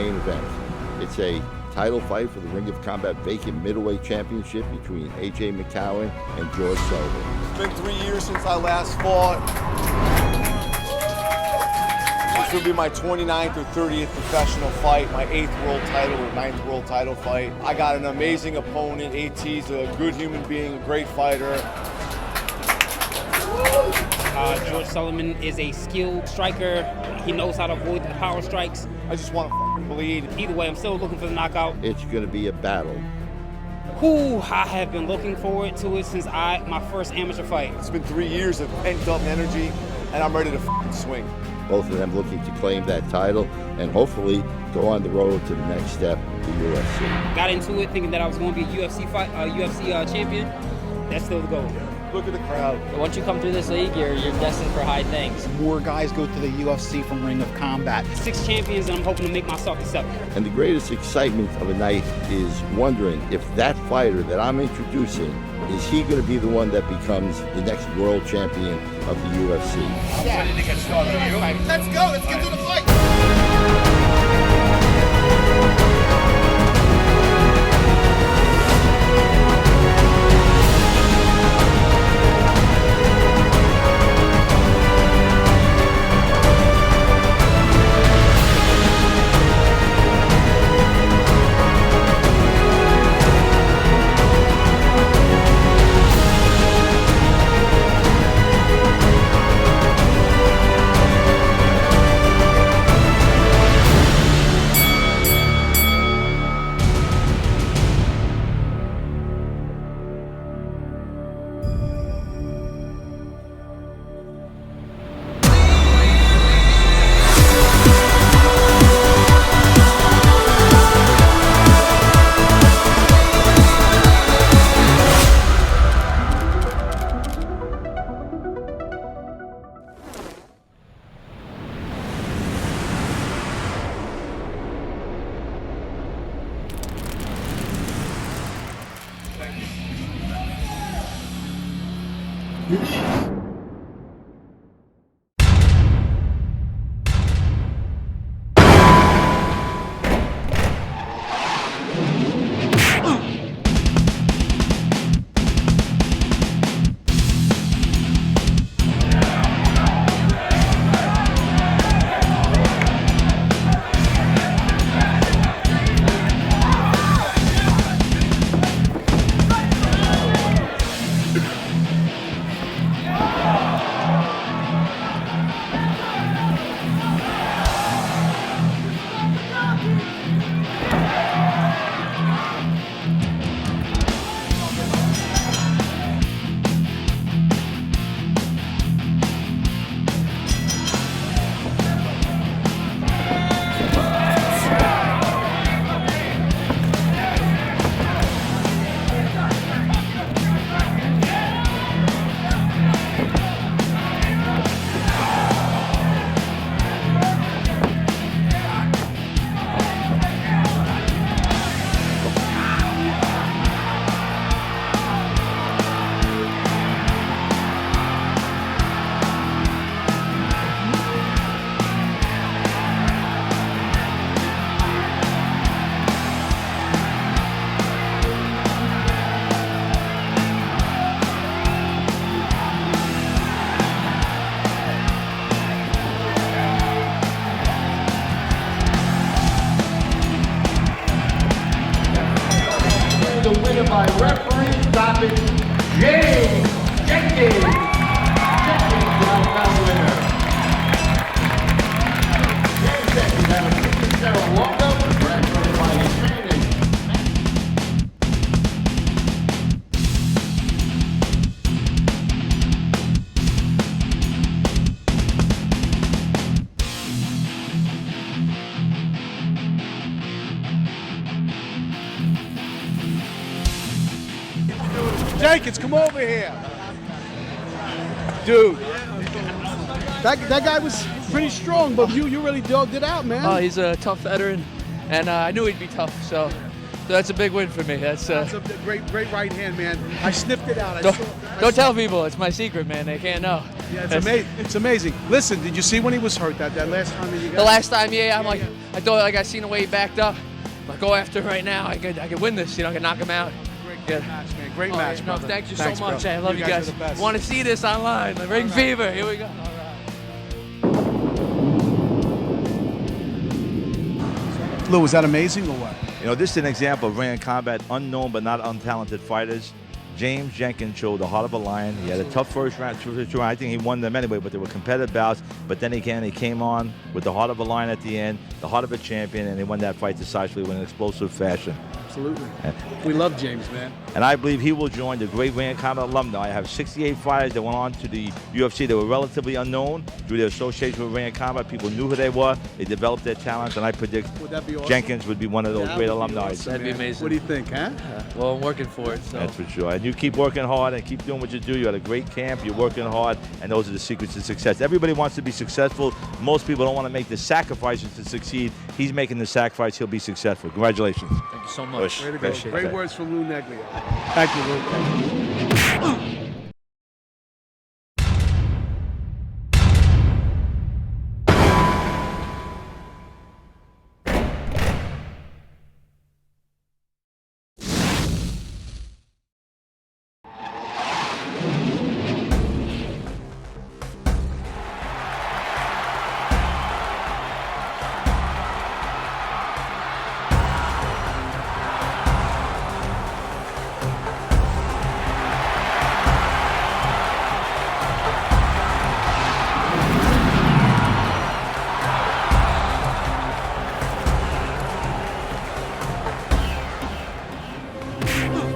main event. It's a title fight for the Ring of Combat vacant middleweight championship between A.J. McCowan and George Sullivan. It's been 3 years since I last fought. This will be my 29th or 30th professional fight, my 8th world title or 9th world title fight. I got an amazing opponent. AT's a good human being, a great fighter. George Sullivan is a skilled striker. He knows how to avoid the power strikes. I just want to fucking bleed. Either way, I'm still looking for the knockout. It's going to be a battle. I have been looking forward to it since my first amateur fight. It's been 3 years of pent-up energy, and I'm ready to fucking swing. Both of them looking to claim that title and hopefully go on the road to the next step, the UFC. Got into it thinking that I was going to be a UFC champion. That's still the goal. Look at the crowd. Once you come through this league, you're destined for high things. More guys go to the UFC from Ring of Combat. 6 champions, and I'm hoping to make myself the 7th. And the greatest excitement of a night is wondering if that fighter that I'm introducing, is he going to be the one that becomes the next world champion of the UFC? I'm ready to get started. Let's go. Let's get to the fight. The winner by referee stoppage, James Jenkins. Jenkins, the knockout winner. James Jenkins out of 67 walk-up, graduated by his training. Jenkins, come over here. Dude, that guy was pretty strong, but you really dogged it out, man. Oh, he's a tough veteran, and I knew he'd be tough, so that's a big win for me. That's a great right hand, man. I sniffed it out. Don't tell people. It's my secret, man. They can't know. Yeah, it's amazing. It's amazing. Listen, did you see when he was hurt that last time that you got? The last time, yeah, I'm like, I thought like I seen the way he backed up. I'm like, go after him right now. I could win this. I could knock him out. Great match, man. Great match, No, brother. thank you Thanks, so much. bro. I love you guys. are the best. Want to see this online? The Ring Fever. Here we go. Lou, was that amazing or what? You know, this is an example of ring combat, unknown but not untalented fighters. James Jenkins showed the heart of a lion. He had a tough first round. I think he won them anyway, but they were competitive bouts. But then again, he came on with the heart of a lion at the end, the heart of a champion, and he won that fight decisively in an explosive fashion. Absolutely. We love James, man. And I believe he will join the great ring combat alumni. I have 68 fighters that went on to the UFC that were relatively unknown through their association with ring combat. People knew who they were. They developed their talents, and I predict Would that be awesome? Jenkins would be one of those great alumni. Awesome, That'd be man. amazing. What do you think, huh? Well, I'm working for it. So. That's for sure. And you keep working hard and keep doing what you do. You had a great camp. You're working hard, and those are the secrets to success. Everybody wants to be successful. Most people don't want to make the sacrifices to succeed. He's making the sacrifice. He'll be successful. Congratulations. Thank you so much. Way to go. Appreciate Great that. words from Lou Neglia. Thank you, Lou. Thank you.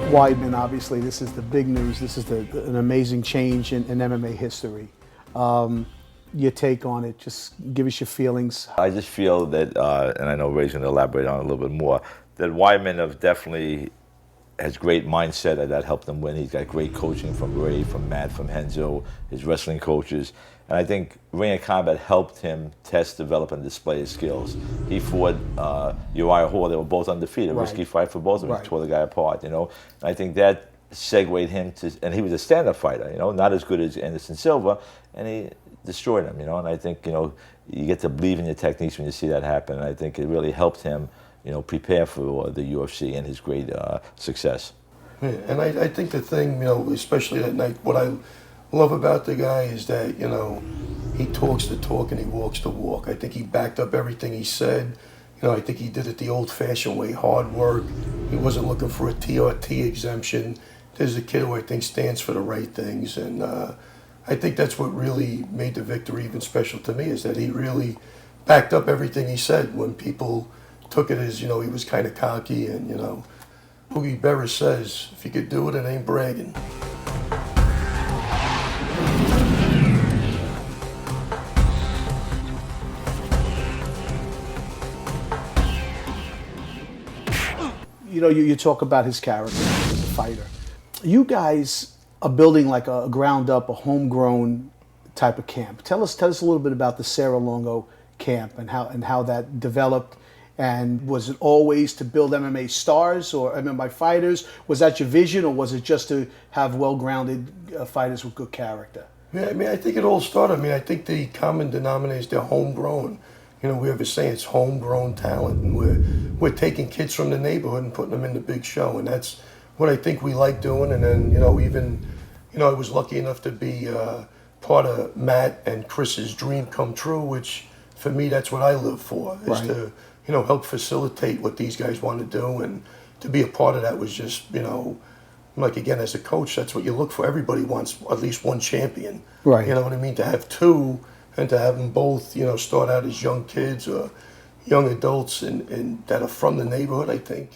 Weidman, obviously, this is the big news. This is an amazing change in MMA history. Your take on it, just give us your feelings. I just feel that, and I know Ray's going to elaborate on it a little bit more, that Weidman definitely has great mindset that helped him win. He's got great coaching from Ray, from Matt, from Henzo, his wrestling coaches. And I think Ring of Combat helped him test, develop, and display his skills. He fought Uriah Hall. They were both undefeated. Right. Risky fight for both of them. Right. He tore the guy apart, you know. And I think that segued him to, and he was a stand-up fighter, you know, not as good as Anderson Silva, and he destroyed him, you know. And I think, you know, you get to believe in your techniques when you see that happen. And I think it really helped him, you know, prepare for the UFC and his great success. Yeah, and I think the thing, you know, especially that night, what I love about the guy is that, you know, he talks the talk and he walks the walk. I think he backed up everything he said. You know, I think he did it the old-fashioned way, hard work. He wasn't looking for a TRT exemption. There's a kid who I think stands for the right things, and I think that's what really made the victory even special to me, is that he really backed up everything he said when people took it as, you know, he was kind of cocky. And, you know, Boogie Berra says, if you could do it, it ain't bragging. You know, you talk about his character as a fighter. You guys are building like a ground up, a homegrown type of camp. Tell us a little bit about the Serra Longo camp and how that developed. And was it always to build MMA stars or MMA fighters? Was that your vision, or was it just to have well-grounded fighters with good character? Yeah, I mean, I think it all started. I mean, I think the common denominator is they're homegrown. You know, we have a saying, it's homegrown talent, and we're taking kids from the neighborhood and putting them in the big show, and that's what I think we like doing. And then, you know, even, you know, I was lucky enough to be part of Matt and Chris's dream come true, which for me, that's what I live for, is to, you know, help facilitate what these guys want to do, and to be a part of that was just, you know, like, again, as a coach, that's what you look for. Everybody wants at least one champion. Right. You know what I mean? To have two, and to have them both, you know, start out as young kids or young adults and that are from the neighborhood, I think.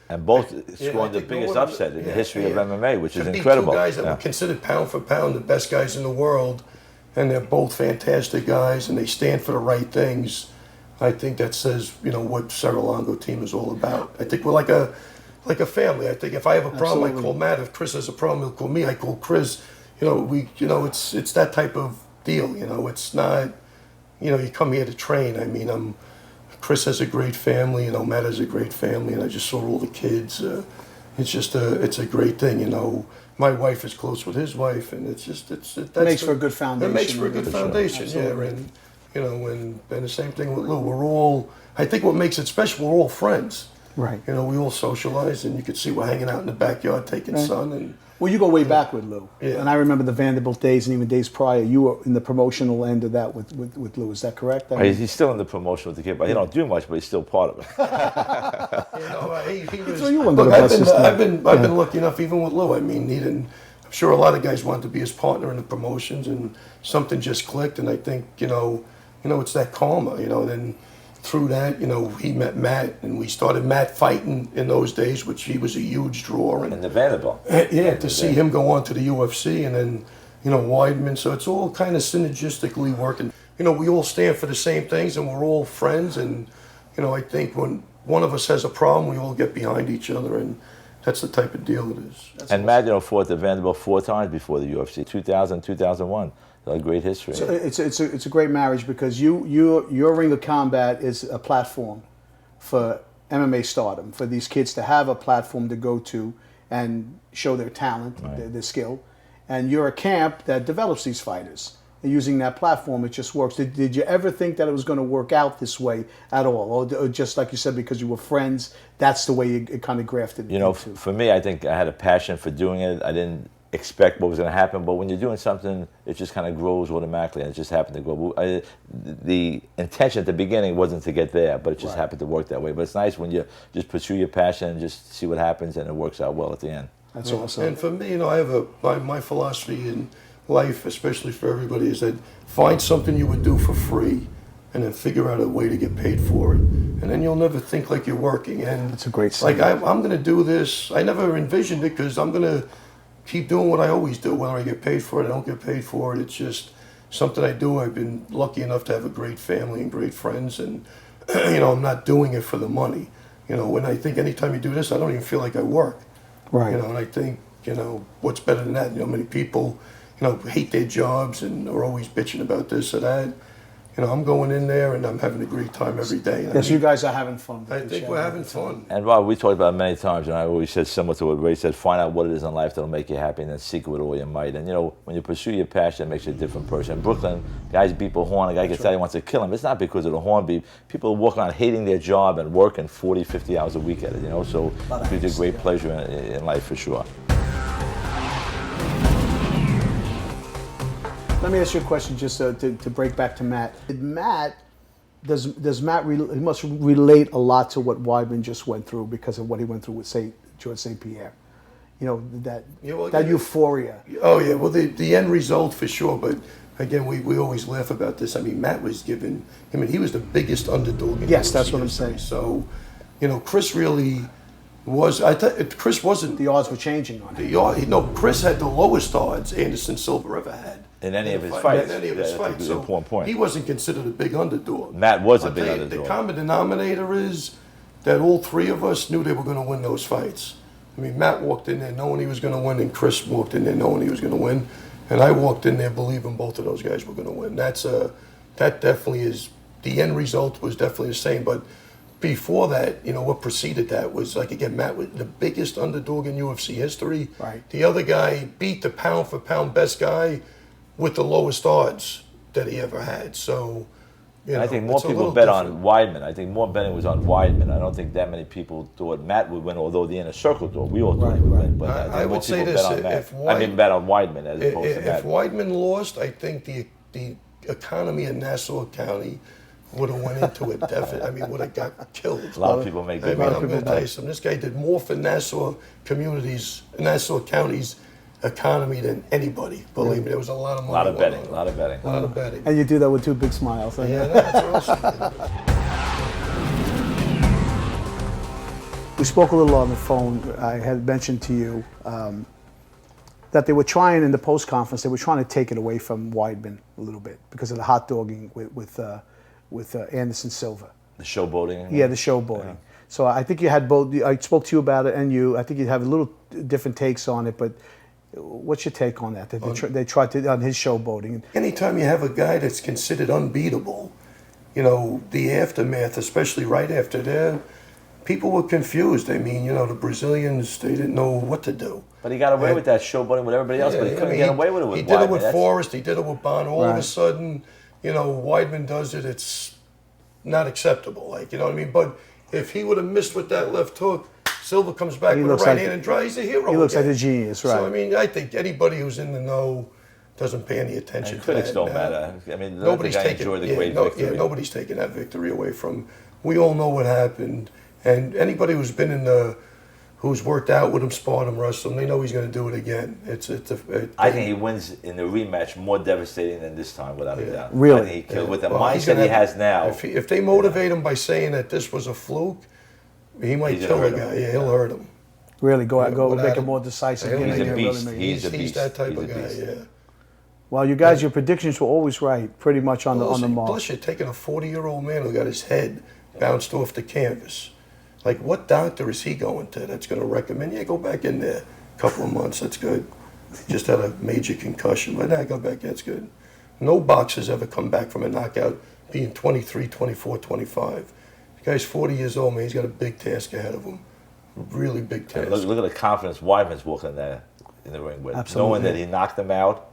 And both scored the biggest upset in the history of MMA, which is be incredible. Two guys that were considered pound for pound the best guys in the world, and they're both fantastic guys, and they stand for the right things. I think that says, you know, what Serra Longo team is all about. I think we're like a family. I think if I have a problem, I call Matt. If Chris has a problem, he'll call me. I call Chris. You know, it's that type of deal. You know, it's not, you know, you come here to train. I mean, Chris has a great family. You know, Matt has a great family, and I just saw all the kids. You it's just it's a great thing, you know. My wife is close with his wife, and it's just It makes for a good foundation. It makes for a good foundation, yeah. And you know, and the same thing with Lou. We're all. I think what makes it special, we're all friends. Right. You know, we all socialize, and you could see we're hanging out in the backyard taking sun. And well, you go way back with Lou. Yeah. And I remember the Vanderbilt days and even days prior. You were in the promotional end of that with Lou. Is that correct? I mean, He's still in the promotion with the kid, but he don't do much, but he's still part of it. you know, he was. So you were Look, I've been Yeah. lucky enough, even with Lou. I mean, he didn't. I'm sure a lot of guys wanted to be his partner in the promotions, and something just clicked. And I think you know, it's that karma. You know, then through that, you know, he met Matt, and we started Matt fighting in those days, which he was a huge draw. And in the Vanderbilt. Yeah, to see him go on to the UFC, and then you know Weidman. So it's all kind of synergistically working. You know, we all stand for the same things, and we're all friends. And you know, I think when one of us has a problem, we all get behind each other, and that's the type of deal it is. That's and Matt, you know, fought the Vanderbilt 4 times before the UFC, 2000, 2001. A great history. So it's a great marriage because your Ring of Combat is a platform for MMA stardom, for these kids to have a platform to go to and show their talent, their skill, and you're a camp that develops these fighters. And using that platform, it just works. Did you ever think that it was going to work out this way at all, or just like you said, because you were friends, that's the way it kind of grafted? You know, for me, I think I had a passion for doing it. I didn't expect what was going to happen, but when you're doing something, it just kind of grows automatically, and it just happened to go. The intention at the beginning wasn't to get there, but it just happened to work that way. But it's nice when you just pursue your passion and just see what happens, and it works out well at the end. That's awesome. And for me, you know, I have my philosophy in life, especially for everybody, is that find something you would do for free, and then figure out a way to get paid for it, and then you'll never think like you're working. And that's a great like I'm going to do this. I never envisioned it because I'm going to keep doing what I always do, whether I get paid for it, I don't get paid for it. It's just something I do. I've been lucky enough to have a great family and great friends, and you know, I'm not doing it for the money. You know, when I think anytime you do this, I don't even feel like I work. Right. You know, and I think, you know, what's better than that? You know, many people, you know, hate their jobs and are always bitching about this or that. You know, I'm going in there and I'm having a great time every day. Yes, you guys are having fun. I think we're having fun. And Rob, we talked about it many times, and I always said similar to what Ray said, find out what it is in life that'll make you happy, and then seek it with all your might. And you know, when you pursue your passion, it makes you a different person. In Brooklyn, guys beep a horn, a guy gets out, he wants to kill him. It's not because of the horn beep. People walk around hating their job and working 40, 50 hours a week at it, you know, so it gives you great pleasure in life for sure. Let me ask you a question just to break back to Matt. Does Matt, he must relate a lot to what Weidman just went through because of what he went through with George St. Pierre. You know, that euphoria. Oh yeah, well the end result for sure, but again, we always laugh about this. I mean, Matt was given, I mean, he was the biggest underdog in Yes, UFC that's what I'm history. saying. So, you know, Chris really was, Chris wasn't. The odds were changing on him. No, Chris had the lowest odds Anderson Silva ever had. In any of his fights. In any of his fights. That's an important point. He wasn't considered a big underdog. Matt was a I'll big tell you, underdog. The common denominator is that all three of us knew they were going to win those fights. I mean, Matt walked in there knowing he was going to win, and Chris walked in there knowing he was going to win, and I walked in there believing both of those guys were going to win. That definitely is, the end result was definitely the same. But before that, you know, what preceded that was, like, again, Matt was the biggest underdog in UFC history. Right. The other guy beat the pound for pound best guy with the lowest odds that he ever had. So, you know, I think more it's a people little bet different. on Weidman. I think more betting was on Weidman. I don't think that many people thought Matt would win, although the inner circle thought. We all thought he would win. But I think more would say people this, bet on Matt. if I mean, bet on Weidman as opposed to Matt. If Weidman lost, I think the economy in Nassau County would have went into it. Definitely, I mean, would have got killed. A lot of people make I good mean, money. I'm going to tell you something. This guy did more for Nassau County's economy than anybody. Believe me, there was a lot of money. A lot of going betting. on. A lot of betting. A lot of betting. And you do that with two big smiles. Yeah, that's awesome. We spoke a little on the phone. I had mentioned to you that they were trying in the post conference. They were trying to take it away from Weidman a little bit because of the hot dogging with Anderson Silva. The showboating. Yeah, the showboating. Yeah. So I think you had both. I spoke to you about it, and I think you have a little different takes on it. But what's your take on that? They tried to on his showboating. Anytime you have a guy that's considered unbeatable, you know, the aftermath, especially right after people were confused. I mean, the Brazilians, they didn't know what to do. But he got away with that showboating with everybody else, but he couldn't get away with it with He did it Weidman. with Forrest, he did it with Bond. All of a Right. sudden, Weidman does it, it's not acceptable. Like, you know what I mean? But if he would have missed with that left hook, Silva comes back He with a looks right like- hand and drive. He's a hero. He looks again. like a genius, right? So, I mean, I think anybody who's in the know doesn't pay any attention And to critics that. don't now. matter. I mean, Nobody's the guy taking enjoyed the great victory. nobody's taking that victory away from. We all know what happened, and anybody who's been who's worked out with him, sparred him, wrestled him, they know he's going to do it again. I think he wins in the rematch more devastating than this time, without a doubt. Really? I think he killed with the Well, he's mindset gonna he have- has now. If they motivate him by saying that this was a fluke, he might He's kill gonna the hurt guy. him. Yeah, he'll hurt him. Really go Without make it it. more decisive. He's get a in there, really beast. make it- He's a He's beast. that type He's a of guy. beast. Yeah. Well, you guys, your predictions were always right, pretty much on the mark. Plus, you're taking a 40-year-old man who got his head bounced off the canvas. Like, what doctor is he going to that's going to recommend? Yeah, go back in there. A couple of months, that's good. Just had a major concussion, but now go back, that's good. No boxer's ever come back from a knockout being 23, 24, 25. The guy's 40 years old, man. He's got a big task ahead of him. A really big task. Look at the confidence Weidman's walking there in the ring with. Absolutely. Knowing that he knocked him out,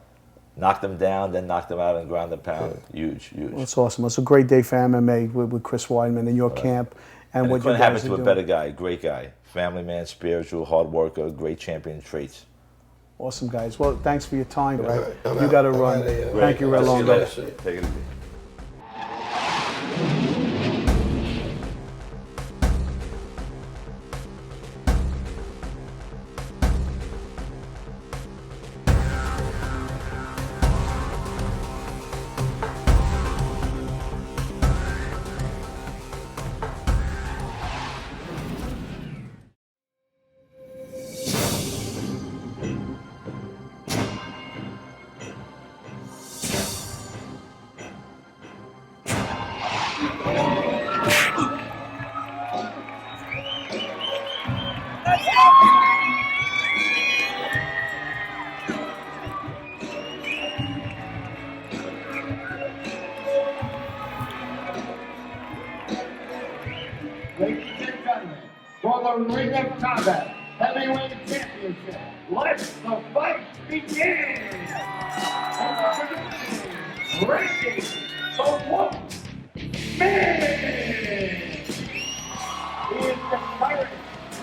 knocked him down, then knocked him out and ground and pound. Huge, huge. Well, it's awesome. It's a great day for MMA with Chris Weidman in your camp and And it what you couldn't happen guys are to a doing. better guy, great guy. Family man, spiritual, hard worker, great champion traits. Awesome, guys. Well, thanks for your time. All right, I'm You out. got to I'm run. outta here. Thank you, I'll see Relongo. later. Take it easy. Ladies and gentlemen, for the Ring of Combat Heavyweight Championship, let the fight begin! And ranking the one man! He is the current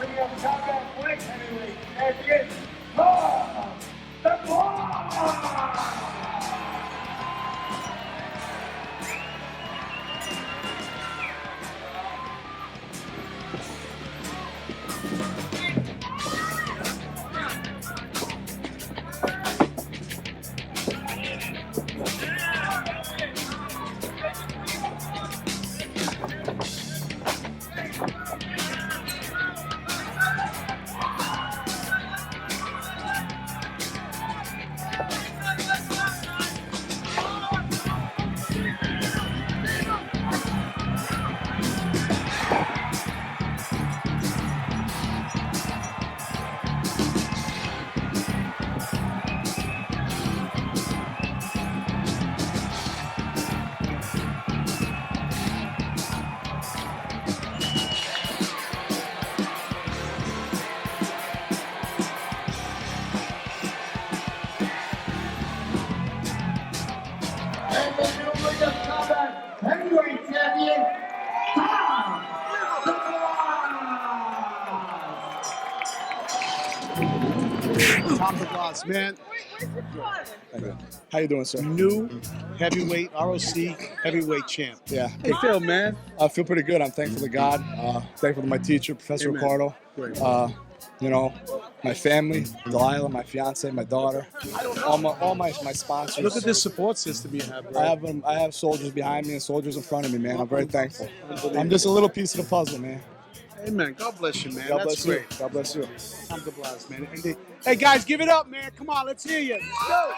Ring of Combat Light Heavyweight Champion, the Blood! And the new Ring of Combat Heavyweight Champion, Tom the Boss, man. How you doing, sir? New heavyweight ROC heavyweight champ. Yeah. How you feel, man? I feel pretty good. I'm thankful to God. Thankful to my teacher, Professor Amen. Ricardo. Great. My family, Delilah, my fiance, my daughter, all my sponsors. Look at this support system you have, bro. I have soldiers behind me and soldiers in front of me, man. I'm very thankful. I'm just a little piece of the puzzle, man. Amen. God bless you, man. God That's bless you. great. God bless you. Tom the Blast, man. Hey, guys, give it up, man. Come on, let's hear you. Let's go.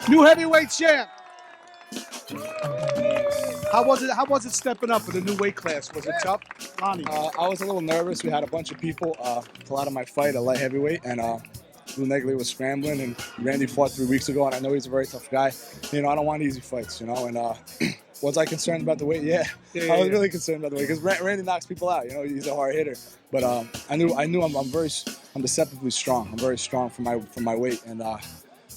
New heavyweight champ. How was it stepping up in the new weight class? Was it tough, Lonnie? I was a little nervous. We had a bunch of people pull out of my fight at light heavyweight, and Neglia was scrambling, and Randy fought 3 weeks ago, and I know he's a very tough guy. I don't want easy fights, and Was I concerned about the weight? Yeah. I was really concerned about the weight because Randy knocks people out. You know, he's a hard hitter. But I knew I'm deceptively strong. I'm very strong for my weight, and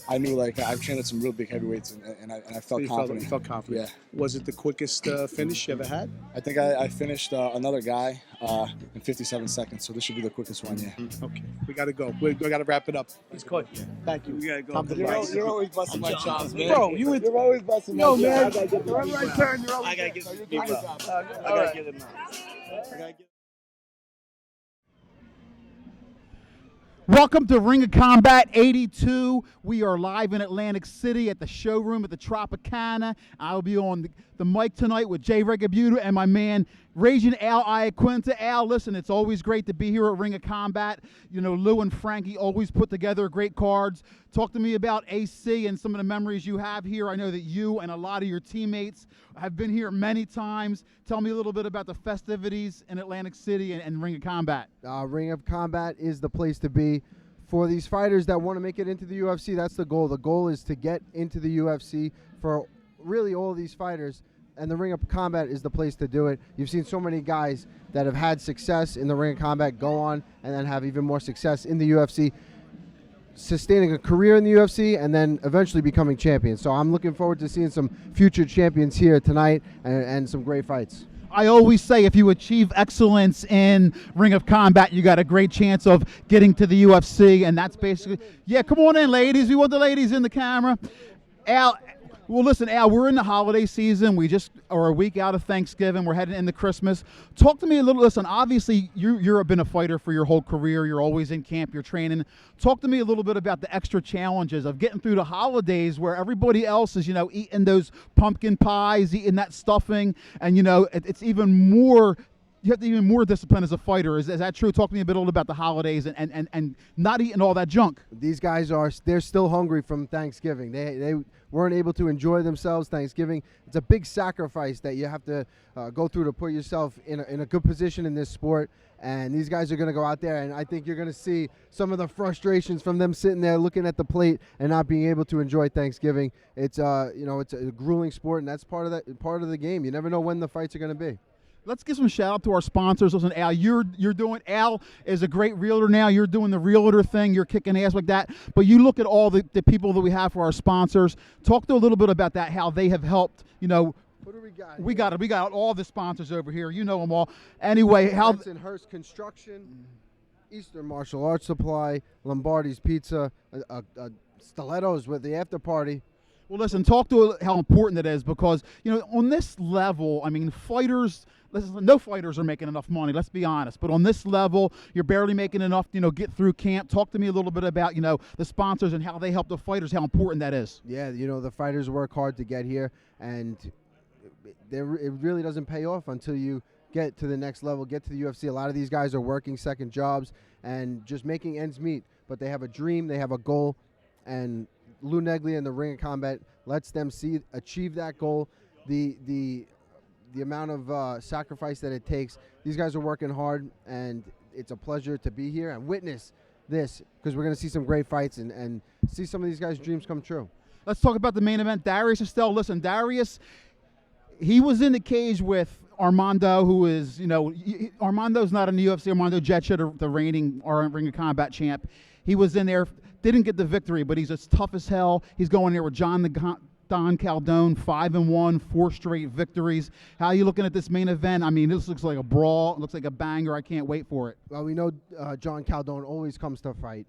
I knew like I've trained at some real big heavyweights, and I felt confident. You felt confident. Yeah. Was it the quickest finish you ever had? I think I finished another guy in 57 seconds, so this should be the quickest one. Yeah. Okay, we got to go. We got to wrap it up. It's good. Thank you. We gotta go. Tom DeVries. You're always busting my chops, man. Bro, you're always busting my chops. man. Wherever I turn, you're always. I gotta get You're him. doing your job. I gotta get him now. Welcome to Ring of Combat 82. We are live in Atlantic City at the showroom at the Tropicana. I'll be on the mic tonight with Jay Regabuta and my man, Raging Al Iaquinta. Al, listen, it's always great to be here at Ring of Combat. You know, Lou and Frankie always put together great cards. Talk to me about AC and some of the memories you have here. I know that you and a lot of your teammates have been here many times. Tell me a little bit about the festivities in Atlantic City and Ring of Combat. Ring of Combat is the place to be for these fighters that want to make it into the UFC. That's the goal. The goal is to get into the UFC for really all of these fighters, and the Ring of Combat is the place to do it. You've seen so many guys that have had success in the Ring of Combat go on and then have even more success in the UFC, sustaining a career in the UFC and then eventually becoming champions. So I'm looking forward to seeing some future champions here tonight and some great fights. I always say if you achieve excellence in Ring of Combat, you got a great chance of getting to the UFC, and that's basically, yeah, come on in, ladies. We want the ladies in the camera. Al, well, listen, Al, we're in the holiday season. We just are a week out of Thanksgiving. We're heading into Christmas. Talk to me a little. Listen, obviously, you've been a fighter for your whole career. You're always in camp. You're training. Talk to me a little bit about the extra challenges of getting through the holidays where everybody else is, you know, eating those pumpkin pies, eating that stuffing, and, you know, it's even more. You have to even more discipline as a fighter. Is that true? Talk to me a bit about the holidays and not eating all that junk. These guys they're still hungry from Thanksgiving. They weren't able to enjoy themselves Thanksgiving. It's a big sacrifice that you have to go through to put yourself in a good position in this sport. And these guys are going to go out there, and I think you're going to see some of the frustrations from them sitting there looking at the plate and not being able to enjoy Thanksgiving. It's it's a grueling sport, and that's part of the game. You never know when the fights are going to be. Let's give some shout out to our sponsors. Listen, Al, Al is a great realtor now. You're doing the realtor thing. You're kicking ass like that. But you look at all the people that we have for our sponsors. Talk to a little bit about that, how they have helped, you know. What do we got? We got all the sponsors over here. You know them all. Anyway, how Hurst Construction, Eastern Martial Arts Supply, Lombardi's Pizza, Stilettos with the after party. Well, listen, talk to how important it is because, you know, on this level, I mean, fighters, listen, no fighters are making enough money, let's be honest. But on this level, you're barely making enough, you know, get through camp. Talk to me a little bit about, you know, the sponsors and how they help the fighters, how important that is. Yeah, you know, the fighters work hard to get here, and it really doesn't pay off until you get to the next level, get to the UFC. A lot of these guys are working second jobs and just making ends meet. But they have a dream, they have a goal, and Lou Neglia in the Ring of Combat lets them achieve that goal. The amount of sacrifice that it takes. These guys are working hard, and it's a pleasure to be here and witness this because we're going to see some great fights and see some of these guys' dreams come true. Let's talk about the main event. Darius Estelle. Listen, Darius, he was in the cage with Armando, who is, you know, Armando's not in the UFC. Armando Jetcha, the reigning Ring of Combat champ. He was in there, didn't get the victory, but he's as tough as hell. He's going there with Don Caldone, 5-1, 4 straight victories. How are you looking at this main event? I mean, this looks like a brawl. It looks like a banger. I can't wait for it. Well, we know John Caldone always comes to fight.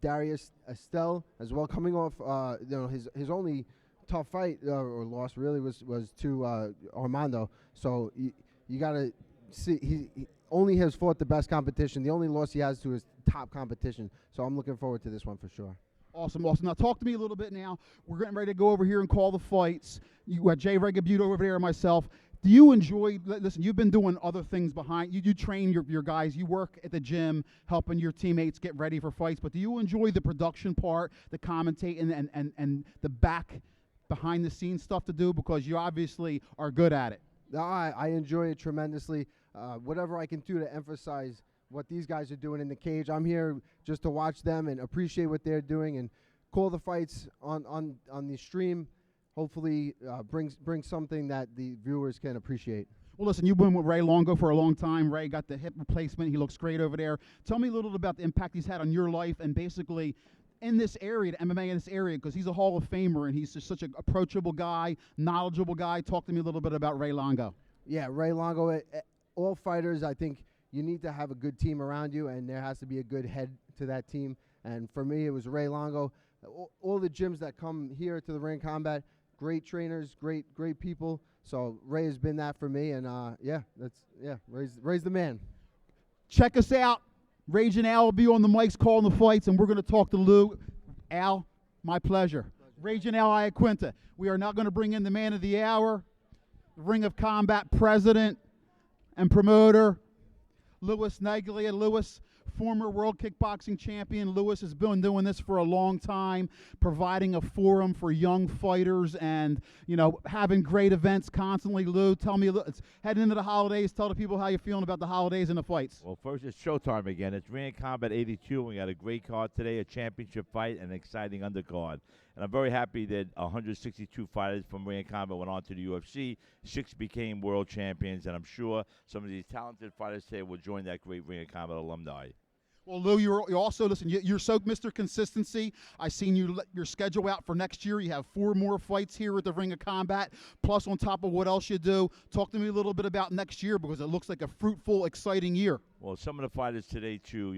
Darius Estelle as well, coming off, you know, his only tough fight or loss really was to Armando. So you got to see he only has fought the best competition. The only loss he has to is top competition. So I'm looking forward to this one for sure. Awesome. Now talk to me a little bit now. We're getting ready to go over here and call the fights. You got Jay Regabuta over there and myself. Do you enjoy, listen, you've been doing other things behind, you train your guys, you work at the gym helping your teammates get ready for fights, but do you enjoy the production part, the commentating and the behind the scenes stuff to do because you obviously are good at it? No, I enjoy it tremendously. Whatever I can do to emphasize what these guys are doing in the cage. I'm here just to watch them and appreciate what they're doing and call the fights on the stream hopefully brings something that the viewers can appreciate. Well, listen, you've been with Ray Longo for a long time. Ray got the hip replacement. He looks great over there. Tell me a little bit about the impact he's had on your life and basically in this area, the MMA in this area, because he's a Hall of Famer and he's just such an approachable guy, knowledgeable guy. Talk to me a little bit about Ray Longo. Yeah, Ray Longo, all fighters, I think you need to have a good team around you, and there has to be a good head to that team. And for me, it was Ray Longo. All the gyms that come here to the Ring of Combat, great trainers, great people. So Ray has been that for me, and Ray's the man. Check us out. Raging Al will be on the mics calling the fights, and we're going to talk to Lou. Al, my pleasure. Raging Al Iaquinta. We are now going to bring in the man of the hour, the Ring of Combat president and promoter, Louis Neglia. Louis, former world kickboxing champion. Louis has been doing this for a long time, providing a forum for young fighters and, having great events constantly. Lou, tell me, it's heading into the holidays. Tell the people how you're feeling about the holidays and the fights. Well, first, it's showtime again. It's Ring of Combat 82. We got a great card today, a championship fight, and an exciting undercard. And I'm very happy that 162 fighters from Ring of Combat went on to the UFC. 6 became world champions, and I'm sure some of these talented fighters today will join that great Ring of Combat alumni. Well, Lou, you also, listen, you're so Mr. Consistency. I've seen your schedule out for next year. You have 4 more fights here at the Ring of Combat, plus on top of what else you do. Talk to me a little bit about next year because it looks like a fruitful, exciting year. Well, some of the fighters today, too,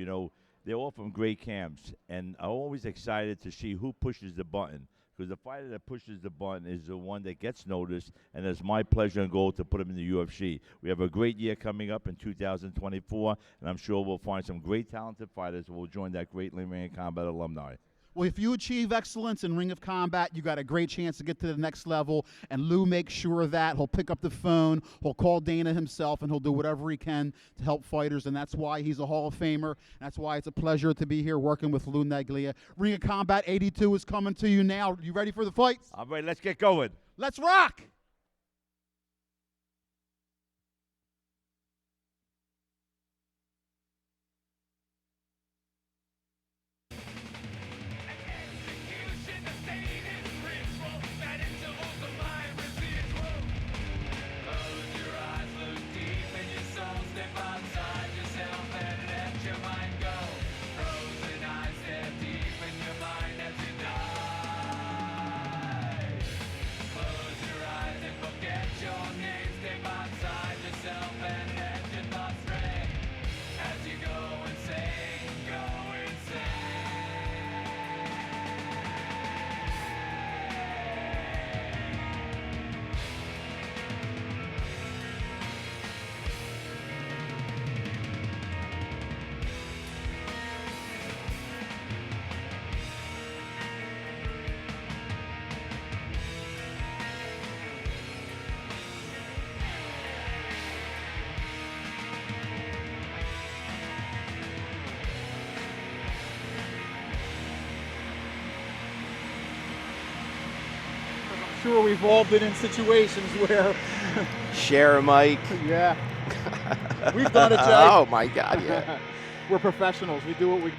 they're all from great camps, and I'm always excited to see who pushes the button. Because the fighter that pushes the button is the one that gets noticed, and it's my pleasure and goal to put him in the UFC. We have a great year coming up in 2024, and I'm sure we'll find some great talented fighters who will join that great Ring of Combat alumni. Well, if you achieve excellence in Ring of Combat, you got a great chance to get to the next level, and Lou makes sure of that. He'll pick up the phone, he'll call Dana himself, and he'll do whatever he can to help fighters, and that's why he's a Hall of Famer. That's why it's a pleasure to be here working with Lou Neglia. Ring of Combat 82 is coming to you now. You ready for the fights? All right, let's get going. Let's rock! Sure, we've all been in situations where share a mic. Yeah, we've done it, Jay. Oh my God, yeah. We're professionals. We do what we.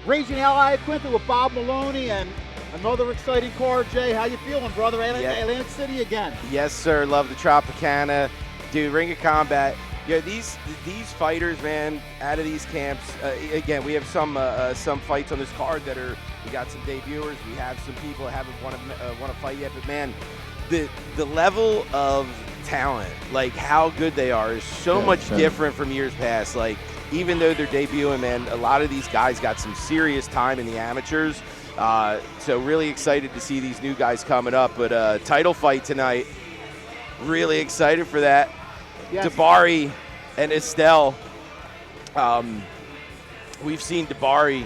Raging Al Iaquinta with Bob Maloney and another exciting card. Jay, how you feeling, brother? Atlantic City again. Yes, sir. Love the Tropicana. Dude, Ring of Combat. Yeah, these fighters, man, out of these camps. Again, we have some fights on this card that we got some debuters. We have some people that haven't won a fight yet. But man, the level of talent, like how good they are, is so much different from years past. Like, even though they're debuting, man, a lot of these guys got some serious time in the amateurs. So really excited to see these new guys coming up. But title fight tonight, really excited for that. Yes. Dabari and Estelle. We've seen Dabari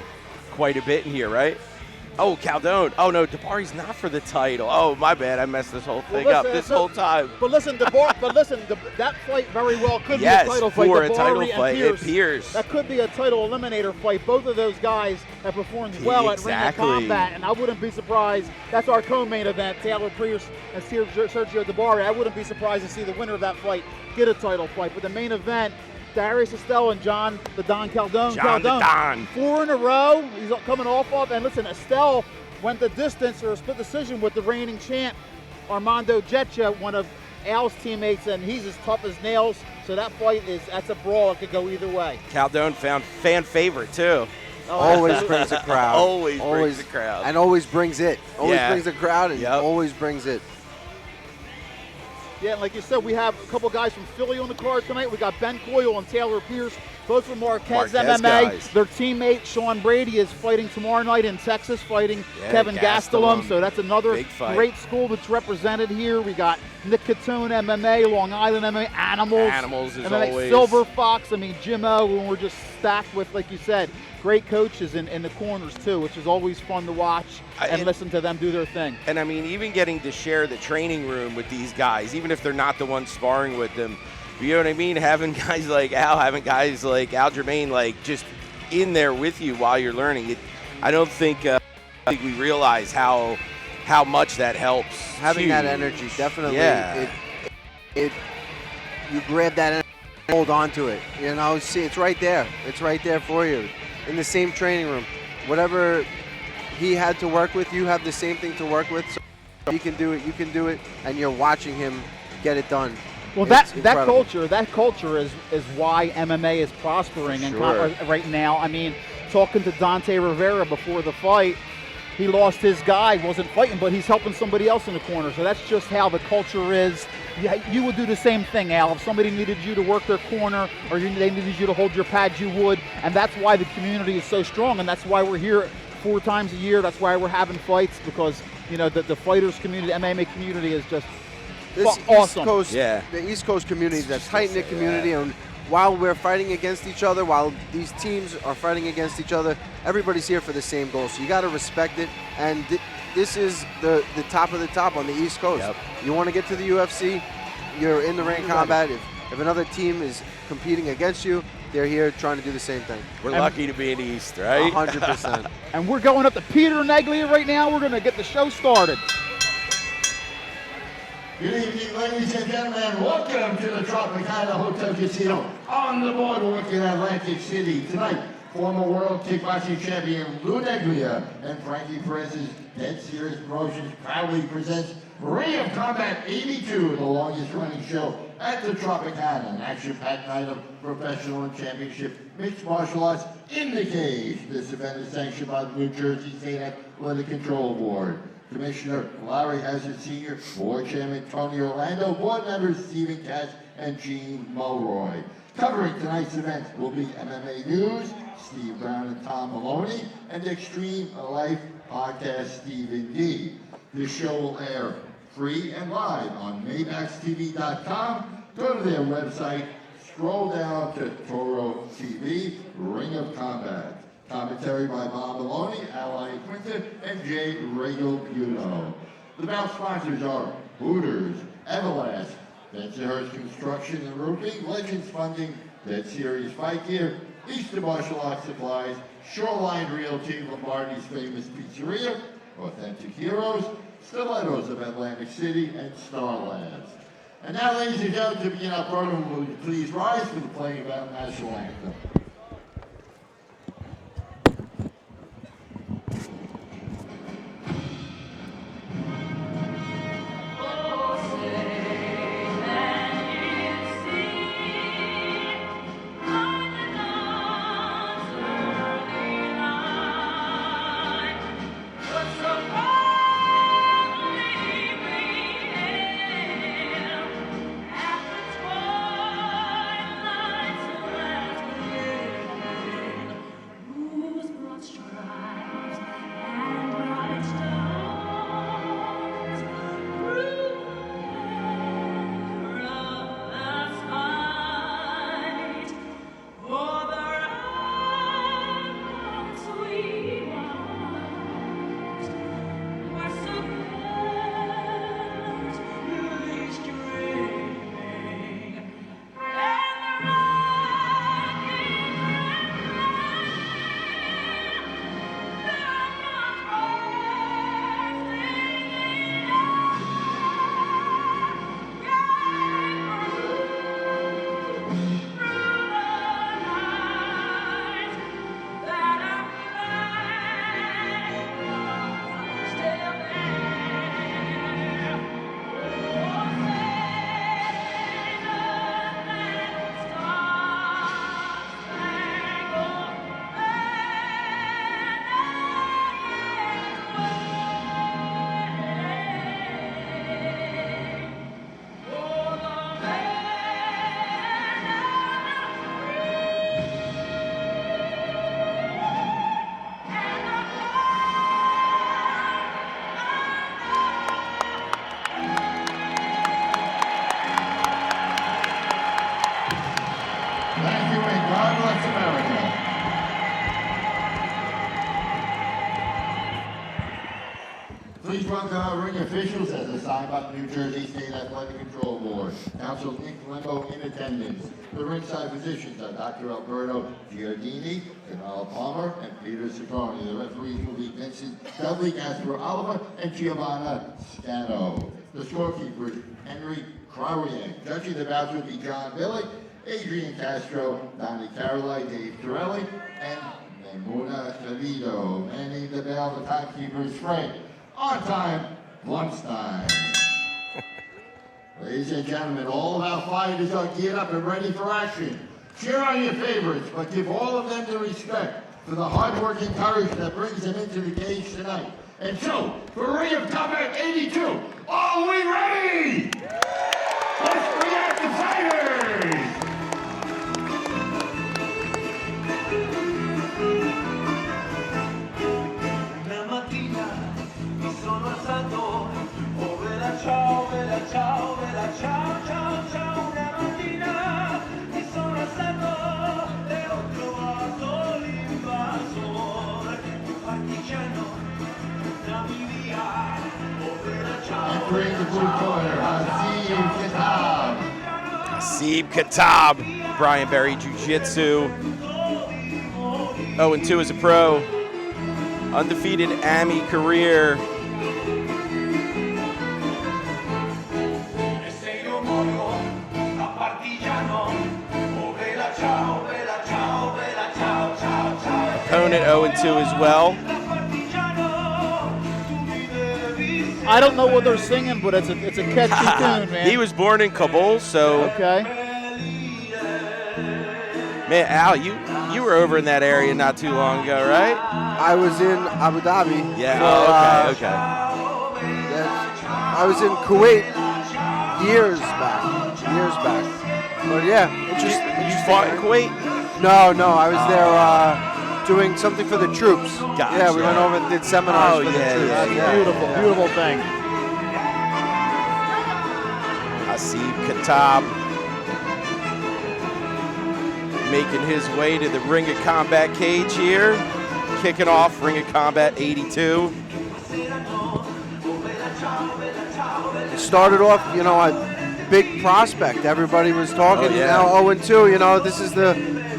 quite a bit in here, right? Oh, Caldone. Oh, no, Dabari's not for the title. Oh, my bad. I messed this whole thing up this whole time. But listen, that fight very well could be a title fight. For a Dabari title and fight. Pierce, It appears. that could be a title eliminator fight. Both of those guys have performed well at Ring of Combat, and I wouldn't be surprised. That's our co-main event, Taylor Pierce and Sergio Dabari. I wouldn't be surprised to see the winner of that fight get a title fight. But the main event, Darius Estelle and John the Don Caldone. John the Don. 4 in a row. He's coming off of. And listen, Estelle went the distance or a split decision with the reigning champ, Armando Jetcha, one of Al's teammates, and he's as tough as nails. So that fight that's a brawl. It could go either way. Caldone found fan favorite, too. Always brings a crowd. Always brings the crowd. And always brings it. Always Yeah. brings the crowd and always brings it. Yeah, and like you said, we have a couple guys from Philly on the card tonight. We got Ben Coyle and Taylor Pierce, both from Marquez MMA. guys. Their teammate, Sean Brady, is fighting tomorrow night in Texas, fighting Yeah, Kevin Gastelum. Gastelum. So that's another Big fight. great school that's represented here. We got Nick Catoon, MMA, Long Island MMA, Animals. Animals, as MMA, always. Silver Fox, Jim O, and we're just stacked with, like you said, great coaches in the corners, too, which is always fun to watch and listen to them do their thing. And even getting to share the training room with these guys, even if they're not the ones sparring with them, you know what I mean? Having guys like Al, having guys like Al Germain, like just in there with you while you're learning it. I don't think we realize how much that helps. Having that energy, definitely. Yeah. You grab that energy, hold on to it. See, it's right there. It's right there for you. In the same training room. Whatever he had to work with, you have the same thing to work with. So he can do it, you can do it, and you're watching him get it done. Well, that culture is why MMA is prospering and right now. Talking to Dante Rivera before the fight, he lost his guy, wasn't fighting, but he's helping somebody else in the corner. So that's just how the culture is. You would do the same thing, Al. If somebody needed you to work their corner or they needed you to hold your pads, you would. And that's why the community is so strong, and that's why we're here 4 times a year. That's why we're having fights, because the fighters community, the MMA community is just awesome. The East Coast community is a tight-knit community, and while we're fighting against each other, while these teams are fighting against each other, everybody's here for the same goal. So you got to respect it, and this is the top of the top on the East Coast. Yep. You want to get to the UFC, you're in the ring combat. If another team is competing against you, they're here trying to do the same thing. We're lucky to be in the East, right? 100%. And we're going up to Peter Neglia right now. We're going to get the show started. Good evening, ladies and gentlemen. Welcome to the Tropicana Hotel Casino on the boardwalk in Atlantic City. Tonight, former world kickboxing champion Lou Neglia and Frankie Perez's Dead Serious Promotions proudly presents Ring of Combat 82, the longest running show at the Tropicana, an action-packed night of professional and championship mixed martial arts in the cage. This event is sanctioned by the New Jersey State Athletic Control Board. Commissioner Larry Hazard Sr., Board Chairman Tony Orlando, Board members Stephen Katz and Gene Mulroy. Covering tonight's event will be MMA News, Steve Brown and Tom Maloney, and Extreme Life Podcast Stephen D. This show will air free and live on MaybachTV.com. Go to their website, scroll down to Toro TV, Ring of Combat. Commentary by Bob Maloney, Ally Quinta, and Jay Regal Buto. The bout sponsors are Hooters, Everlast, Bensonhurst Construction and Roofing, Legends Funding, Dead Series Fight Gear, Eastern Martial Arts Supplies, Shoreline Realty, Lombardi's Famous Pizzeria, Authentic Heroes, Stilettos of Atlantic City, and Star Labs. And now, ladies and gentlemen, to begin our program, will you please rise for the playing of our national anthem. Please welcome our ring officials as assigned by the New Jersey State Athletic Control Board. Council Nick Lembo in attendance. The ringside physicians are Dr. Alberto Giardini, Janelle Palmer, and Peter Ciccone. The referees will be Vincent Dudley, Gaspar Oliver, and Giovanna Scano. The scorekeepers, Henry Krawiak. Judging the bouts will be John Billy, Adrian Castro, Donnie Caroli, Dave Torelli, and Mona Toledo. Manning the bell, the timekeeper is Frank. On time, lunchtime. Ladies and gentlemen, all of our fighters are geared up and ready for action. Cheer on your favorites, but give all of them the respect for the hard work and courage that brings them into the cage tonight. And so, for Ring of Combat 82, are we ready? Let's bring out the fighters! Ciao, bella ciao, bella ciao, ciao, ciao, una mattina mi sono alzato e ho trovato l'invasore, un partigiano, dammi via, oh bella ciao. Entering the blue corner, Hasib Khattab, Brian Berry Jiu-Jitsu. 0-2 as a pro. Undefeated AMI career. Opponent 0-2 as well. I don't know what they're singing, but it's a catchy tune, man. He was born in Kabul, so. Okay. Man, Al, you were over in that area not too long ago, right? I was in Abu Dhabi. Yeah. For, Okay. I was in Kuwait years back. But yeah, interesting. You fought in Kuwait? No, I was there doing something for the troops. Gotcha. Yeah, we went over and did seminars for the troops. Yeah. Beautiful thing. Hasib Khattab making his way to the Ring of Combat cage here. Kicking off Ring of Combat 82. It started off, a big prospect. Everybody was talking. Oh, yeah. Now 0-2.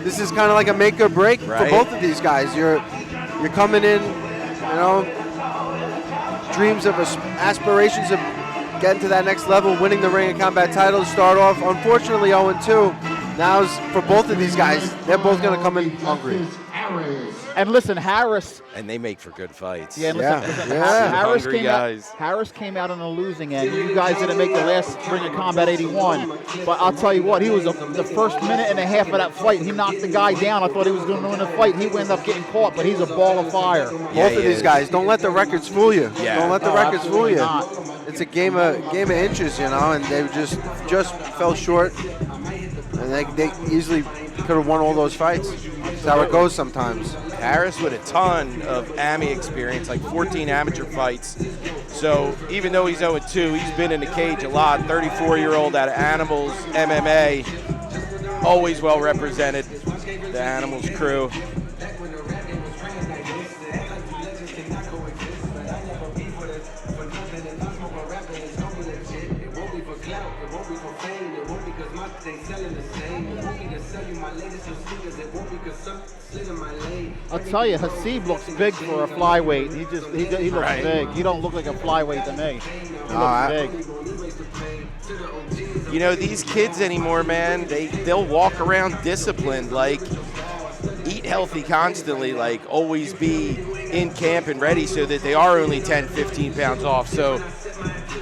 This is kind of like a make or break for both of these guys. You're coming in, dreams of aspirations of getting to that next level, winning the Ring of Combat title. Start off, unfortunately, 0-2. Now for both of these guys, they're both going to come in hungry. And listen, Harris. And they make for good fights. Yeah, listen, Harris came out on the losing end. You guys didn't make the last Ring of Combat 81. But I'll tell you what, he was the first minute and a half of that fight. He knocked the guy down. I thought he was going to win the fight. He ended up getting caught, but he's a ball of fire. Both of these guys, don't let the records fool you. Yeah. Don't let the records fool you. Not. It's a game of inches, and they just fell short. And they easily could have won all those fights. That's how it goes sometimes. Harris with a ton of AMI experience, like 14 amateur fights. So even though he's 0-2, he's been in the cage a lot. 34-year-old out of Animals MMA, always well represented. The Animals crew. I'll tell you, Hasib looks big for a flyweight. He looks big. He don't look like a flyweight to me. He looks big. These kids anymore, man, they'll walk around disciplined, like eat healthy constantly, like always be in camp and ready so that they are only 10, 15 pounds off. So,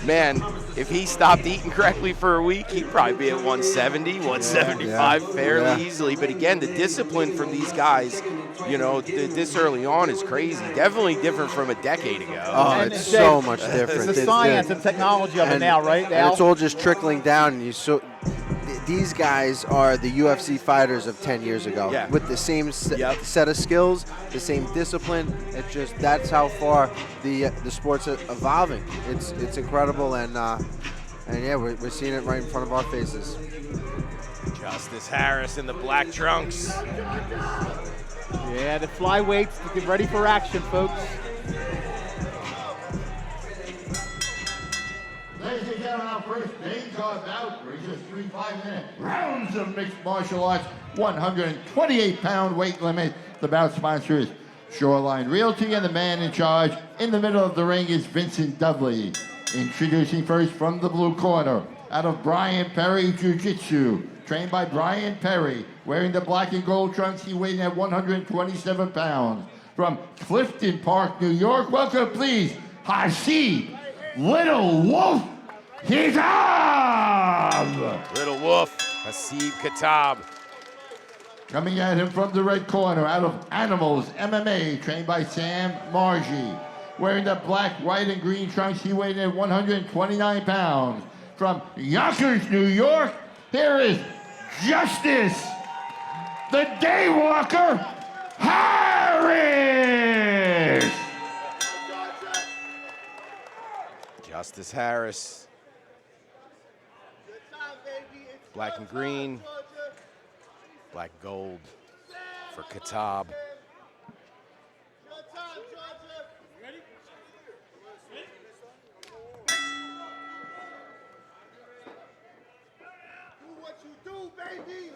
man, if he stopped eating correctly for a week, he'd probably be at 170, 175 fairly easily. But again, the discipline from these guys, this early on is crazy. Definitely different from a decade ago. Oh, it's so much different. It's the science and technology of it now, right, Al? And it's all just trickling down. These guys are the UFC fighters of 10 years ago with the same set of skills, the same discipline. It's that's how far the sport's evolving. It's incredible, and yeah, we're seeing it right in front of our faces. Justice Harris in the black trunks. Yeah, the flyweights, get ready for action, folks. gentlemen, our first main card bout brings us 3 5-minute rounds of mixed martial arts, 128-pound weight limit. The bout sponsor is Shoreline Realty, and the man in charge in the middle of the ring is Vincent Dudley. Introducing first from the blue corner, out of Brian Perry Jiu-Jitsu, trained by Brian Perry, wearing the black and gold trunks, he weighed in at 127 pounds. From Clifton Park, New York, welcome please, Hasib Little Wolf Kitab! Little Wolf, Hasib Kitab. Coming at him from the red corner, out of Animals MMA, trained by Sam Margie. Wearing the black, white, and green trunks, he weighed in at 129 pounds. From Yonkers, New York, here is Justice, the Daywalker, Harris! Justice Harris. Black and green. Black gold for Kitab.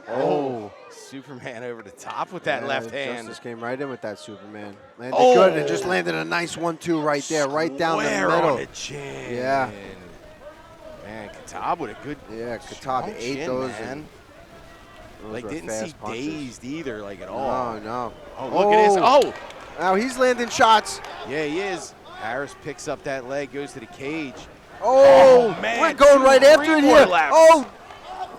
Oh, Superman over the top with that left hand. Justice came right in with that Superman. Landed good and just landed a nice 1-2 right there, right down the Square middle. on the chin. Yeah. Man, Kitab with a good Kitab ate chin, those. Man. Those Like, were didn't fast see punches. dazed either, like at all. No, no. Oh, look at this. Oh! Now he's landing shots. Yeah, he is. Harris picks up that leg, goes to the cage. Oh, man. we're going right after it more here. laps. Oh,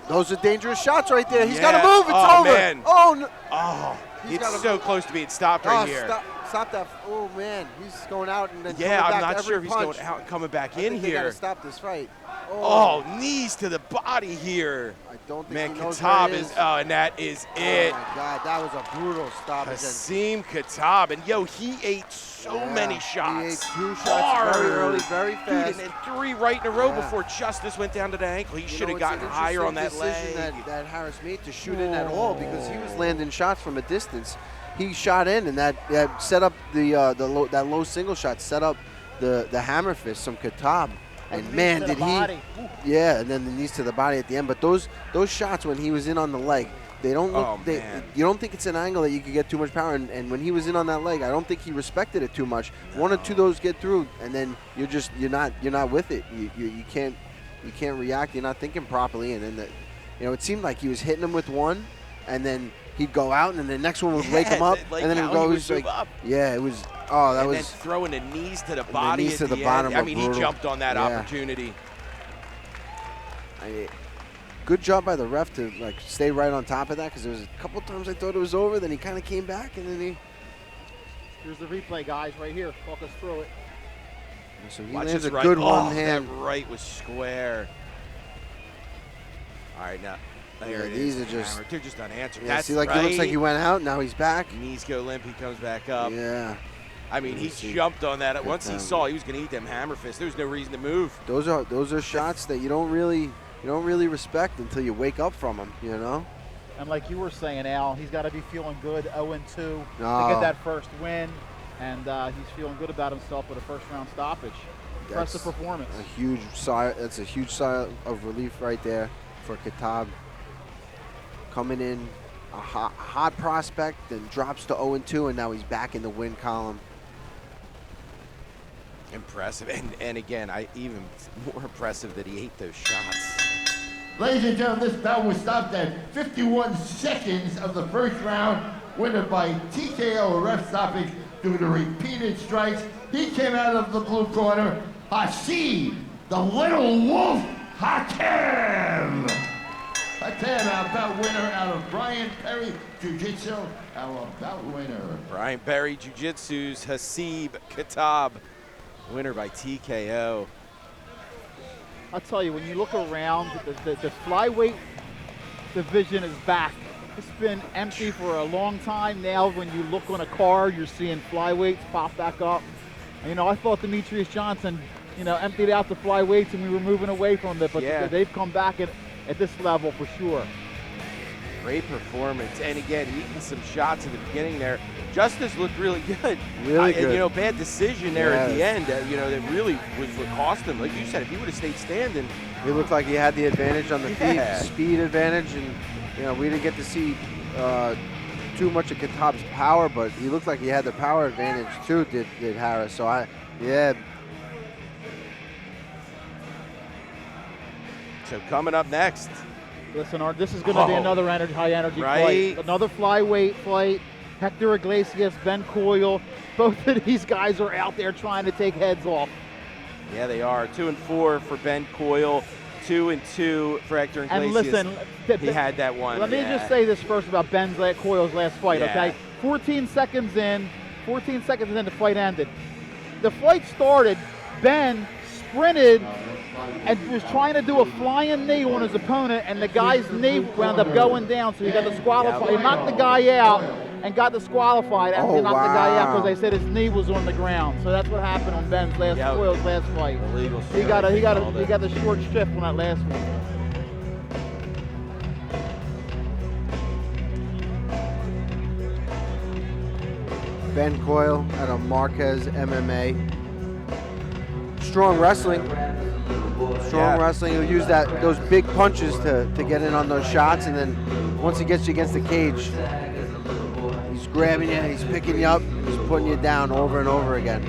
those are dangerous shots right there. He's got to move. It's oh, over. Man. Oh, no. Oh, He's it's gotta so move. close to being stopped right here. Stop that. Oh, man. He's going out and then Yeah, coming I'm back not every sure if he's punch. going out and coming back I in think they gotta here. stop this fight. Oh, knees to the body here. I don't think Man, he knows Kitab where it is, is. and that is it. Oh, my God. That was a brutal stop. Hasib Kitab, and yo, he ate so many shots. He ate 2 shots very early, very Dude, fast. and then 3 right in a row before Justice went down to the ankle. He should have gotten higher on that leg. That Harris made to shoot in at all because he was landing shots from a distance. He shot in, and that set up that low single shot, set up the hammer fist from Kitab. And man, did he! Yeah, and then the knees to the body at the end. But those shots when he was in on the leg, they don't look. You don't think it's an angle that you could get too much power. And when he was in on that leg, I don't think he respected it too much. 1 or 2 of those get through, and then you're not with it. You can't react. You're not thinking properly. And then it seemed like he was hitting him with one, and then he'd go out, and then the next one would wake him up, like and then it how he goes would like, move up. yeah, it was. Oh, that and was. then throwing the knees to the body knees at to the the bottom end. I were mean, brutal. he jumped on that Yeah. opportunity. Good job by the ref to stay right on top of that, because there was a couple times I thought it was over, then he kind of came back, and then he. Here's the replay, guys, right here. Walk us through it. So he Watch lands his a right. good Oh, one hand. that right was square. All right, now there it these is. are just. Hammer. They're just unanswered. Yeah, That's see, like right. it looks like he went out. Now he's back. Knees go limp. He comes back up. Yeah. I mean, Let he me see. jumped on that. Once he time. saw he was going to eat them hammer fists, there was no reason to move. Those are shots that you don't really respect until you wake up from them. You know. And like you were saying, Al, he's got to be feeling good, 0-2 to Oh. get that first win, and he's feeling good about himself with a first-round stoppage. Impressive performance. A huge sigh. That's a huge sigh of relief right there for Kitab. Coming in, a hot prospect, then drops to 0-2, and now he's back in the win column. Impressive. And again, even more impressive that he ate those shots. Ladies and gentlemen, this bout was stopped at 51 seconds of the first round. Winner by TKO, ref stoppage due to repeated strikes. He came out of the blue corner, Hasib, the Little Wolf Hatem. Hatem, our bout winner out of Brian Perry Jiu-Jitsu, our bout winner. Brian Perry Jiu-Jitsu's Hasib Kitab, winner by TKO. I'll tell you, when you look around, the flyweight division is back. It's been empty for a long time now. When you look on a card, you're seeing flyweights pop back up. And, I thought Demetrius Johnson, emptied out the flyweights and we were moving away from it, but they've come back at this level for sure. Great performance. And again, eating some shots at the beginning there. Justice looked really good. Really good. And, you know, bad decision there at the Yes. end. You know, that really was what cost him. Like you said, if he would have stayed standing. He looked like he had the advantage on the Yeah. feet, speed advantage, and you know we didn't get to see too much of Kitab's power, but he looked like he had the power advantage too. Did Harris? So yeah. So coming up next. Listen, Art, this is going to be another high energy right? fight. Another flyweight fight. Hector Iglesias, Ben Coyle. Both of these guys are out there trying to take heads off. Yeah, they are. 2-4 for Ben Coyle. 2-2 for Hector Iglesias. And listen, he had that one. Let me just say this first about Coyle's last fight, Yeah. okay? 14 seconds in, the fight ended. The fight started, Ben sprinted and was trying to do a flying knee on his opponent, and the guy's knee wound up going down, so he got disqualified. He knocked the guy out and got disqualified after he knocked the guy out because they said his knee was on the ground. So that's what happened on Coyle's last fight. Illegal. He got the short shift on that last one. Ben Coyle out of Marquez MMA. Strong wrestling. Wrestling. He'll use those big punches to get in on those shots, and then once he gets you against the cage, he's grabbing you, he's picking you up, he's putting you down over and over again.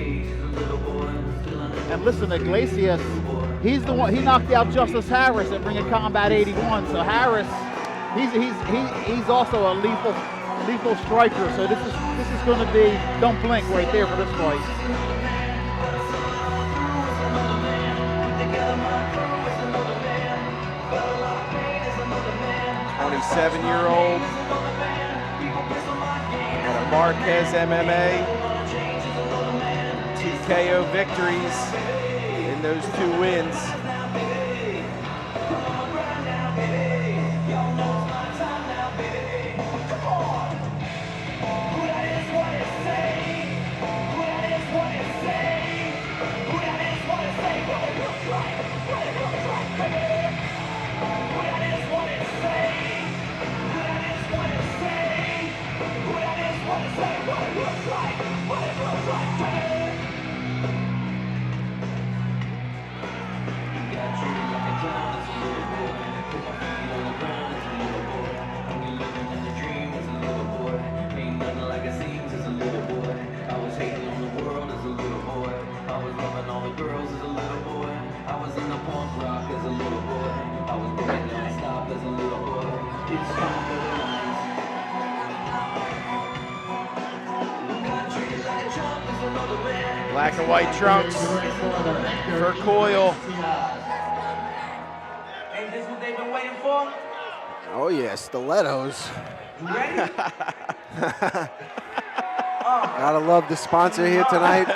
And listen, Iglesias, he's the one. He knocked out Justice Harris at Ring of Combat 81. So Harris, he's also a lethal striker. So this is going to be don't blink right there for this fight. 27-year-old out of Marquez MMA. 2 KO victories in those 2 wins. Black and white trunks for Coyle. Ain't this what they've been waiting for? Oh yeah, stilettos. Gotta love the sponsor here tonight.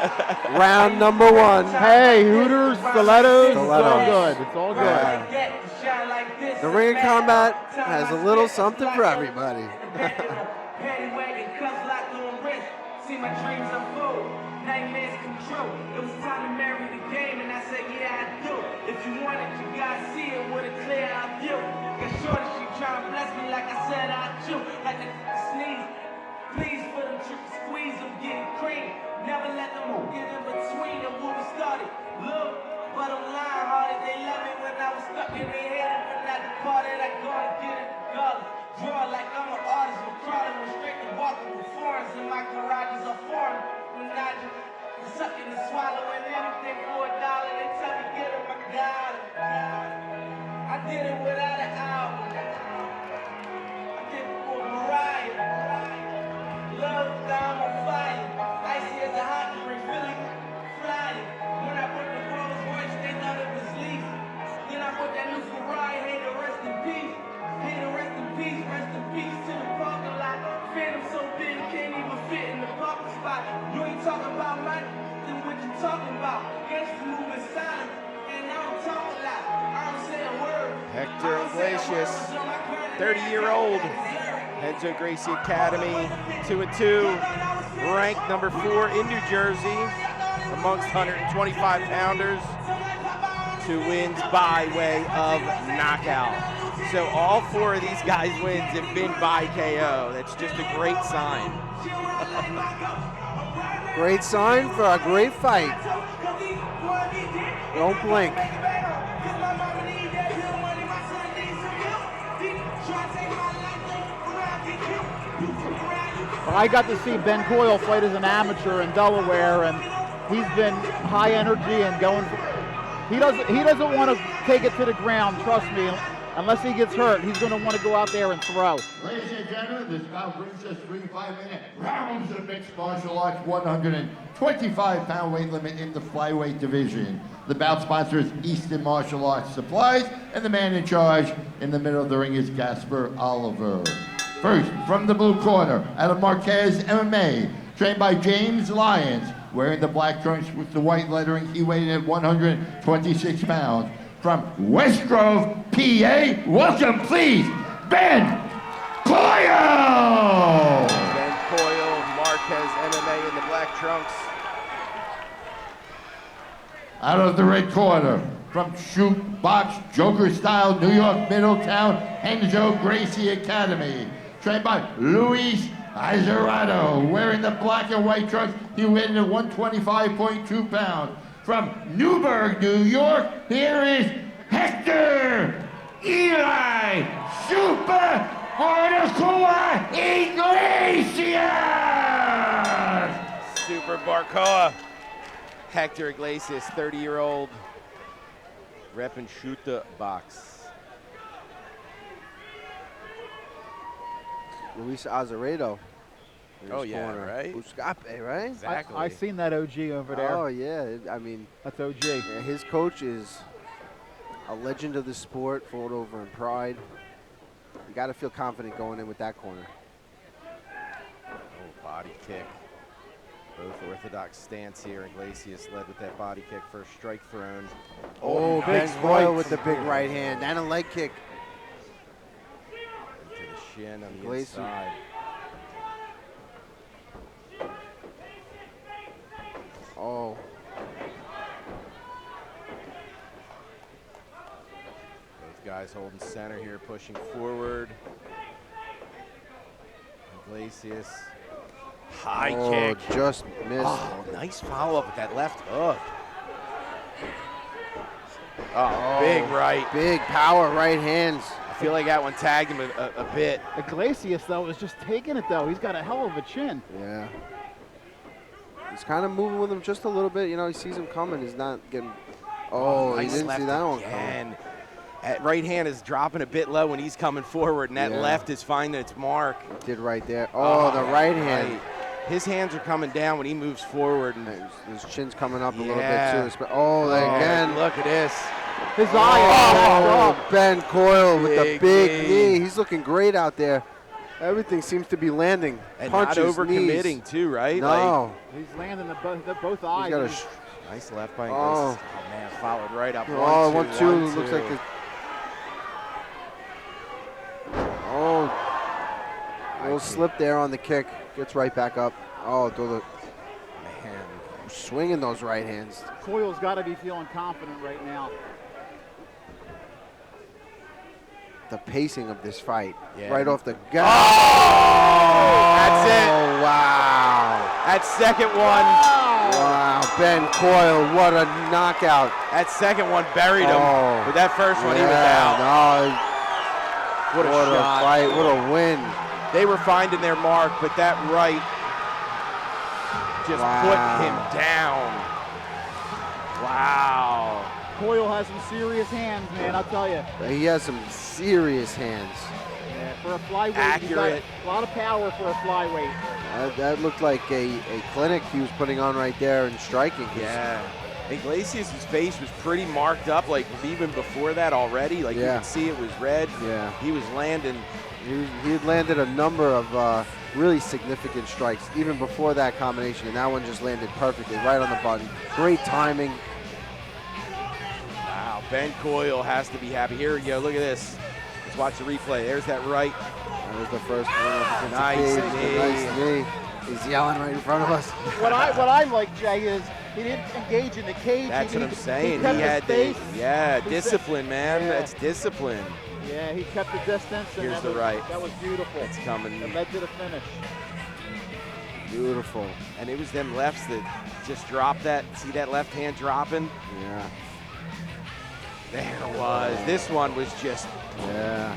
Round number 1. Hey, Hooters, stilettos. It's all good. It's all good. Yeah. The Ring of Combat has a little something for everybody. See my dreams unfold, nightmares come true. It was time to marry the game, and I said, yeah, I do. If you want it, you gotta see it with a clear eye view. Cause shorty, she tryna bless me like I said I do. Like a sneeze, please for them trick squeeze, I'm getting cream. Never let them get in between of what we started. Look, but I'm lying hard, they love me when I was stuck in their head. But not the part that I go and get it regardless. Draw like I'm an artist, I'm crawling with straight and walking with foreigns, and my garages are foreign. When I just sucking and swallowing anything for $1, they tell me get it, my God. I did it without an album. I did it for Mariah. Love down on fire. Icy as a hot drink, really flying. When I put the Rolls Royce, they thought it was leaf. Then I put that new Ferrari, hey, the rest in peace. Hey, the rest in peace to the parking lot. Phantom so big, can't even fit in the parking spot. You ain't talking about money, then what you talking about? Gangsters moving silent, and I don't talk a lot. I don't say a word. Hector Iglesias, 30-year-old, Renzo Gracie Academy, 2-2, ranked number 4 in New Jersey amongst 125 pounders. 2 wins by way of knockout. So all 4 of these guys' wins have been by KO. That's just a great sign. Great sign for a great fight. Don't blink. Well, I got to see Ben Coyle fight as an amateur in Delaware, and he's been high energy and going. He doesn't want to take it to the ground. Trust me. Unless he gets hurt, he's going to want to go out there and throw. Ladies and gentlemen, this bout brings us 3 5-minute rounds of mixed martial arts, 125-pound weight limit in the flyweight division. The bout sponsors Easton Martial Arts Supplies, and the man in charge in the middle of the ring is Gasper Oliver. First, from the blue corner, out of Marquez MMA, trained by James Lyons, wearing the black trunks with the white lettering, he weighed in at 126 pounds. From West Grove, PA, welcome, please, Ben Coyle! Ben Coyle, Marquez MMA in the black trunks. Out of the red corner, from Shoot Box, Joker Style, New York, Middletown, Henzo Gracie Academy, trained by Luis Izarado, wearing the black and white trunks, he weighed in at 125.2 pounds. From Newburgh, New York, here is Hector Eli Super Barbacoa Iglesias! Super Barbacoa. Hector Iglesias, 30-year-old, repping Shoota box. Luis Azaredo. Oh, yeah, right? Buscape, right? Exactly. I seen that OG over there. Oh, yeah. I mean, that's OG. Yeah, his coach is a legend of the sport, fought over in Pride. You got to feel confident going in with that corner. Oh, body kick. Both orthodox stance here. Iglesias led with that body kick, first strike thrown. Oh, nice Ben Coyle right. with the big right hand and a leg kick. To the shin on the Iglesias. inside. Oh. Both guys holding center here, pushing forward. Iglesias. High kick. Just missed. Oh, nice follow-up with that left hook. Oh, big right. Big power right hands. I feel like that one tagged him a bit. Iglesias, though, is just taking it, though. He's got a hell of a chin. Yeah. He's kind of moving with him just a little bit. You know, he sees him coming. He's not getting. Oh, nice he didn't left see that one again. coming. That right hand is dropping a bit low when he's coming forward, and that Yeah. left is finding its mark. Did right there. Oh, the right hand. Right. His hands are coming down when he moves forward. And his chin's coming up a little Yeah. bit too. Oh, again. Look at this. His eye. Oh, Ben Coyle with the Big big knee. knee. He's looking great out there. Everything seems to be landing. And Punches, not overcommitting knees. too, right? No. He's landing both eyes. got a Nice left by Oh. Iglesias. Oh, man, followed right up. Oh, 1-2. 1-2. Looks like a. Oh. A little slip there on the kick. Gets right back up. Oh, man. Swinging those right hands. Coyle's got to be feeling confident right now. The pacing of this fight. Yeah. Right off the gut. Oh! That's it. Oh, wow. That second one. Wow. Ben Coyle, what a knockout. That second one buried him. Oh. But that first one, he was Yeah, out. No, What a shot. fight. What a win. They were finding their mark, but that right just put him down. Wow. Coyle has some serious hands, man, I'll tell you. He has some serious hands. Yeah, for a flyweight, Accurate. he's got a lot of power for a flyweight. That looked like a clinic he was putting on right there and striking. Yeah. Iglesias' face was pretty marked up, like even before that already. Like you Yeah. could see it was red. Yeah. He was landing. He had landed a number of really significant strikes even before that combination, and that one just landed perfectly right on the button. Great timing. Wow, Ben Coyle has to be happy. Here we go, look at this. Let's watch the replay. There's that right. That was the first one. Nice knee. Nice knee. He's yelling right in front of us. What I like, Jay, is he didn't engage in the cage. That's he, what I'm saying. He kept He his had face. discipline, man. Yeah. That's discipline. Yeah, he kept the distance. And Here's that the was, right. That was beautiful. It's coming. It led to the finish. Beautiful. And it was them lefts that just dropped that. See that left hand dropping? Yeah. There it was. This one was just. Yeah.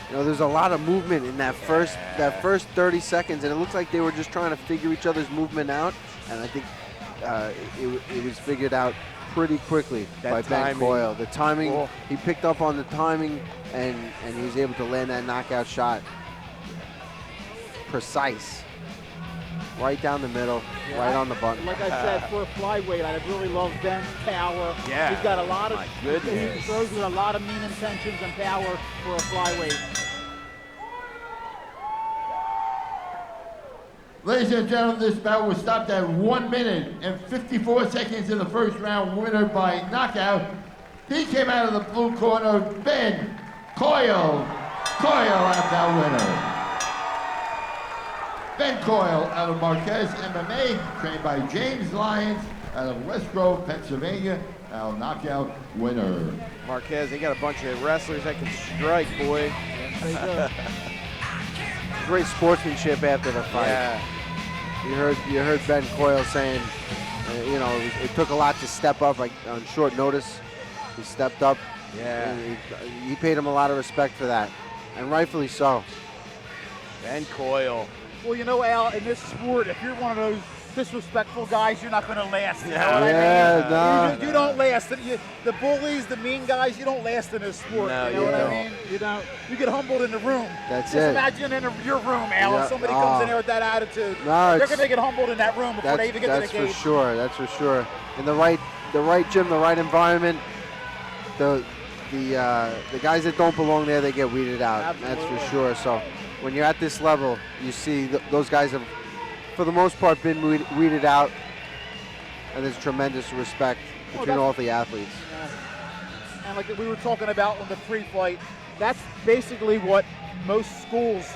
You know, there's a lot of movement in that first 30 seconds, and it looks like they were just trying to figure each other's movement out. And I think it was figured out pretty quickly by Ben Coyle. The timing, he picked up on the timing, and he was able to land that knockout shot. Precise. Right down the middle, right on the button. Like I said, for a flyweight, I really love Ben's power. Yeah. He's got a lot of, My goodness. he throws with a lot of mean intentions and power for a flyweight. Ladies and gentlemen, this bout was stopped at 1 minute and 54 seconds in the first round, winner by knockout. He came out of the blue corner, Ben Coyle. Coyle out that winner. Ben Coyle out of Marquez MMA, trained by James Lyons out of West Grove, Pennsylvania. Our knockout winner. Marquez, they got a bunch of wrestlers that can strike, boy. Great sportsmanship after the fight. Yeah. You heard Ben Coyle saying, you know, it took a lot to step up on short notice. He stepped up. Yeah. He paid him a lot of respect for that, and rightfully so. Ben Coyle. Well, you know, Al, in this sport, if you're one of those disrespectful guys, you're not going to last. You know what I mean? You don't last. The bullies, the mean guys, you don't last in this sport. No, you know what I mean? You don't. You get humbled in the room. That's Just it. imagine in your room, Al, if somebody comes in there with that attitude. No, they're going to get humbled in that room before they even get to the cage. That's for sure. That's for sure. In the right gym, the right environment, the guys that don't belong there, they get weeded out. Absolutely. That's for sure. So when you're at this level, you see those guys have, for the most part, been weeded out, and there's tremendous respect between all the athletes. And like we were talking about in the pre-fight, that's basically what most schools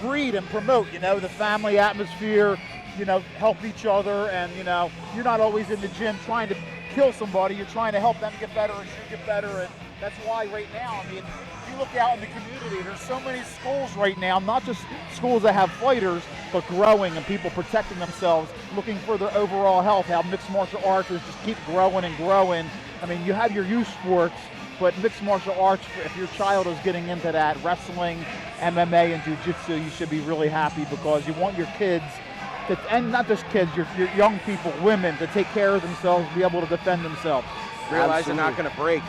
breed and promote, you know, the family atmosphere, you know, help each other, and, you know, you're not always in the gym trying to kill somebody, you're trying to help them get better and you get better, and that's why right now, I mean, if you look out in the community, there's so many schools right now, not just schools that have fighters, but growing and people protecting themselves, looking for their overall health, how mixed martial arts is just keep growing and growing. I mean, you have your youth sports, but mixed martial arts, if your child is getting into that, wrestling, MMA, and jiu-jitsu, you should be really happy because you want your kids, and not just kids, your young people, women, to take care of themselves, be able to defend themselves. Realize they're not going to break.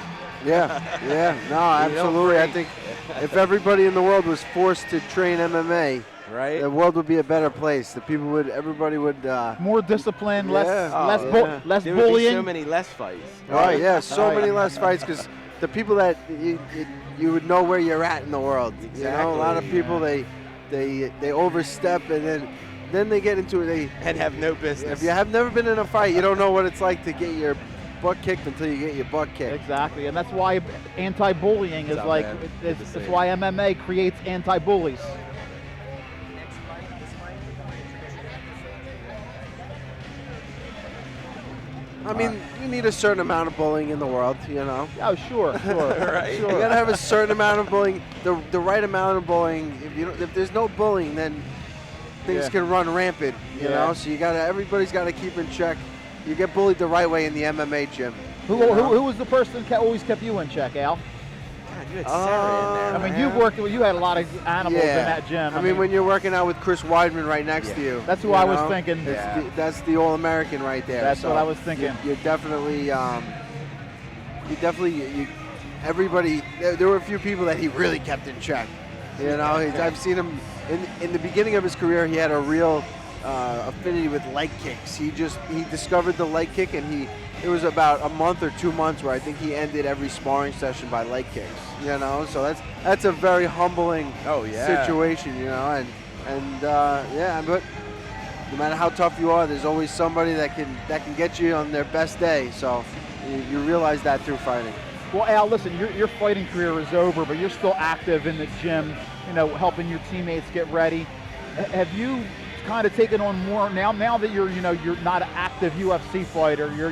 Yeah, no, absolutely. I think if everybody in the world was forced to train MMA, right, the world would be a better place. Everybody would more discipline, less there bullying. would be so many less fights. Oh yeah, so many less fights because the people that you would know where you're at in the world. Exactly. You know, a lot of people they overstep and then they get into it. And have no business. If you have never been in a fight, you don't know what it's like to get your butt kicked until you get your butt kicked. Exactly, and that's why anti-bullying is like, that's why MMA creates anti-bullies. I mean, you need a certain amount of bullying in the world, you know. Oh, sure. Right. You gotta have a certain amount of bullying, the right amount of bullying. If there's no bullying, then things can run rampant, you know. So everybody's gotta keep in check. You get bullied the right way in the MMA gym. Who was the person that always kept you in check, Al? God, you had Sarah in there. I mean, you had a lot of animals in that gym. I mean, when you're working out with Chris Weidman right next to you. That's who I was thinking. That's the All-American right there. That's what I was thinking. You definitely, everybody, there were a few people that he really kept in check. You know, I've seen him, in the beginning of his career, he had a real affinity with leg kicks. He discovered the leg kick, and it was about a month or 2 months where I think he ended every sparring session by leg kicks. You know, so that's a very humbling situation. You know, but no matter how tough you are, there's always somebody that can get you on their best day. So you realize that through fighting. Well, Al, listen, your fighting career is over, but you're still active in the gym. You know, helping your teammates get ready. Have you kind of taken on more now that you're not an active UFC fighter, you're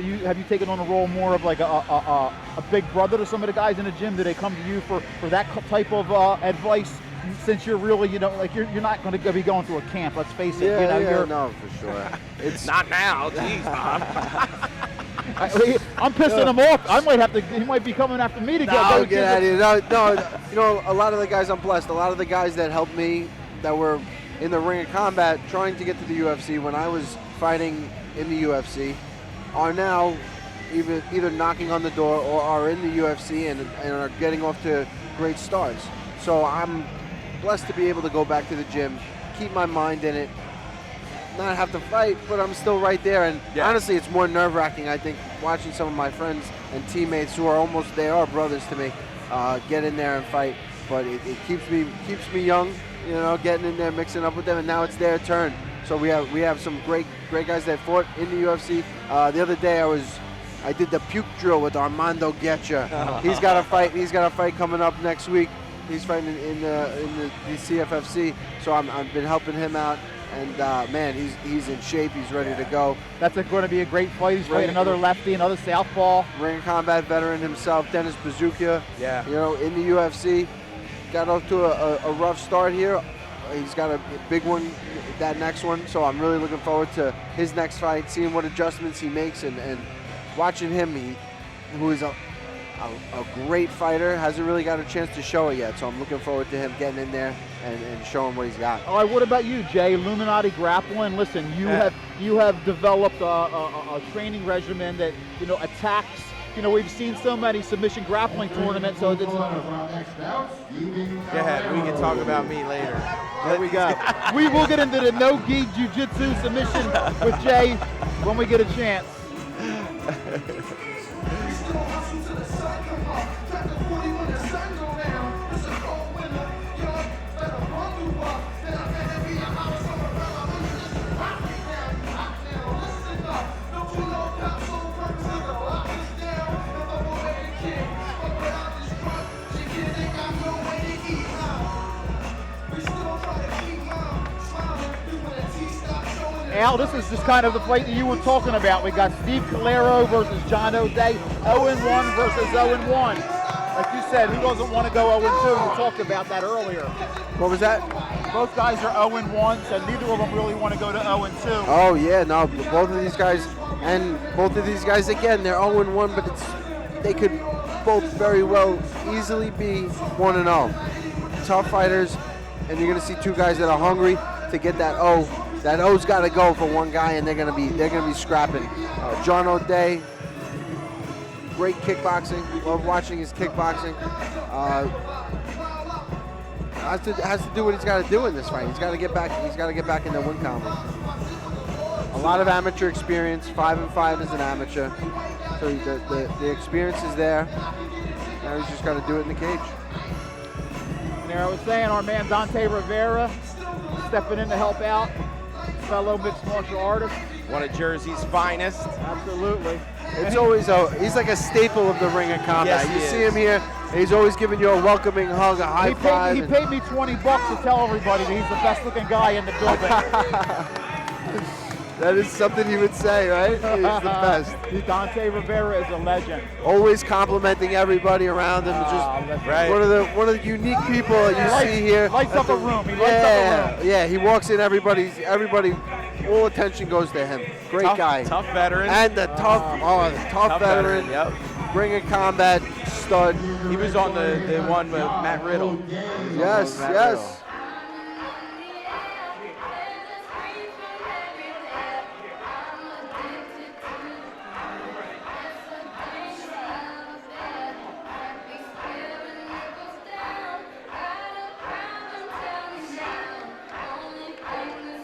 have you taken on a role more of like a big brother to some of the guys in the gym? Do they come to you for that type of advice? Since you're really, like you're not going to be going through a camp. Let's face it. Yeah, no, for sure. It's not now. Jeez, Bob. I'm pissing him off. I might have to. He might be coming after me to get out of here. No, a lot of the guys, I'm blessed. A lot of the guys that helped me, that were in the ring of combat, trying to get to the UFC when I was fighting in the UFC, are now either knocking on the door or are in the UFC and are getting off to great starts. So I'm blessed to be able to go back to the gym, keep my mind in it, not have to fight, but I'm still right there. And honestly, it's more nerve-wracking, I think, watching some of my friends and teammates who are they are brothers to me, get in there and fight. But it keeps me young, getting in there, mixing up with them, and now it's their turn. So we have some great guys that fought in the UFC. The other day I did the puke drill with Armando Getcha. He's got a fight coming up next week. He's fighting in the CFFC, so I've been helping him out, and man, he's in shape. He's ready to go. That's going to be a great fight. He's fighting another lefty, another southpaw. Ring of combat veteran himself, Dennis Bazooka. Yeah. In the UFC, got off to a rough start here. He's got a big one, that next one. So I'm really looking forward to his next fight, seeing what adjustments he makes, and watching him. Who is a great fighter, hasn't really got a chance to show it yet, so I'm looking forward to him getting in there and showing what he's got. All right, what about you, Jay? Illuminati Grappling. Listen, you have developed a training regimen that attacks. We've seen so many submission grappling tournaments, so it's. Go ahead, we can talk about me later. There we go. We will get into the no-gi jiu-jitsu submission with Jay when we get a chance. Al, this is just kind of the fight that you were talking about. We got Steve Calero versus John O'Day, 0-1 versus 0-1. Like you said, who doesn't want to go 0-2? We talked about that earlier. What was that? Both guys are 0-1, so neither of them really want to go to 0-2. Oh yeah, no, both of these guys, again, they're 0-1, but they could both very well easily be 1-0. Tough fighters, and you're going to see two guys that are hungry to get that O. That O's got to go for one guy, and they're gonna be scrapping. John O'Day, great kickboxing. Love watching his kickboxing. Has to do what he's got to do in this fight. He's got to get back. He's got to get back in the win column. A lot of amateur experience. 5-5 as an amateur, so the experience is there. Now he's just got to do it in the cage. And there I was saying, our man Dante Rivera stepping in to help out. Fellow mixed martial artist. One of Jersey's finest. Absolutely. It's always he's like a staple of the ring of combat. Yes, you see him here, he's always giving you a welcoming hug, a high five. He paid me $20 to tell everybody that he's the best looking guy in the building. That is something he would say, right? He's the best. Dante Rivera is a legend. Always complimenting everybody around him. Just one of the unique people that you see here. Lights up a room. He lights up a room. Yeah, he walks in, everybody, all attention goes to him. Great guy. Tough veteran. And the tough veteran. Yep. Ring of combat stud. He was on the one with Matt Riddle. Yes, yes.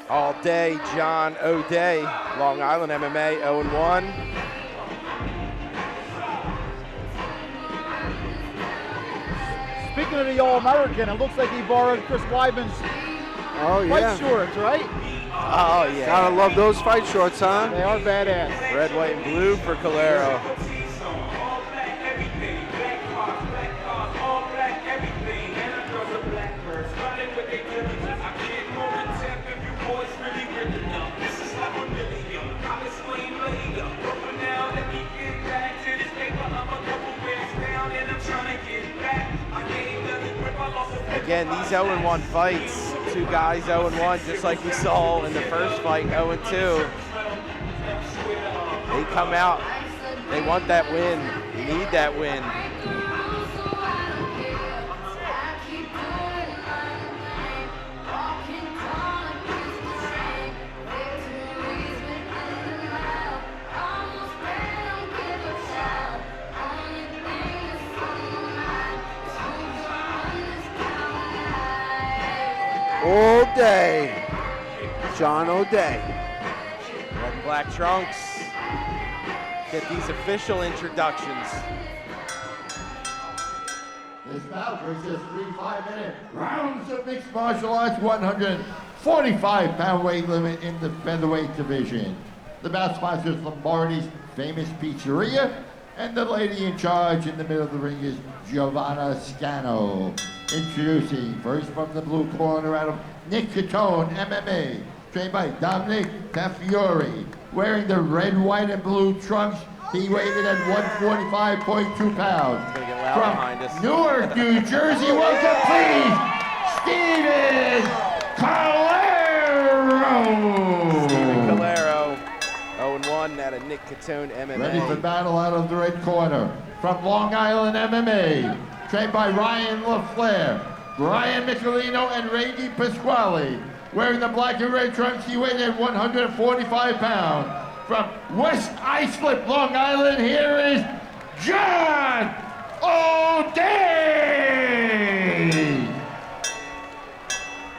All day, John O'Day, Long Island MMA, 0-1. Speaking of the All-American, it looks like he borrowed Chris Weidman's fight shorts, right? Oh, yeah. Gotta love those fight shorts, huh? They are badass. Red, white, and blue for Calero. again, these 0-1 fights, two guys 0-1, just like we saw in the first fight, 0-2. They come out, they want that win, they need that win. All day, John O'Day. Red and black trunks. Get these official introductions. This bout versus 3 5-minute rounds of mixed martial arts, 145-pound weight limit in the featherweight division. The bout sponsors Lombardi's Famous Pizzeria, and the lady in charge in the middle of the ring is Giovanna Scano. Introducing first from the blue corner out of Nick Catone, MMA, trained by Dominic Tafiori. Wearing the red, white, and blue trunks, he weighed in at 145.2 pounds. From Newark, New Jersey, welcome please, Steven Calero! Steven Calero, 0-1 out of Nick Catone, MMA. Ready for battle out of the red corner. From Long Island MMA, trained by Ryan LaFleur, Brian Michelino, and Ray Pasquale. Wearing the black and red trunks, he weighed in 145 pounds. From West Islip, Long Island, here is John O'Day!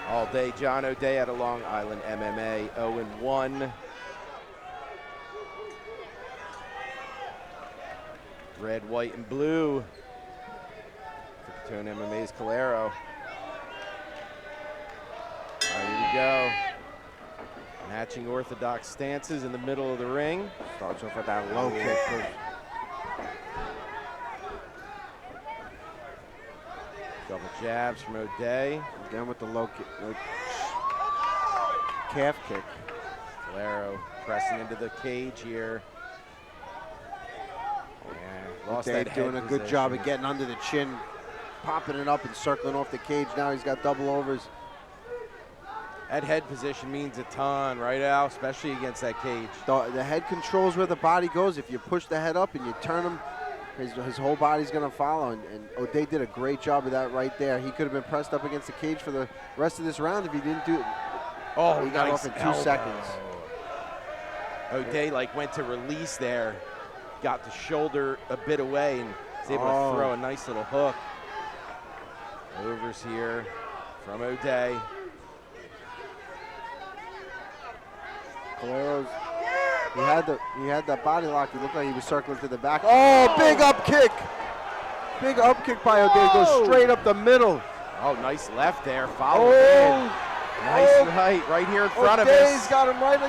All day, John O'Day out of Long Island MMA, 0-1. Red, white, and blue. Catone MMA's Calero. Here we go. Matching orthodox stances in the middle of the ring. Starts off with that low kick. Couple jabs from O'Day. Again with the low kick. Calf kick. Calero pressing into the cage here. Yeah, lost O'Day that doing head a good job of position. getting under the chin, popping it up and circling off the cage. Now he's got double overs. That head position means a ton, right, Al? Especially against that cage. The head controls where the body goes. If you push the head up and you turn him, his whole body's going to follow. And O'Day did a great job of that right there. He could have been pressed up against the cage for the rest of this round if he didn't do it. Oh, he got nice off in 2 elbow. seconds. O'Day went to release there, got the shoulder a bit away, and was able to throw a nice little hook. Overs here from O'Day. Calero's, he had that body lock. He looked like he was circling to the back. Oh, big up kick. Big up kick by O'Day. Goes straight up the middle. Oh, nice left there. Follow in. Nice right here in front of us. O'Day's got him right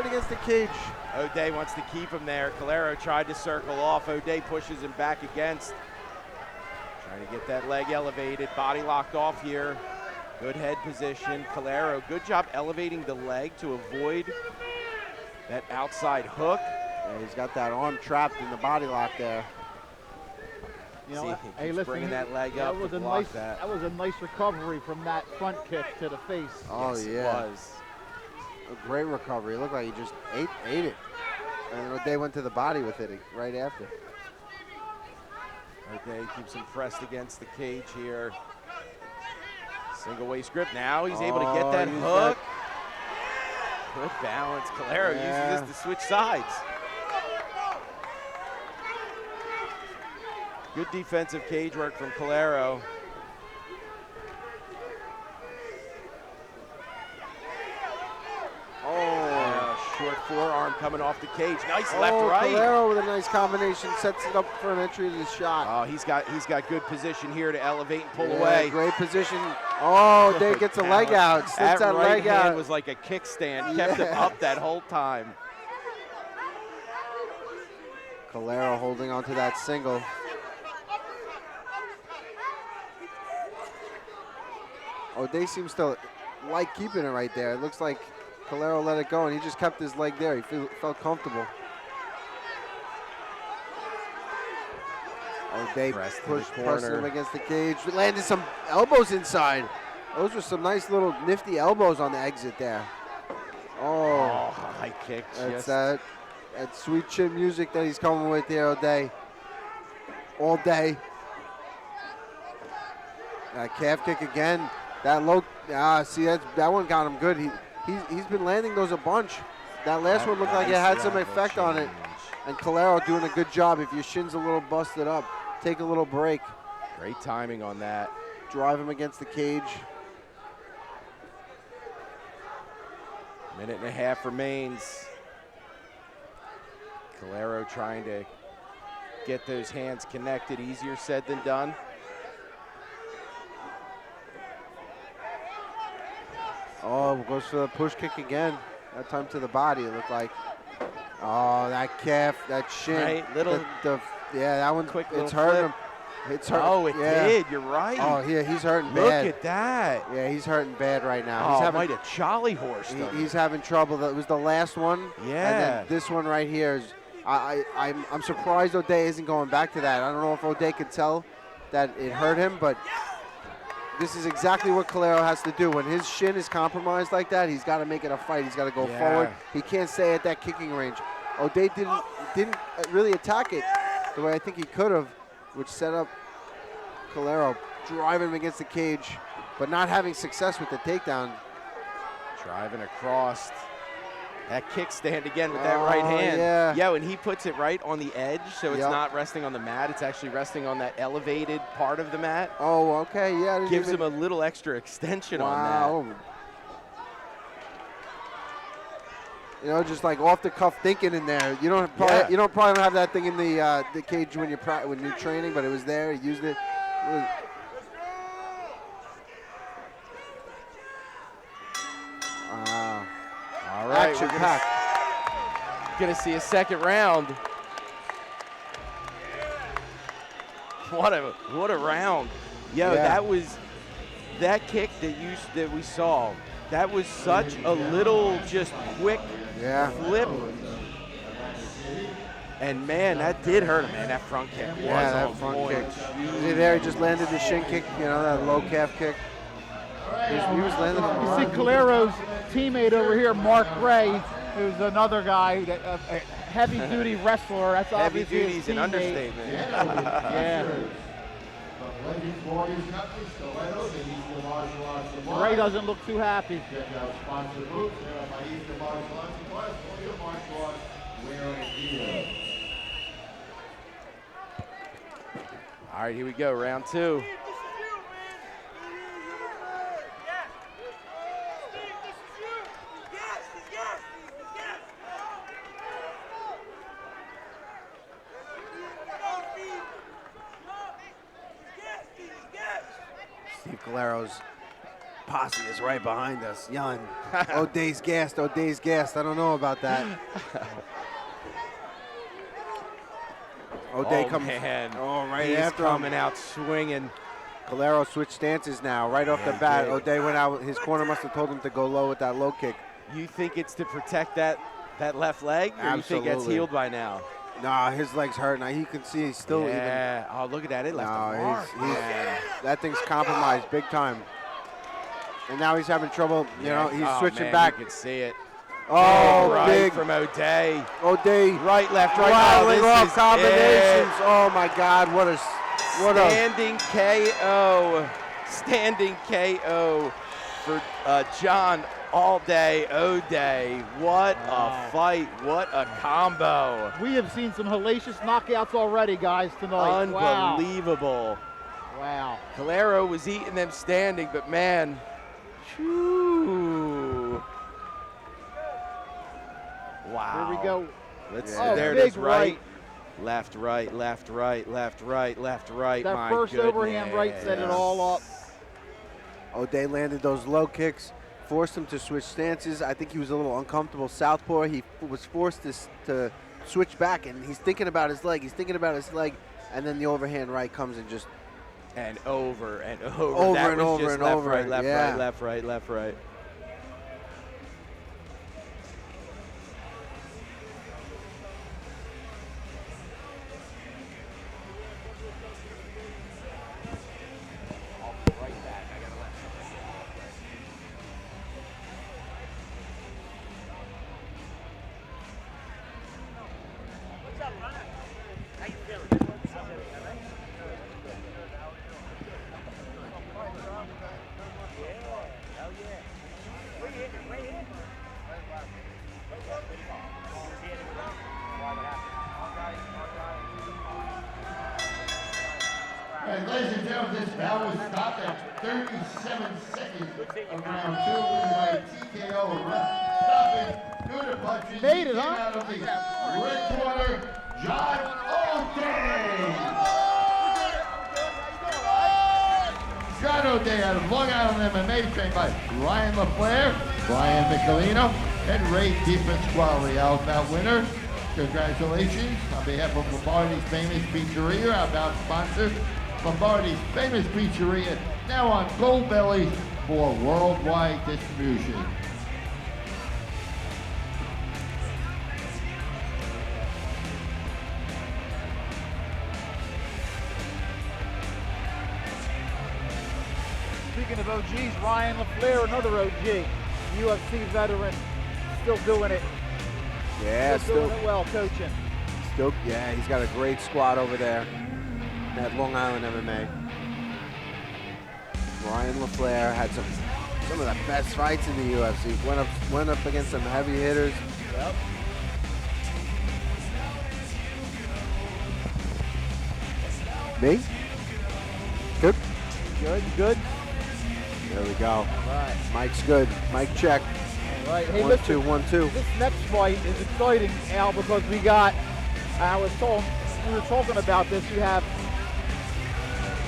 against the cage. O'Day wants to keep him there. Calero tried to circle off. O'Day pushes him back against. Trying to get that leg elevated. Body locked off here. Good head position. Calero, good job elevating the leg to avoid that outside hook. Yeah, he's got that arm trapped in the body lock there. You know, See, hey, keeps listen, bringing that leg up to block that. That was a nice recovery from that front kick to the face. Oh, Yes, yeah. it was. A great recovery. It looked like he just ate it. And then O'Day went to the body with it right after. O'Day keeps him pressed against the cage here. Single waist grip. Now he's able to get that use hook. Good balance. Calero uses this to switch sides. Good defensive cage work from Calero. Short forearm coming off the cage. Nice left, right. Calero with a nice combination sets it up for an entry to the shot. Oh, he's got good position here to elevate and pull Yeah, away. Great position. Oh, O'Day gets a leg out. Slips that right leg hand out. was like a kickstand. Kept him up that whole time. Calero holding on to that single. O'Day seems to like keeping it right there. It looks like Calero let it go, and he just kept his leg there. He felt comfortable. O'Day Pressed pressing him against the cage. Landed some elbows inside. Those were some nice little nifty elbows on the exit there. Oh, high kick. that's that sweet chin music that he's coming with here, O'Day. All day. That calf kick again. That low. See, that one got him good. He's been landing those a bunch. That last one looked like it had some effect on it. And Calero doing a good job. If your shin's a little busted up, take a little break. Great timing on that. Drive him against the cage. Minute and a half remains. Calero trying to get those hands connected. Easier said than done. Oh, goes for the push kick again. That time to the body, it looked like. Oh, that calf, that shin. Right, little. Yeah, that one, Quick it's little hurting flip. him. It's hurt. Oh, it yeah. did. You're right. Oh, yeah, he's hurting Look bad. at that. Yeah, he's hurting bad right now. Oh, He's having, might have Charlie horsed him. he's having trouble. That was the last one. Yeah. And then this one right here is. I'm surprised O'Day isn't going back to that. I don't know if O'Day could tell that it hurt him, but this is exactly what Calero has to do. When his shin is compromised like that, he's got to make it a fight. He's got to go forward. He can't stay at that kicking range. O'Day didn't really attack it the way I think he could have, which set up Calero driving him against the cage, but not having success with the takedown. Driving across. That kickstand again with that right hand. Yeah. And he puts it right on the edge, so it's not resting on the mat. It's actually resting on that elevated part of the mat. Oh, okay, yeah. Gives him a little extra extension on that. You know, just like off the cuff thinking in there. You don't probably have that thing in the cage when you're training, but it was there. He used it. All right, action we're packed. gonna see a second round. What a round. Yo, that kick that we saw. That was such a little just quick flip. And man, that did hurt him, man. That front kick was that front kick. See there, he just landed the shin kick, that low calf kick. He was landing on You see Calero's teammate over here, Mark Gray, who's another guy, a heavy-duty wrestler. That's heavy obviously duty's his an teammate. understatement. Gray doesn't look too happy. All right, here we go, round two. Steve Calero's posse is right behind us, yelling, O'Day's gassed, O'Day's gassed. I don't know about that. O'Day comes. Man. Right He's after coming him. out swinging. Calero switched stances now, right off the bat. O'Day went out. His corner must have told him to go low with that low kick. You think it's to protect that left leg, or you think it's healed by now? Nah, his leg's hurt. Now you can see he's still even. Oh, look at that. It left a mark. That thing's compromised big time. And now he's having trouble. He's switching man, back. You can see it. Oh, right big from O'Day. O'Day. Right, left, right. Rattling Oh, off combinations. Oh my God, what a standing KO. Standing KO for John all day, O'Day. What a fight. What a combo. We have seen some hellacious knockouts already, guys, tonight. Unbelievable. Wow. Calero was eating them standing, but man, whew. Wow. Here we go. There it is, right. Left, right, left, right, left, right, left, right. That My first goodness. overhand right set it all up. O'Day landed those low kicks, forced him to switch stances. I think he was a little uncomfortable southpaw. He was forced to switch back, and he's thinking about his leg. And then the overhand right comes and just and over and over. Over that and was over just and left, over. Right, left, Yeah. right, left, right, left, right. this bout was stopped at 37 seconds of round 2, winning by TKO. Ref stopping due to punches. Made it, He came huh? out of the red corner, John O'Day. John O'Day out of Long Island MMA, trained by Ryan LaFleur, Brian Michelino, and Ray DiPasquale. Outbound winner. Congratulations on behalf of Lombardi's Famous Pizzeria, outbound sponsor. Lombardi's Famous Pizzeria, now on Gold Belly for worldwide distribution. Speaking of OGs, Ryan LaFleur, another OG, UFC veteran, still doing it. Yeah, still doing it well, coaching. Still, yeah, he's got a great squad over there at Long Island MMA. Ryan LaFleur had some of the best fights in the UFC. Went up against some heavy hitters. Yep. Me? Good? Good. There we go. All right. Mike's good. Mic check. All right. Hey, 1, listen, 2, 1, 2. This next fight is exciting, Al, because we got, we were talking about this, we have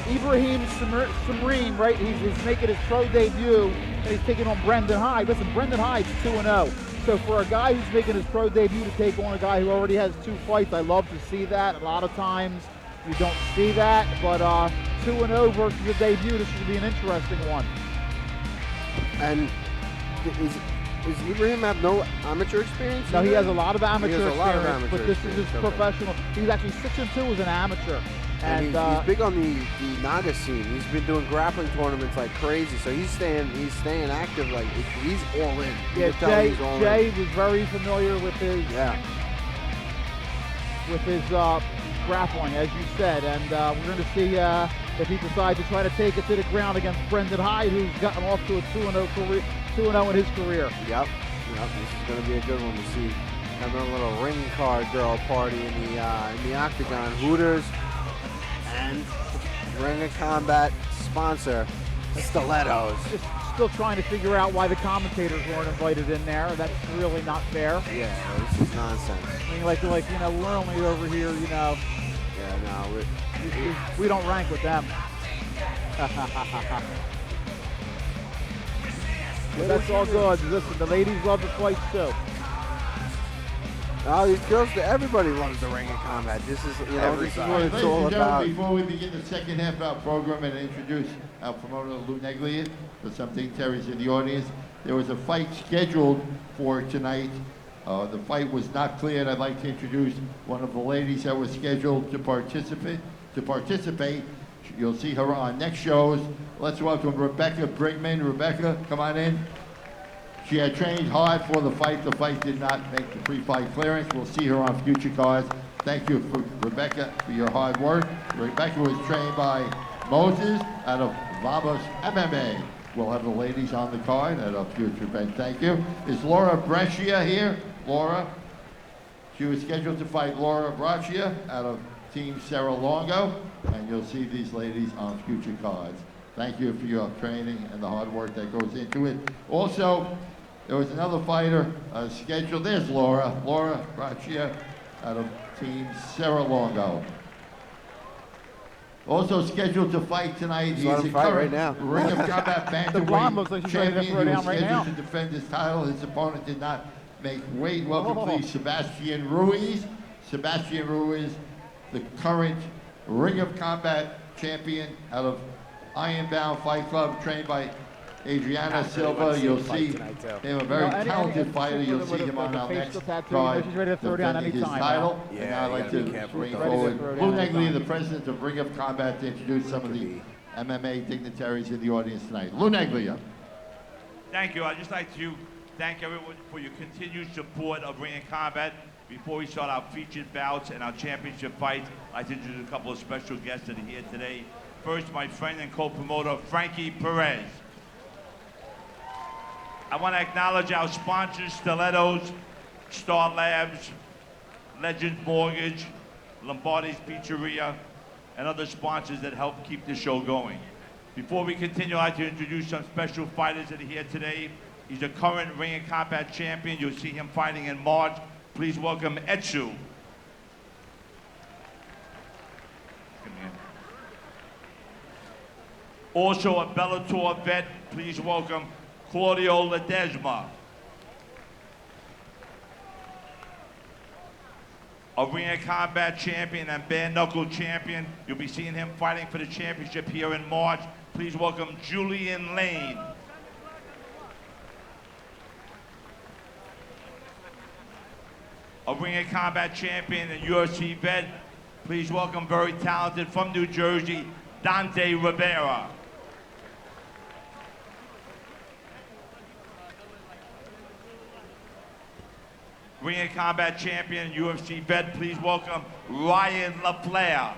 Ibrahim Samreem, right? He's making his pro debut, and he's taking on Brendan Hyde. Listen, Brendan Hyde's 2-0. So for a guy who's making his pro debut to take on a guy who already has 2 fights, I love to see that. A lot of times you don't see that, but 2-0 versus a debut, this should be an interesting one. And does Ibrahim have no amateur experience? No, he has a lot of amateur experience, but this is his professional. He's actually 6-2 as an amateur. And he's big on the Naga scene. He's been doing grappling tournaments like crazy, so he's staying active. Like he's all in. Yeah, Jay was very familiar with his grappling, as you said, and we're going to see if he decides to try to take it to the ground against Brendan Hyde, who's gotten off to a 2-0 career, 2-0 in his career. Yep. This is going to be a good one to see. Have a little ring card girl party in the octagon. Hooters and Ring of Combat sponsor Stilettos. Just still trying to figure out why the commentators weren't invited in there. That's really not fair. Yeah, this is nonsense. I mean, like we're only over here, Yeah, no, we don't rank with them. But that's all good. Listen, the ladies love the fights too. Oh, these girls, everybody loves the Ring of Combat. This is, this is what it's all about. Before we begin the second half of our program and introduce our promoter, Lou Neglia, for some dignitaries in the audience, there was a fight scheduled for tonight. The fight was not cleared. I'd like to introduce one of the ladies that was scheduled to participate. You'll see her on next shows. Let's welcome Rebecca Brigman. Rebecca, come on in. She had trained hard for the fight. The fight did not make the pre-fight clearance. We'll see her on future cards. Thank you, Rebecca, for your hard work. Rebecca was trained by Moses out of Vamos MMA. We'll have the ladies on the card at a future event. Thank you. Is Laura Brescia here? Laura. She was scheduled to fight Laura Brescia out of Team Serra Longo, and you'll see these ladies on future cards. Thank you for your training and the hard work that goes into it. Also, there was another fighter scheduled. There's Laura Brescia out of Team Serra Longo. Also scheduled to fight tonight. He's a current Ring of Combat bantamweight champion. He was scheduled to defend his title. His opponent did not make weight. Welcome, please, Sebastian Ruiz. Sebastian Ruiz, the current Ring of Combat champion out of Ironbound Fight Club, trained by Adriana Silva. You'll see him, a very talented fighter. You'll see him on our next card defending his title. And now I'd like to bring forward Lou Neglia, the president of Ring of Combat, to introduce some of the MMA dignitaries in the audience tonight. Lou Neglia. Thank you. I'd just like to thank everyone for your continued support of Ring of Combat. Before we start our featured bouts and our championship fights, I'd like to introduce a couple of special guests that are here today. First, my friend and co-promoter, Frankie Perez. I want to acknowledge our sponsors, Stilettos, Star Labs, Legends Mortgage, Lombardi's Pizzeria, and other sponsors that help keep the show going. Before we continue, I'd like to introduce some special fighters that are here today. He's a current Ring of Combat champion. You'll see him fighting in March. Please welcome Etsu. Also a Bellator vet, please welcome Claudio Ledesma. A Ring of Combat champion and bare knuckle champion. You'll be seeing him fighting for the championship here in March. Please welcome Julian Lane. A Ring of Combat champion and UFC vet. Please welcome very talented from New Jersey, Dante Rivera. Ring of Combat champion and UFC vet, please welcome Ryan LaFleur.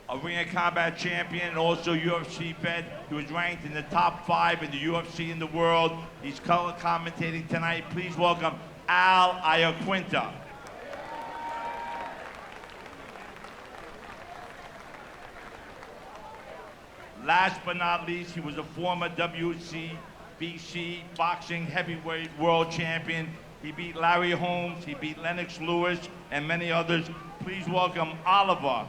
A Ring of Combat champion and also UFC vet. He was ranked in the top 5 in the UFC in the world. He's color commentating tonight. Please welcome Al Iaquinta. Last but not least, he was a former WCBC boxing heavyweight world champion. He beat Larry Holmes, he beat Lennox Lewis, and many others. Please welcome Oliver,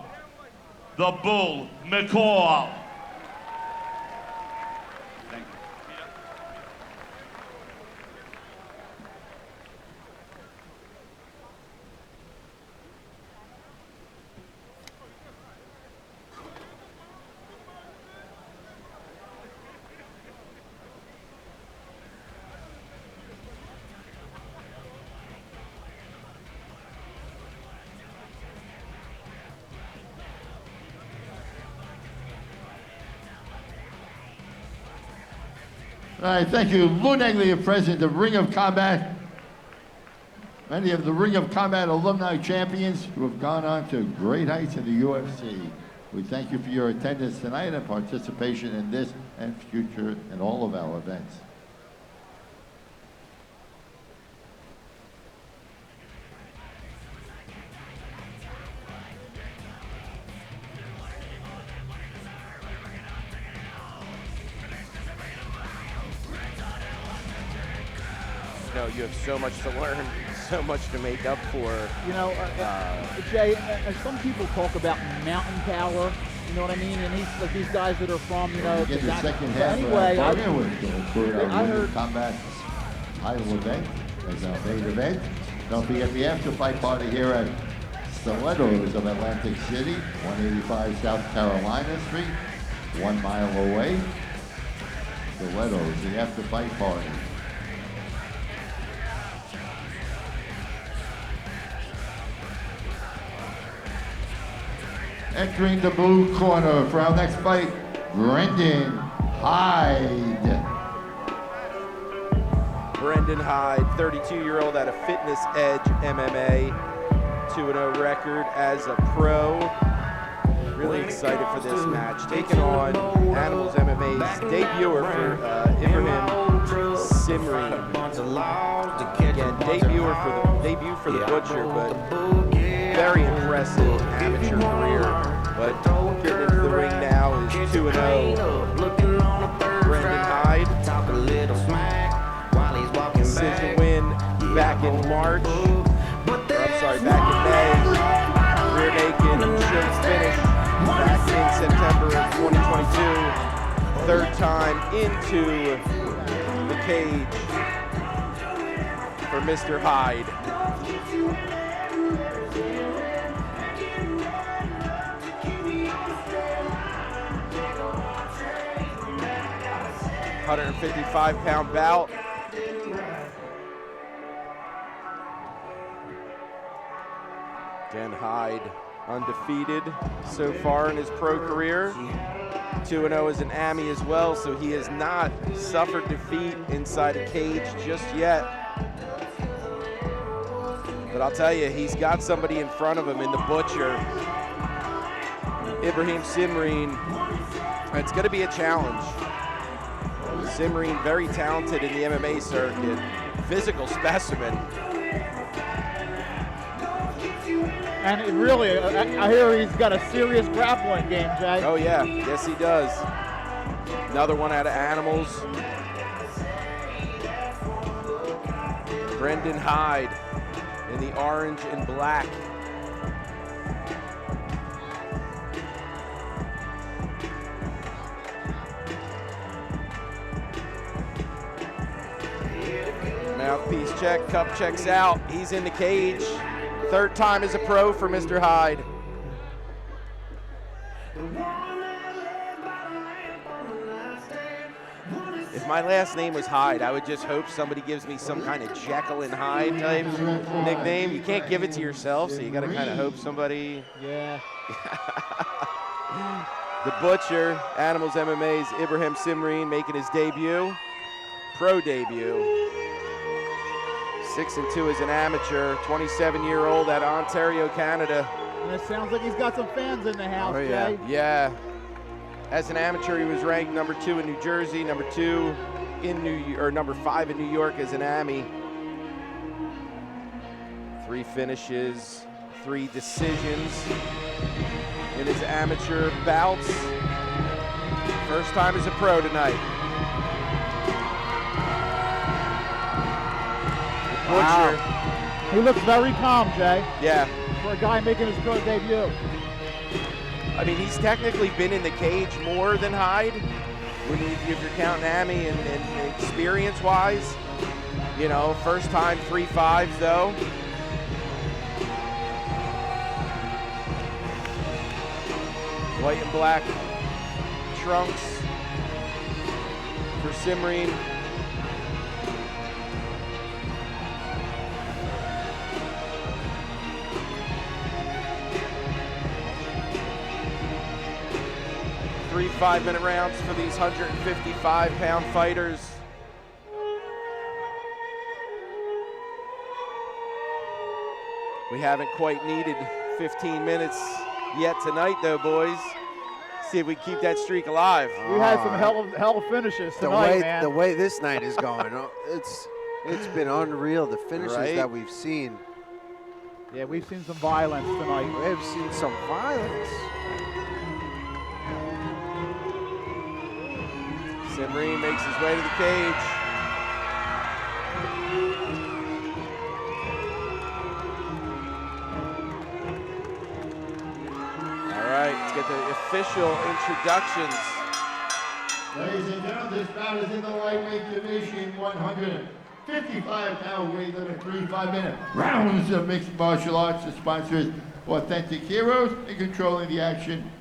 the Bull McCall. Thank you. All right, thank you. Lou Neglia, president of Ring of Combat. Many of the Ring of Combat alumni champions who have gone on to great heights in the UFC. We thank you for your attendance tonight and participation in this and future and all of our events. No, you have so much to learn, so much to make up for. You know, Jay, some people talk about mountain power, you know what I mean? And these guys that are from, you know, Get the second half anyway, of our program for our I Ring heard of Combat title event as our main event. Don't forget the after fight party here at Stilettos of Atlantic City, 185 South Carolina Street, 1 mile away. Stilettos, the after fight party. Entering the blue corner for our next fight, Brendan Hyde. Brendan Hyde, 32-year-old out of Fitness Edge MMA, 2-0 record as a pro. Really excited for this match. Taking on Animals MMA's debuter for Ibrahim Simri. Again, debut for the Butcher, but very impressive amateur career. But getting into the ring now is 2-0. Brendan Hyde. Decision win back in March. Back in May. Rear naked should finish back in September of 2022. Third time into the cage for Mr. Hyde. £155 bout. Again, Hyde undefeated so far in his pro career. 2-0 as an AMI as well, so he has not suffered defeat inside a cage just yet. But I'll tell you, he's got somebody in front of him in the Butcher. Ibrahim Simreen. It's going to be a challenge. Simreen, very talented in the MMA circuit. Physical specimen. And it really, I hear he's got a serious grappling game, Jay. Oh, yeah. Yes, he does. Another one out of Animals. Brendan Hyde in the orange and black. Mouthpiece check, cup checks out. He's in the cage. Third time as a pro for Mr. Hyde. If my last name was Hyde, I would just hope somebody gives me some kind of Jekyll and Hyde type nickname. You can't give it to yourself, so you got to kind of hope somebody. Yeah. The Butcher, Animals MMA's Ibrahim Simreen making his debut, pro debut. 6-2 as an amateur, 27-year-old out of Ontario, Canada. And it sounds like he's got some fans in the house, Jay. Yeah. As an amateur, he was ranked number 2 in New Jersey, number 2 in number 5 in New York as an AMI. 3 finishes, 3 decisions in his amateur bouts. First time as a pro tonight. Wow. He looks very calm, Jay. Yeah. For a guy making his pro debut. I mean, he's technically been in the cage more than Hyde, if you're counting AMI and experience-wise. You know, first time 3-5s though. White and black trunks for Simreen. Three 5-minute rounds for these 155-pound fighters. We haven't quite needed 15 minutes yet tonight, though, boys. See if we keep that streak alive. We had some hell of finishes tonight, man. The way this night is going, it's been unreal. The finishes that we've seen. Yeah, we've seen some violence tonight. We've seen some violence. Simreen makes his way to the cage. All right, let's get the official introductions. Ladies and gentlemen, this bout is in the lightweight division, 155-pound weight limit, 3 5-minute rounds of mixed martial arts. The sponsors, Authentic Heroes, in controlling the action.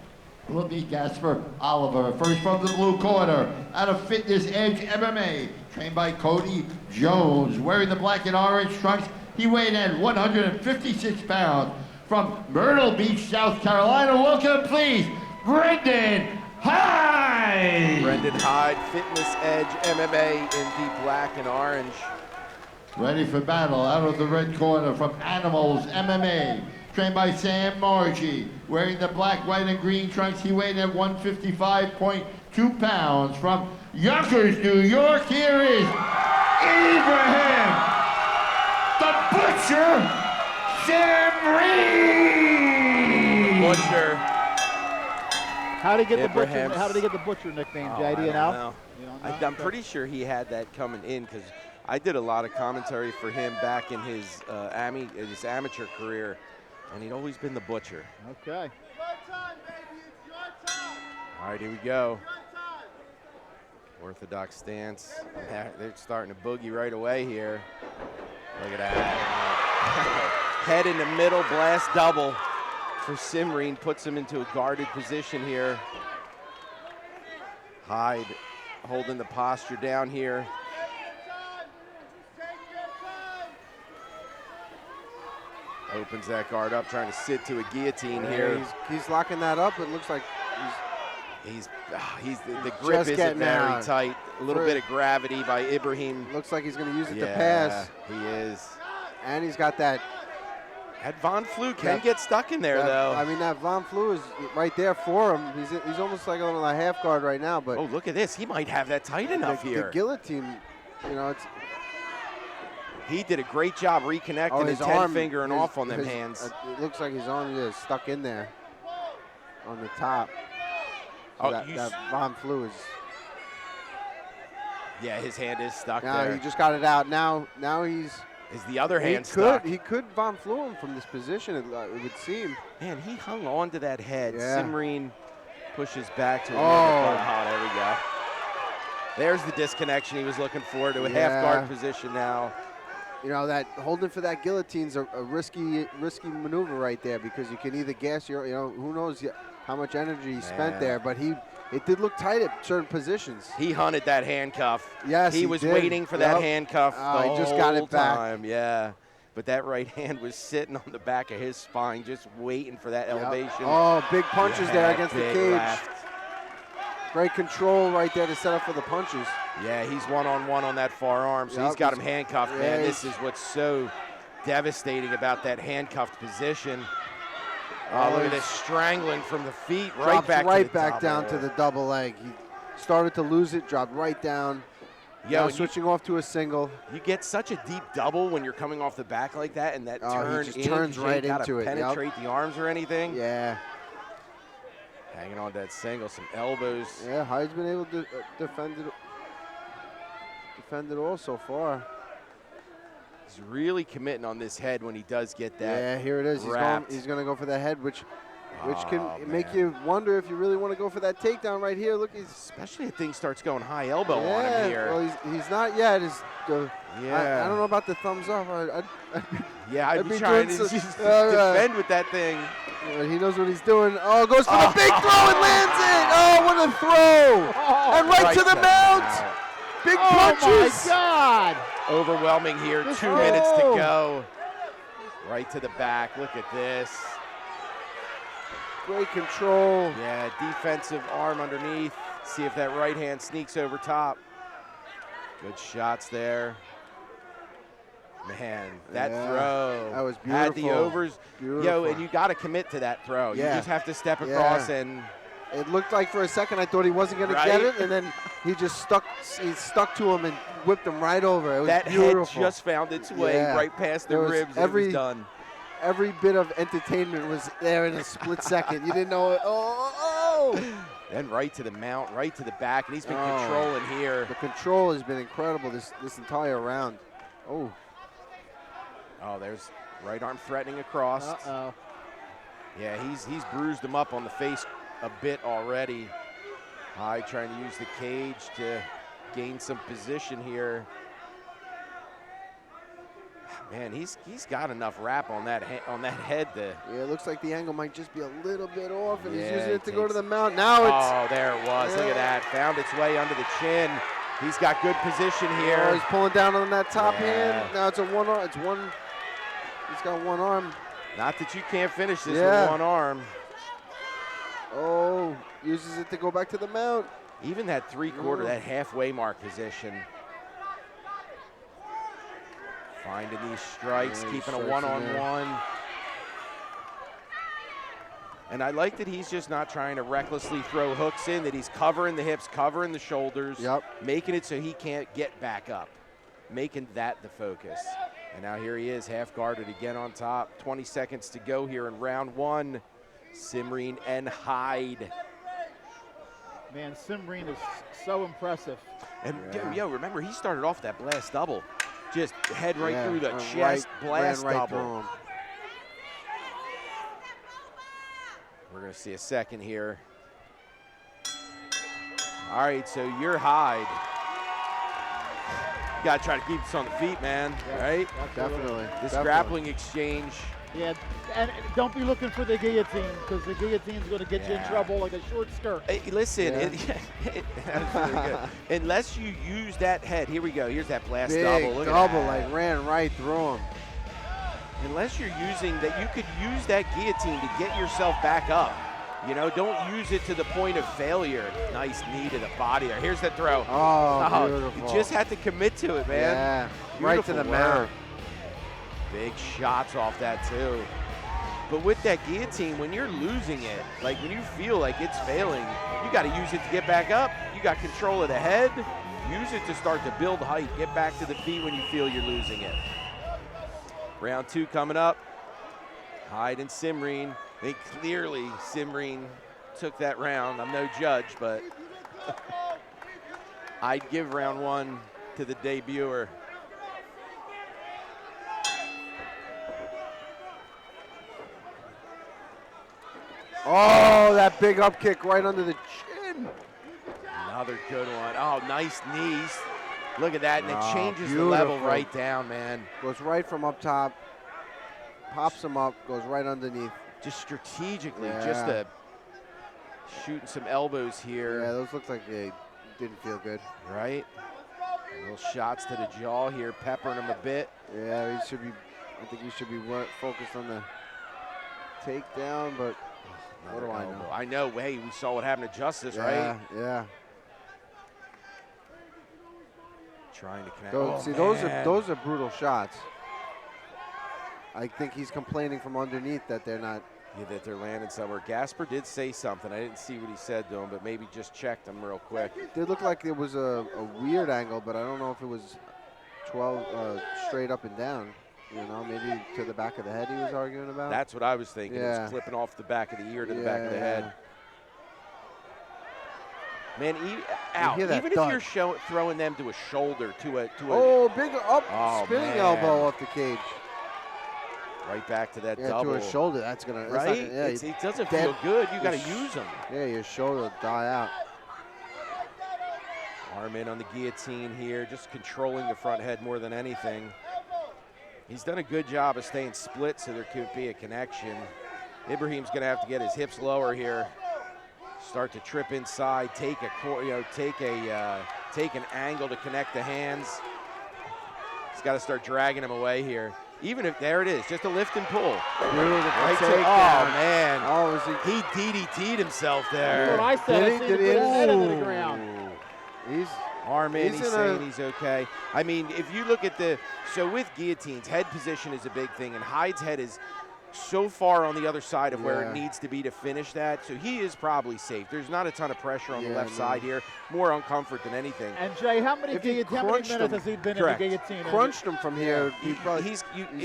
We'll meet Gasper Oliver. First from the blue corner, out of Fitness Edge MMA, trained by Cody Jones. Wearing the black and orange trunks, he weighed in 156 pounds. From Myrtle Beach, South Carolina, welcome please, Brendan Hyde! Brendan Hyde, Fitness Edge MMA in the black and orange. Ready for battle, out of the red corner, from Animals MMA, trained by Sam Margie. Wearing the black, white, and green trunks, he weighed at 155.2 pounds. From Yonkers, New York, here is Ibrahim, the Butcher, Simreen! Butcher. How did he get Ibrahim's- the Butcher? How did he get the Butcher nickname, Jay? Do I you don't know? I'm pretty sure he had that coming in because I did a lot of commentary for him back in his amateur career, and he'd always been the Butcher. Okay. All right, here we go. Orthodox stance. They're starting to boogie right away here. Look at that. Head in the middle, blast double for Simreen. Puts him into a guarded position here. Hyde holding the posture down here. Opens that guard up, trying to sit to a guillotine here. He's locking that up. It looks like the grip just isn't getting very out. tight. A little bit of gravity by Ibrahim. Looks like he's going to use it Yeah, to pass. he is. And he's got that. That Von Flue can get stuck in there, though. I mean, that Von Flue is right there for him. He's almost like on a half guard right now. But oh, look at this. He might have that tight enough the here. guillotine, you know, it's. He did a great job reconnecting his 10-finger and off on them hands. It looks like his arm is stuck in there on the top. So that Von Flue is. Yeah, his hand is stuck Now there. he just got it out. Now he's. Is the other hand stuck? He could Von Flue him from this position, it would seem. Man, he hung on to that head. Yeah. Simreen pushes back to there we go. There's the disconnection he was looking for to a half guard position now. You know, that holding for that guillotine's a risky maneuver right there, because you can either gas your, who knows how much energy he spent there, but it did look tight at certain positions. He hunted that handcuff. Yes, he was did. waiting for that handcuff the he just got it back. time. Yeah, but that right hand was sitting on the back of his spine, just waiting for that elevation. Oh, big punches there against the big cage. left. Great control right there to set up for the punches. Yeah, he's one-on-one on that far arm, so he's got him handcuffed, man. This is what's so devastating about that handcuffed position. Oh, look at this strangling from the feet right back down to the double leg. He started to lose it, dropped right down. Now switching off to a single. You get such a deep double when you're coming off the back like that, and that turn he just turns right into it. Penetrate the arms or anything. Yeah. Hanging on to that single, some elbows. Yeah, Hyde's been able to defend it all so far. He's really committing on this head when he does get that. Yeah, here it is. He's going to go for the head, which can make you wonder if you really want to go for that takedown right here. Look, especially if things starts going high elbow on him here. Well, he's not yet. I don't know about the thumbs up. I'd be trying to just defend with that thing. He knows what he's doing. Oh, goes for the big throw and lands it. Oh, what a throw. And right to the mount. Big punches. Oh, my God. Overwhelming here. 2 minutes to go. Right to the back. Look at this. Great control. Yeah, defensive arm underneath. See if that right hand sneaks over top. Good shots there. Man, that throw. That was beautiful. Had the overs. Beautiful. And you got to commit to that throw. You just have to step across and. It looked like for a second I thought he wasn't going to get it, and then he just stuck to him and whipped him right over. It was that beautiful. Head just found its way right past the ribs. And it was done. Every bit of entertainment was there in a split second. You didn't know it. Then right to the mount, right to the back, and he's been controlling here. The control has been incredible this entire round. Oh, there's right arm threatening across. Yeah, he's bruised him up on the face a bit already. Hyde trying to use the cage to gain some position here. Man, he's got enough wrap on that head to. Yeah, it looks like the angle might just be a little bit off, and he's using it to go to the mount. Now it's. There it was. Look at that. Found its way under the chin. He's got good position here. Oh, he's pulling down on that top hand. Now it's a one arm. He's got one arm. Not that you can't finish this with one arm. Oh, uses it to go back to the mount. Even that three-quarter, that halfway mark position. Finding these strikes, keeping a one-on-one. And I like that he's just not trying to recklessly throw hooks in, that he's covering the hips, covering the shoulders, making it so he can't get back up, making that the focus. And now here he is, half guarded again on top. 20 seconds to go here in round one. Simreen and Hyde. Man, Simreen is so impressive. And remember, he started off that blast double. Just head right through the chest, blast double. We're going to see a second here. All right, so you're Hyde. You got to try to keep us on the feet, man, right? Definitely. This grappling exchange. Yeah, and don't be looking for the guillotine, because the guillotine's going to get you in trouble like a short skirt. Hey, listen, that was really good. Unless you use that head. Here we go. Here's that blast double. Look at that. Like ran right through him. Unless you're using that, you could use that guillotine to get yourself back up. You know, don't use it to the point of failure. Nice knee to the body there. Here's the throw. Oh, beautiful. You just have to commit to it, man. Yeah, right to the work. mount. Big shots off that, too. But with that guillotine, when you're losing it, like when you feel like it's failing, you got to use it to get back up. You got control of the head. Use it to start to build height. Get back to the feet when you feel you're losing it. Round 2 coming up. Hyde and Simreen. They clearly, Simreen took that round. I'm no judge, but I'd give round 1 to the debuter. Oh, that big up kick right under the chin. Another good one. Oh, nice knees. Look at that, and it changes the beautiful. level right down, man. Goes right from up top, pops him up, goes right underneath. Just strategically, Yeah. just shooting some elbows here. Yeah, those look like they didn't feel good. Right? Little shots to the jaw here, peppering him a bit. Yeah, he should be. I think he should be focused on the takedown, but what do I know? I know. Hey, we saw what happened to Justice, Yeah, right? yeah. Trying to connect. See, those are brutal shots. I think he's complaining from underneath that they're not. Yeah, that they're landing somewhere. Gasper did say something. I didn't see what he said to him, but maybe just checked him real quick. It did look like it was a weird angle, but I don't know if it was 12 straight up and down. You know, maybe to the back of the head he was arguing about. That's what I was thinking. It Yeah. was clipping off the back of the ear to the back of the head. Man, hear that even if thud. you're throwing them to a shoulder, to a Oh, big up spinning man. elbow off the cage. Right back to that Yeah, double. to his shoulder. That's gonna Right? That's not gonna, yeah, It doesn't dead- feel good. You your got to sh- use them. Yeah, your shoulder will die out. Arm in on the guillotine here, just controlling the front head more than anything. He's done a good job of staying split so there could be a connection. Ibrahim's going to have to get his hips lower here. Start to trip inside, take an angle to connect the hands. He's got to start dragging him away here. Even if, there it is, just a lift and pull. Right to, takedown. oh, man. Oh, was He DDT'd himself there. That's what I said. I seen him put his head into the ground. He's arm in, he's he's in saying a- he's okay. I mean, if you look at so with guillotines, head position is a big thing, and Hyde's head is so far on the other side of where it Yeah. needs to be to finish that, so he is probably safe. There's not a ton of pressure on the Yeah, left no. side here, more on comfort than anything. And Jay, how many If he minutes crunched has him- he been Correct. in the guillotine? Crunched him from here. He's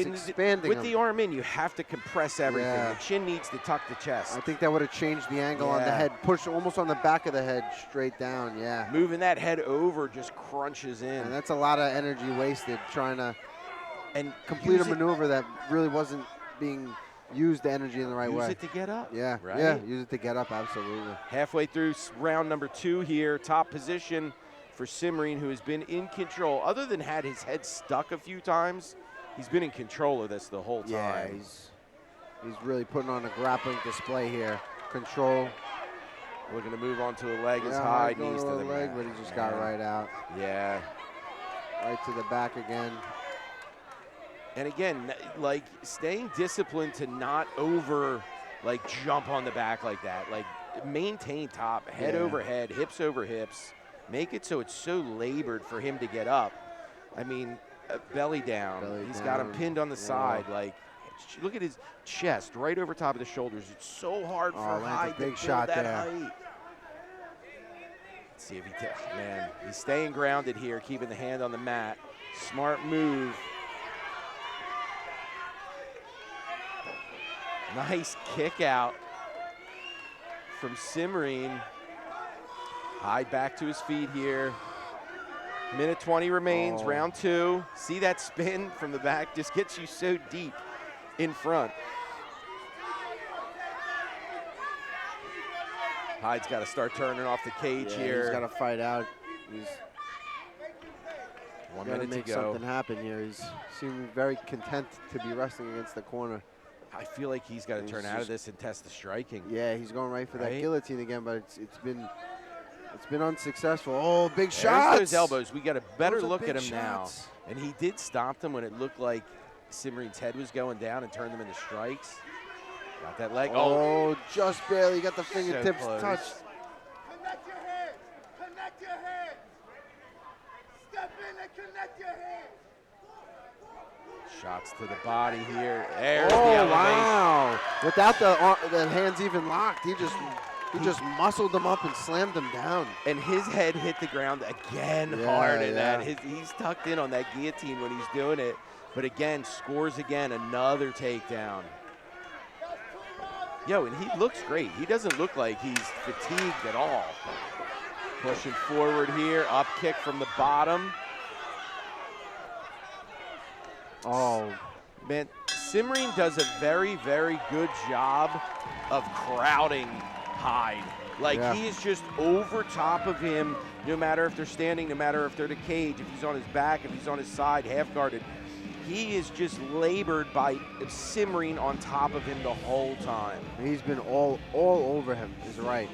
expanding with him. the arm in, you have to compress everything. Yeah. The chin needs to tuck the chest. I think that would have changed the angle on the Yeah. head. Push almost on the back of the head, straight down. Yeah. Moving that head over just crunches in. And that's a lot of energy wasted trying to complete a use it- maneuver that really wasn't being used the energy in the right Use way. it to get up. Yeah, right? yeah, use it to get up, absolutely. Halfway through round number 2 here, top position for Simreen, who has been in control. Other than had his head stuck a few times, he's been in control of this the whole time. Yeah, he's really putting on a grappling display here. Control. Looking to move on to a leg as Yeah, high, going knees to to a the leg, mat. but he just got right out. Yeah. Right to the back again. And again, like staying disciplined to not jump on the back like that. Like maintain top, head Yeah. over head, hips over hips. Make it so it's so labored for him to get up. I mean, belly down. He's got him down. pinned on the Yeah. side. Like, look at his chest right over top of the shoulders. It's so hard for lands a Hyde to big build shot that there. height. Let's see if he man, he's staying grounded here, keeping the hand on the mat. Smart move. Nice kick out from Simreen. Hyde back to his feet here. Minute 20 remains, round 2. See that spin from the back? Just gets you so deep in front. Hyde's got to start turning off the cage here. He's got to fight out. He's 1 got to minute to make go. something happen here. He's seeming very content to be wrestling against the corner. I feel like he's got to turn out of this and test the striking. Yeah, he's going right for that Right? guillotine again, but it's been unsuccessful. Oh, big There's shots! those elbows. We got a better Those are look at big him shots. now. And he did stop them when it looked like Simreen's head was going down and turned them into strikes. Got that leg. Oh, just barely got the fingertips close. touched. Connect your head. Connect your head. Step in and connect your head. Shots to the body here. There's Oh, the elevation. wow. Without the hands even locked, he just He just muscled him up and slammed him down. And his head hit the ground again hard in that. He's tucked in on that guillotine when he's doing it. But again, scores again, another takedown. Yo, and he looks great. He doesn't look like he's fatigued at all. Pushing forward here, up kick from the bottom. Oh, man, Simreen does a very, very good job of crowding Hyde. Like, he is just over top of him, no matter if they're standing, no matter if they're in a cage, if he's on his back, if he's on his side, half guarded. He is just labored by Simreen on top of him the whole time. He's been all over him, is right.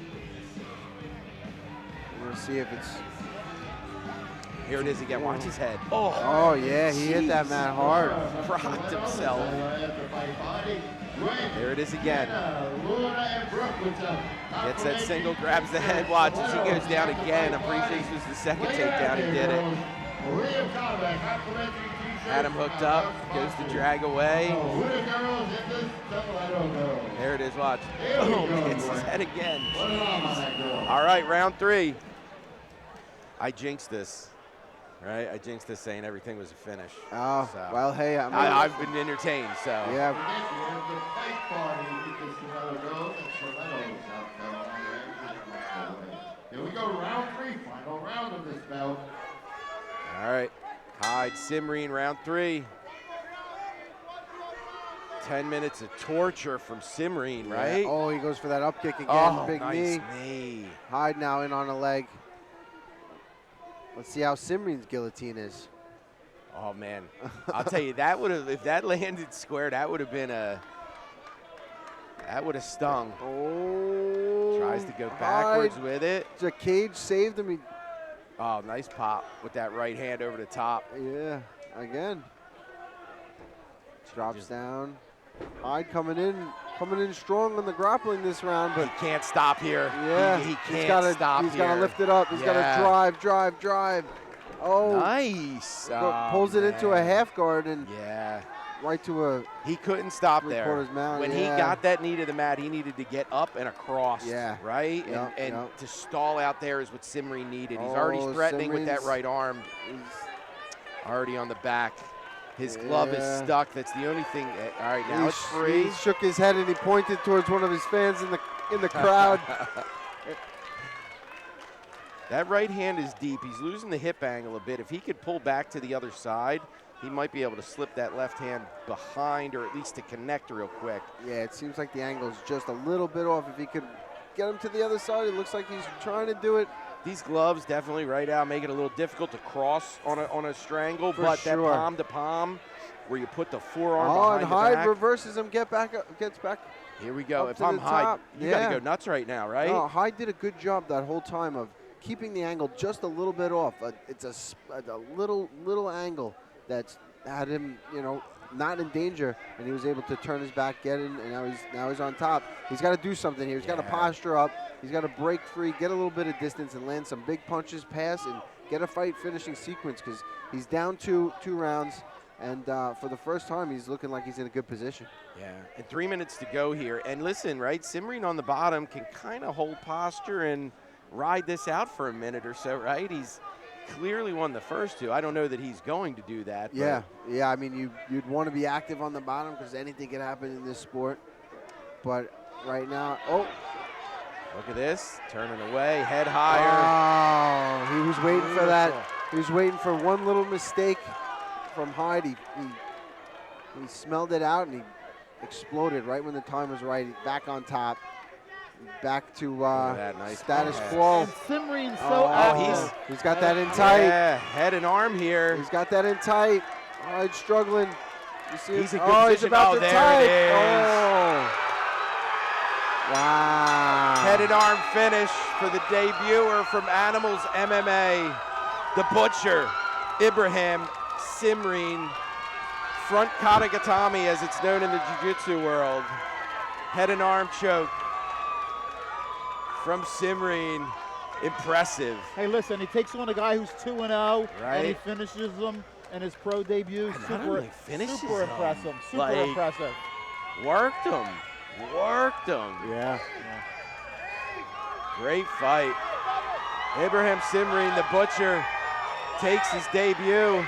We're gonna see if it's... Here it is again, watch his head. Oh yeah, he hit that man hard. Rocked himself. There it is again. Gets that single, grabs the head, watch as he goes down again. I'm pretty sure this was the second takedown, he did it. Had him hooked up, goes to drag away. There it is, watch. Boom, hits his head again. Jeez. All right, round 3. I jinxed this. Right, I jinxed this saying everything was a finish. Oh, so. well, hey, I've been entertained, so. Yeah. Here we go, round 3, final round of this bout. All right, Hyde Simreen, round 3. 10 minutes of torture from Simreen, right? Yeah. Oh, he goes for that up kick again, Oh, big nice knee. Hyde now in on a leg. Let's see how Simreen's guillotine is. Oh man, I'll tell you, that would have, if that landed square, that would have been that would have stung. Oh. Tries to go backwards with it. The cage saved him. Oh, nice pop with that right hand over the top. Yeah, again. Drops down. Hyde coming in strong on the grappling this round, but he can't stop here. Yeah, he can't stop He's here. got to lift it up. He's got to drive. Oh, nice. Pulls it into a half guard and right to a. He couldn't stop there. Mount, when he got that knee to the mat, he needed to get up and across. Yeah. Right. And to stall out there is what Simreen needed. He's already threatening with that right arm. He's already on the back. His glove is stuck. That's the only thing. All right, now it's free. He shook his head and he pointed towards one of his fans in the crowd. That right hand is deep. He's losing the hip angle a bit. If he could pull back to the other side, he might be able to slip that left hand behind or at least to connect real quick. Yeah, it seems like the angle's just a little bit off. If he could get him to the other side, it looks like he's trying to do it. These gloves definitely right now make it a little difficult to cross on a strangle, For but sure. that palm to palm where you put the forearm behind and the Hyde back. reverses him, gets back. Here we go. Up If to I'm the Hyde, top. you got to go nuts right now, right? No, Hyde did a good job that whole time of keeping the angle just a little bit off. It's a little angle that's had him, not in danger, and he was able to turn his back, get in, and now he's on top. He's got to do something here. He's got to posture up. He's got to break free, get a little bit of distance, and land some big punches, pass, and get a fight finishing sequence because he's down two rounds, and for the first time, he's looking like he's in a good position. Yeah, and 3 minutes to go here. And listen, right, Simreen on the bottom can kind of hold posture and ride this out for a minute or so, right? He's clearly won the first 2. I don't know that he's going to do that. Yeah. I mean, you'd want to be active on the bottom because anything can happen in this sport. But right now, look at this, turning away, head higher. Oh, he was waiting for that. He was waiting for one little mistake from Hyde. He smelled it out and he exploded right when the time was right. Back on top. Back to status quo. And Simreen's so active. He's got that in tight. Yeah, head and arm here. He's got that in tight. Hyde struggling. You see He's him? in good He's position. about to There tight. it is. Wow. Head and arm finish for the debuter from Animals MMA. The Butcher, Ibrahim Simreen. Front katagatame, as it's known in the jiu-jitsu world. Head and arm choke from Simreen. Impressive. Hey, listen, he takes on a guy who's 2-0, Right. and he finishes him in his pro debut. Not only finishes super him, impressive. Super like, impressive. Worked him. Yeah. Great fight. Abraham Simreen, the Butcher, takes his debut.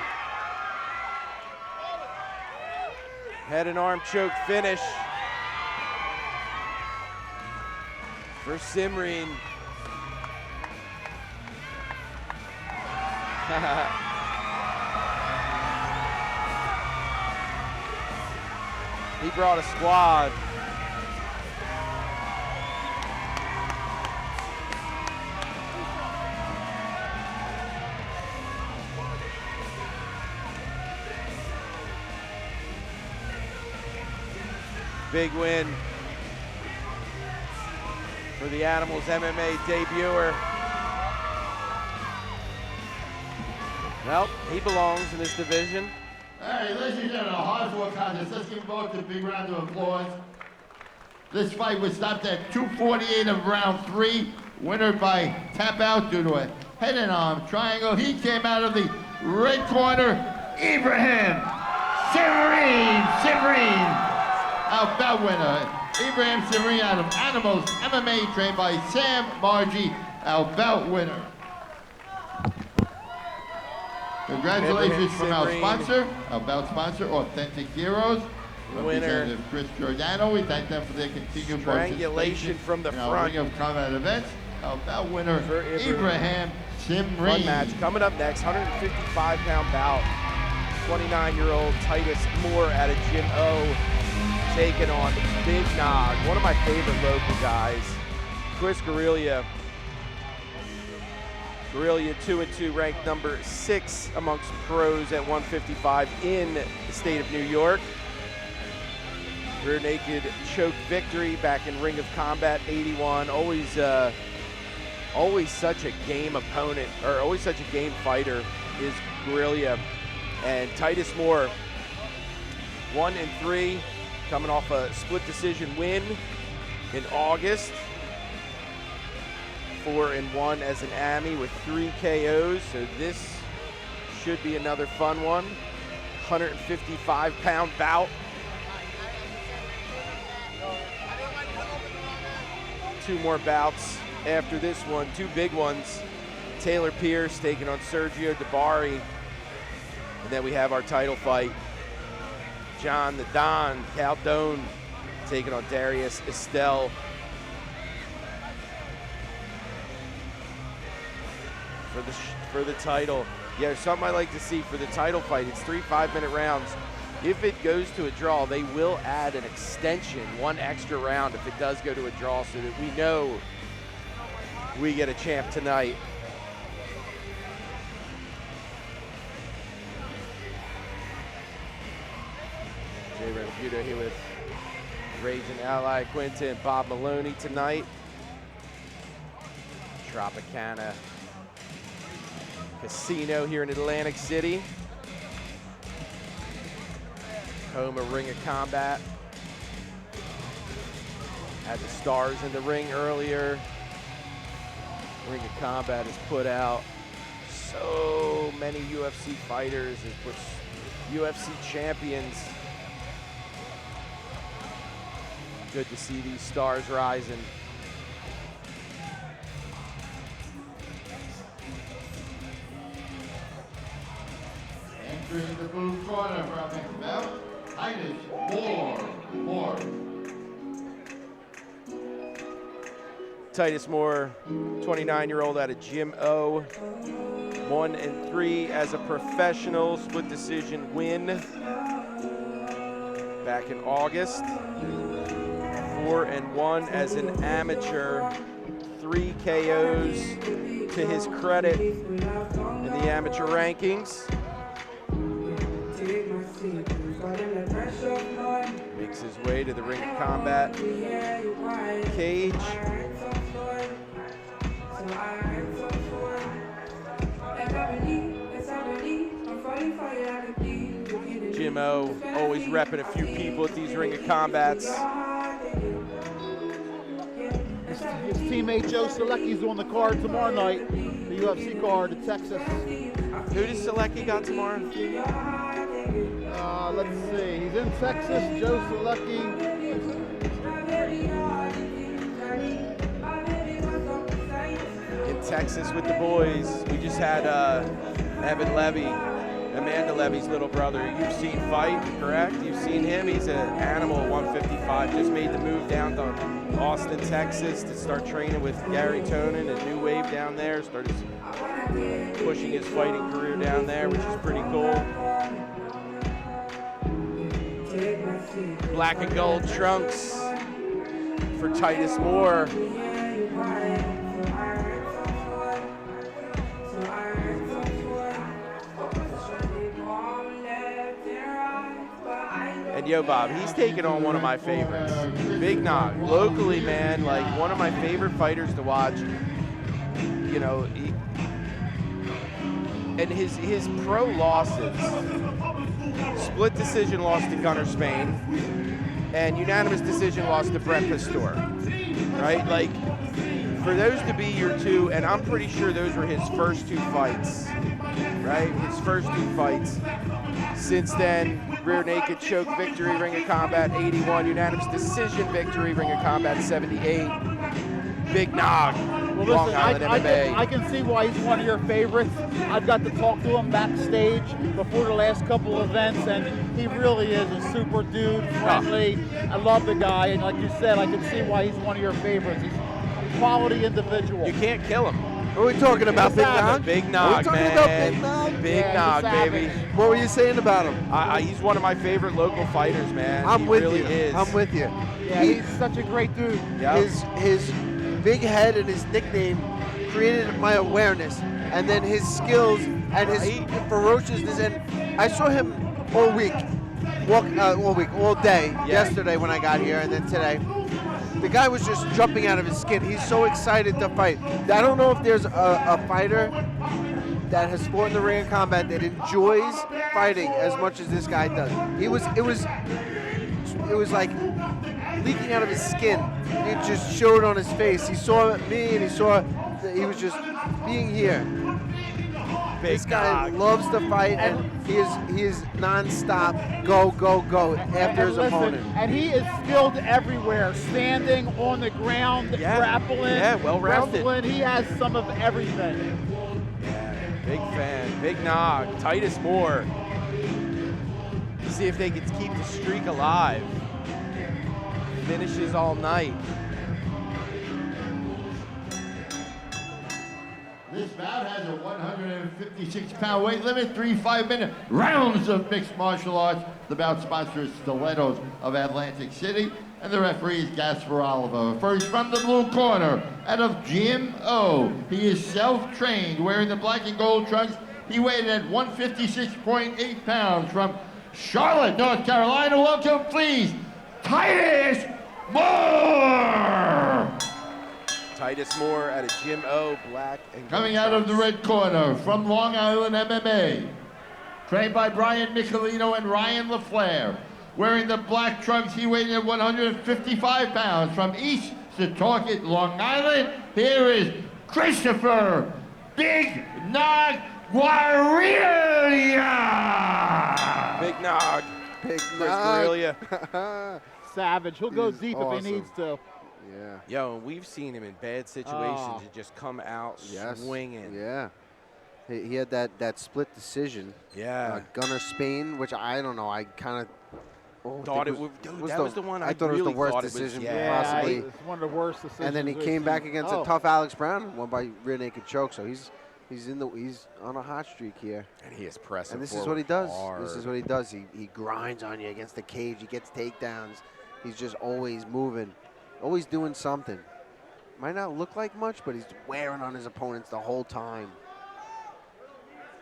Head and arm choke finish for Simreen. He brought a squad. Big win for the Animals MMA debuter. Well, he belongs in this division. All right, ladies and gentlemen, a hard-fought contest. Let's give both a big round of applause. This fight was stopped at 2:48 of round 3. Winner by tap out due to a head and arm triangle. He came out of the red corner, Ibrahim Simreen. Our bout winner, Ibrahim Simreen out of Animals MMA, trained by Sam Margie, our bout winner. Congratulations from our sponsor, our bout sponsor, Authentic Heroes. Winner. Chris Giordano, we thank them for their continued Strangulation from the in our front. Ring of Combat events. Our bout winner, For Ibrahim Fun Simreen. match coming up next, 155-pound bout. 29-year-old Titus Moore out of Gym O taking on Big Nog, one of my favorite local guys, Chris Guerrilla. Guerrilla 2-2, ranked number 6 amongst pros at 155 in the state of New York. Rear naked choke victory back in Ring of Combat 81. Always such a game opponent, or always such a game fighter is Guerrilla. And Titus Moore, 1-3, coming off a split decision win in August. 4-1 as an AMI with 3 KOs, so this should be another fun one. 155-pound bout. 2 more bouts after this one, 2 big ones. Taylor Pierce taking on Sergio Dabari. And then we have our title fight. John the Don Caldone taking on Darius Estelle. For the title. Yeah, something I like to see for the title fight. It's 3 5-minute rounds. If it goes to a draw, they will add an extension, 1 extra round if it does go to a draw, so that we know we get a champ tonight. Jay Renabuto here with Raging Ally Quinta and Bob Maloney tonight. Tropicana Casino here in Atlantic City. Home of Ring of Combat. Had the stars in the ring earlier. Ring of Combat has put out so many UFC fighters, has put UFC champions. Good to see these stars rising. Entering the blue corner for our next bout, Titus Moore. Titus Moore, 29-year-old out of Gym O. 1-3 as a professional, split decision win back in August. 4-1 as an amateur, 3 KOs to his credit in the amateur rankings. Makes his way to the Ring of Combat cage. Jim O, always repping a few people at these Ring of Combats. His teammate Joe Selecki's on the card tomorrow night, the UFC card in Texas. Who does Selecki got tomorrow? Let's see, he's in Texas, Joe Selecki. Texas with the boys. We just had Evan Levy, Amanda Levy's little brother. You've seen fight, correct? You've seen him. He's an animal at 155. Just made the move down to Austin, Texas to start training with Gary Tonin and New Wave down there. Started pushing his fighting career down there, which is pretty cool. Black and gold trunks for Titus Moore. And yo, Bob, he's taking on one of my favorites. Big Nog, locally, man, like one of my favorite fighters to watch. You know, and his pro losses, split decision loss to Gunnar Spain, and unanimous decision loss to Brett Pastor, right? Like, for those to be your two, and I'm pretty sure those were his first two fights, right? His first two fights. Since then, rear naked choke victory, Ring of Combat 81, unanimous decision victory, Ring of Combat 78. Big Nog, Well, Long listen, Island MMA. I can see why he's one of your favorites. I've got to talk to him backstage before the last couple of events, and he really is a super dude, friendly. I love the guy, and like you said, I can see why he's one of your favorites. He's a quality individual. You can't kill him. What are we talking about, Big Nog? Big Are we Nog, talking man. about Big Nog? Big Yeah, Nog, he's a baby. savage. What were you saying about him? He's one of my favorite local fighters, man. I'm he with really you. is. I'm with you. Yeah, he's such a great dude. Yep. His big head and his nickname created my awareness, and then his skills and his ferociousness. And I saw him all week, all day. Yesterday when I got here, and then today. The guy was just jumping out of his skin. He's so excited to fight. I don't know if there's a fighter that has fought in the Ring of Combat that enjoys fighting as much as this guy does. It was like leaking out of his skin. It just showed on his face. He saw me, and he saw that he was just being here. This guy loves to fight, and he is non-stop go, go, go after his opponent. And he is skilled everywhere, standing, on the ground, grappling, well-rounded. wrestling. He has some of everything. Big fan. Big Nog. Titus Moore. See if they can keep the streak alive. Finishes all night. This bout has a 156-pound weight limit, 3 5-minute rounds of mixed martial arts. The bout sponsors Stilettos of Atlantic City, and the referee is Gaspar Oliver. First from the blue corner, out of Gym O. He is self-trained, wearing the black and gold trunks. He weighed at 156.8 pounds from Charlotte, North Carolina. Welcome, please, Titus Moore! Titus Moore at a Gym O, black and Coming out of the red corner, from Long Island MMA, trained by Brian Michelino and Ryan LaFleur. Wearing the black trunks, he weighed at 155 pounds. From East Setauket, Long Island, here is Christopher Big Nog Guerrilla! Big Nog. Big Chris Guerrilla. Savage. He'll go He's deep awesome. if he needs to. Yeah. Yo, and we've seen him in bad situations and just come out swinging. Yeah. He had that split decision. Yeah. Gunnar Spain, which I don't know. I kind of Thought it would. Dude, that was the one I thought it was really the worst thought it was- decision yeah. possibly. It's one of the worst decisions. And then he we've came seen. back against a tough Alex Brown, won by rear naked choke. So he's on a hot streak here. And he is pressing. And this is what he does. hard. This is what he does. He grinds on you against the cage. He gets takedowns. He's just always moving, always doing something. Might not look like much, but he's wearing on his opponents the whole time.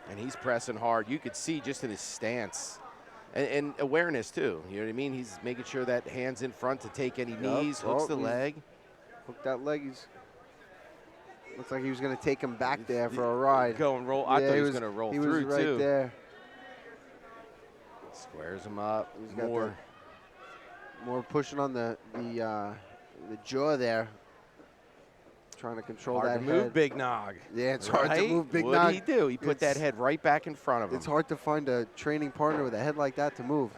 And he's pressing hard. You could see just in his stance. And awareness, too. You know what I mean? He's making sure that hand's in front to take any knees, hooks the leg. Hooked that leg. Looks like he was going to take him back there for a ride. Go and roll. I thought he was going to roll through, He was right too. there. Squares him up. He's got more pushing on the jaw there. Trying to control Hard that to move head. Big Nog. Yeah, it's hard to Right? move Big Nog. What did he do? He put that head right back in front of him. It's hard to find a training partner with a head like that to move.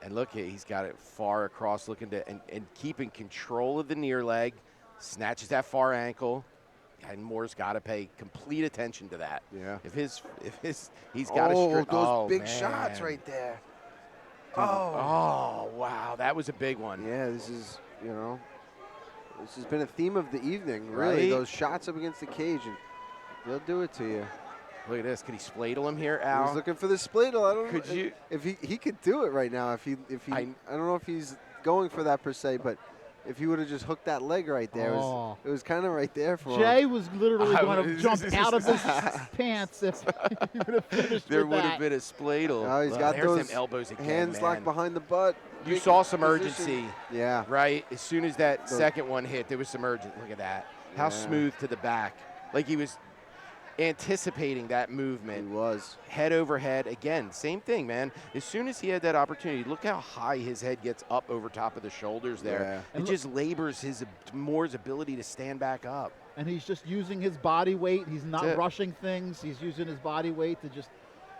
And look, he's got it far across, looking to and keeping control of the near leg, snatches that far ankle. And Moore's got to pay complete attention to that. Yeah. If he's got to those big shots right there. Oh, wow, that was a big one. Yeah, this is, this has been a theme of the evening, really. Right? Those shots up against the cage, and they'll do it to you. Look at this. Could he spladle him here, Al? He's looking for the spladle. I don't Could know you? if he could do it right now. I don't know if he's going for that per se, but if he would have just hooked that leg right there, it was kind of right there for him. Jay was literally going to jump out of his pants if he would have finished There with would that. have been a spladle. Oh, he's got there's those them elbows again, hands man. locked behind the butt. You Big saw some position. urgency. Yeah. Right? As soon as that second one hit, there was some urgency. Look at that. How smooth to the back. Like he was anticipating that movement. He was. Head over head. Again, same thing, man. As soon as he had that opportunity, look how high his head gets up over top of the shoulders there. Yeah. It just labors Moore's ability to stand back up. And he's just using his body weight. He's not That's it. rushing things. He's using his body weight to just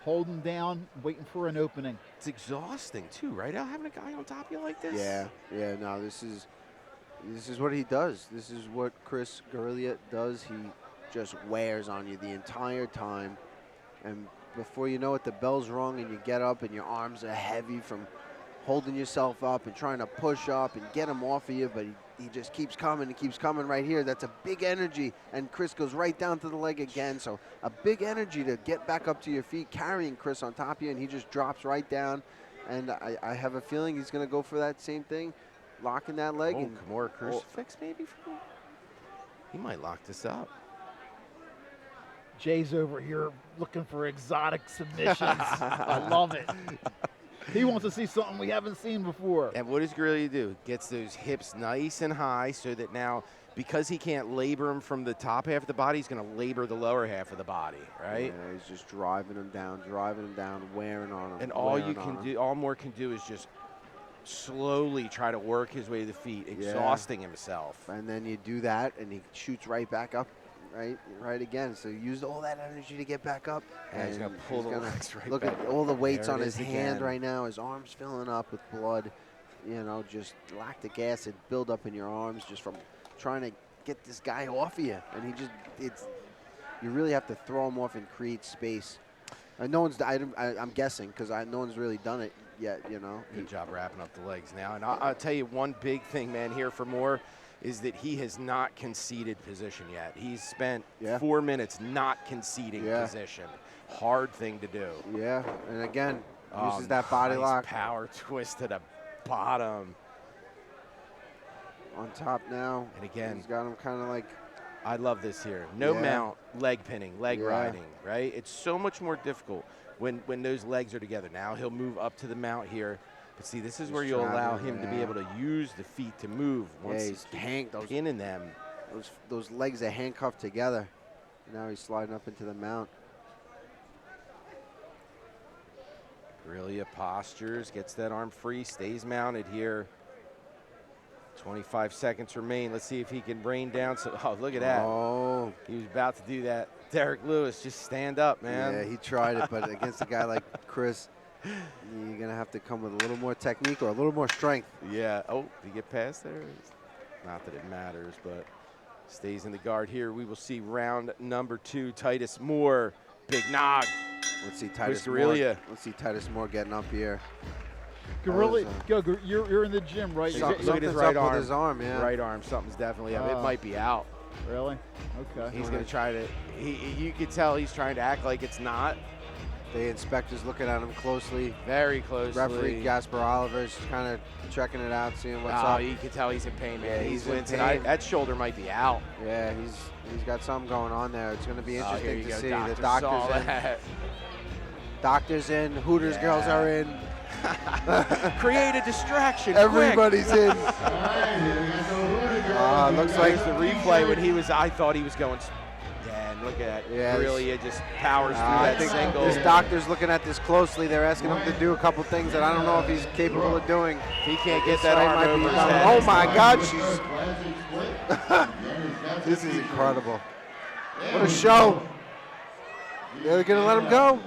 hold him down, waiting for an opening. It's exhausting, too, right, Al, having a guy on top of you like this? Yeah. No, this is what he does. This is what Chris Guerrilla does. He just wears on you the entire time, and before you know it, the bell's rung and you get up and your arms are heavy from holding yourself up and trying to push up and get him off of you, but he just keeps coming and keeps coming right here. That's a big energy, and Chris goes right down to the leg again, so a big energy to get back up to your feet, carrying Chris on top of you, and he just drops right down, and I have a feeling he's going to go for that same thing, locking that leg. And Kimura crucifix maybe for him? He might lock this up. Jay's over here looking for exotic submissions. I love it. He wants to see something we haven't seen before. And what does Guerrilla do? Gets those hips nice and high so that now, because he can't labor him from the top half of the body, he's going to labor the lower half of the body, right? Yeah, he's just driving him down, wearing on him. And all Moore can do is just slowly try to work his way to the feet, exhausting himself. And then you do that, and he shoots right back up. Right again. So he used all that energy to get back up. And he's going to pull the legs right look back. At all the weights There on it his is hand again. right now. His arm's filling up with blood. Just lactic acid build up in your arms just from trying to get this guy off of you. And you really have to throw him off and create space. No one's. I'm guessing because no one's really done it yet. Good job wrapping up the legs now. And I'll tell you one big thing, man, here for Moore is that he has not conceded position yet. He's spent 4 minutes not conceding position. Hard thing to do. Yeah, and again, uses that body nice lock. Power twist to the bottom. On top now. And again, he's got him kind of like. I love this here. No mount, leg pinning, leg riding, right? It's so much more difficult when those legs are together. Now he'll move up to the mount here. But see, this is where you'll allow him to be able to use the feet to move. Once he's pinning them. Those legs are handcuffed together. Now he's sliding up into the mount. Guerrilla postures, gets that arm free, stays mounted here. 25 seconds remain. Let's see if he can rain down. Look at that. Oh. He was about to do that. Derek Lewis, just stand up, man. Yeah, he tried it, but against a guy like Chris, you're going to have to come with a little more technique or a little more strength. Yeah. Oh, did he get past there? Not that it matters, but stays in the guard here. We will see round number 2. Titus Moore, big nog. Let's see Titus Moore. Let's see Titus Moore getting up here. Guerrilla, you're in the gym, right? Look at his right arm. With his arm, yeah. Right arm, something's definitely up. It might be out. Really? Okay. He's going to try to. You could tell he's trying to act like it's not. The inspector's looking at him closely. Very closely. Referee Gasper Oliver's kind of checking it out, seeing what's up. Oh, you can tell he's in pain, man. Yeah, he's in wincing. pain. That shoulder might be out. Yeah, he's got something going on there. It's going to be interesting to see. Doctor The doctor's in. Doctor's in. Hooters girls are in. Create a distraction. Everybody's in. Looks like the replay when I thought he was going. Yeah, and look at that. Yeah, Guerrilla just powers through I that think single. this doctor's looking at this closely. They're asking him to do a couple things that I don't know if he's capable of doing. He can't get that arm might over be- his head. Oh my God, this is incredible. What a show. They're going to let him go.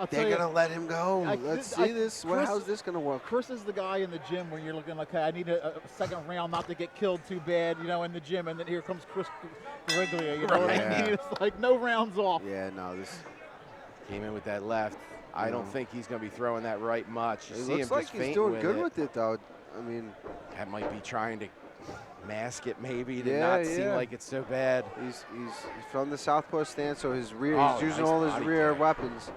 They're going to let him go. I- Let's I- see this. Chris- How's this going to work? Chris is the guy in the gym where you're looking like, hey, I need a second round not to get killed too bad, in the gym, and then here comes Chris Neglia, you know what I mean? It's like no rounds off. Yeah, no, this Came in with that left. I don't think he's going to be throwing that right much. You it see looks him like just he's fainting doing good it. with it, though. I mean, that might be trying to mask it, maybe, to yeah, not seem like it's so bad. He's from the southpaw stance, so his rear. Oh, he's using nice all his body rear kick. weapons.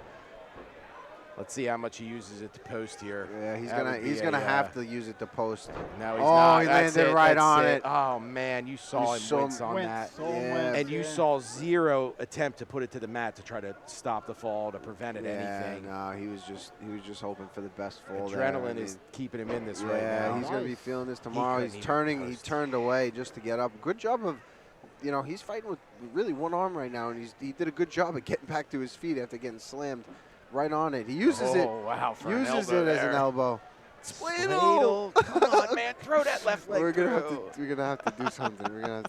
Let's see how much he uses it to post here. Yeah, he's That gonna would be he's gonna a, have to use it to post. No, he's oh, not. he That's landed it, right that's on it. Oh man, you saw him wince on that, and you yeah. saw zero attempt to put it to the mat to try to stop the fall, to prevent it anything. No, he was just hoping for the best fall. Adrenaline there. is keeping him in this yeah, right now. he's gonna be feeling this tomorrow. couldn't He's even turning. He post. turned away just to get up. Good job of. He's fighting with really one arm right now, and he did a good job of getting back to his feet after getting slammed right on it. He uses it. Wow, for an uses elbow it as there. an elbow. Spladle. Come on, man, throw that left leg We're gonna through. we're gonna have to do something. We're gonna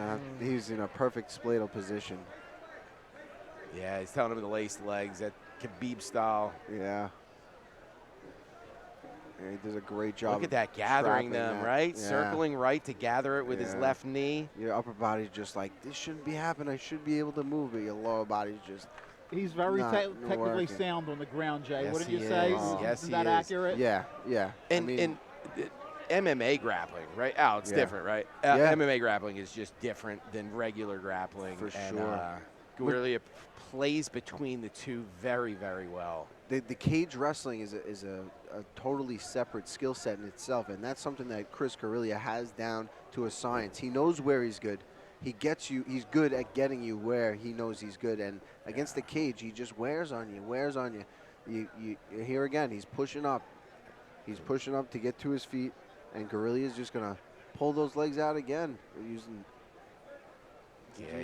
have to. He's in a perfect spladle position. Yeah, he's telling him to lace the legs, that Khabib style. Yeah. Yeah, he does a great job. Look at that, gathering trapping them, that. right? Yeah. Circling right to gather it with his Yeah. left knee. Your upper body's just like, this shouldn't be happening. I should be able to move it. Your lower body's just. He's very not technically working. sound on the ground, Jay. Yes, Wouldn't he you say? is. Yes, Isn't he that is. accurate? Yeah, yeah. And MMA grappling, right? Oh, it's Yeah. different, right? Yeah. MMA grappling is just different than regular grappling. For and, sure. Guerrilla plays between the two very, very well. The cage wrestling is a totally separate skill set in itself, and that's something that Chris Guerrilla has down to a science. He knows where he's good. He gets you. He's good at getting you where he knows he's good, and against the cage, he just wears on you. You here again. He's pushing up. He's pushing up to get to his feet, and Guerrilla is just gonna pull those legs out again. Using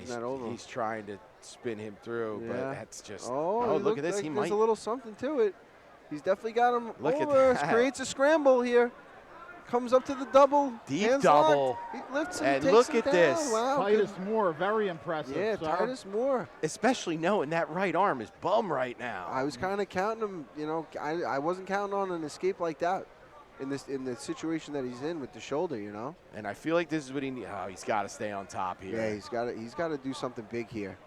that over. He's trying to spin him through, but that's just. Oh, Look at this. Like He there's might. a little something to it. He's definitely got him Look at over. that. Creates a scramble here. Comes up to the double. Deep hands double. locked. He lifts him, And takes look him at down. this. Wow, Titus Moore, very impressive. Yeah, sir. Titus Moore. Especially knowing that right arm is bum right now. I was kind of counting him. I wasn't counting on an escape like that in the situation that he's in with the shoulder. And I feel like this is what he needs. Oh, he's got to stay on top here. Yeah, he's got to do something big here.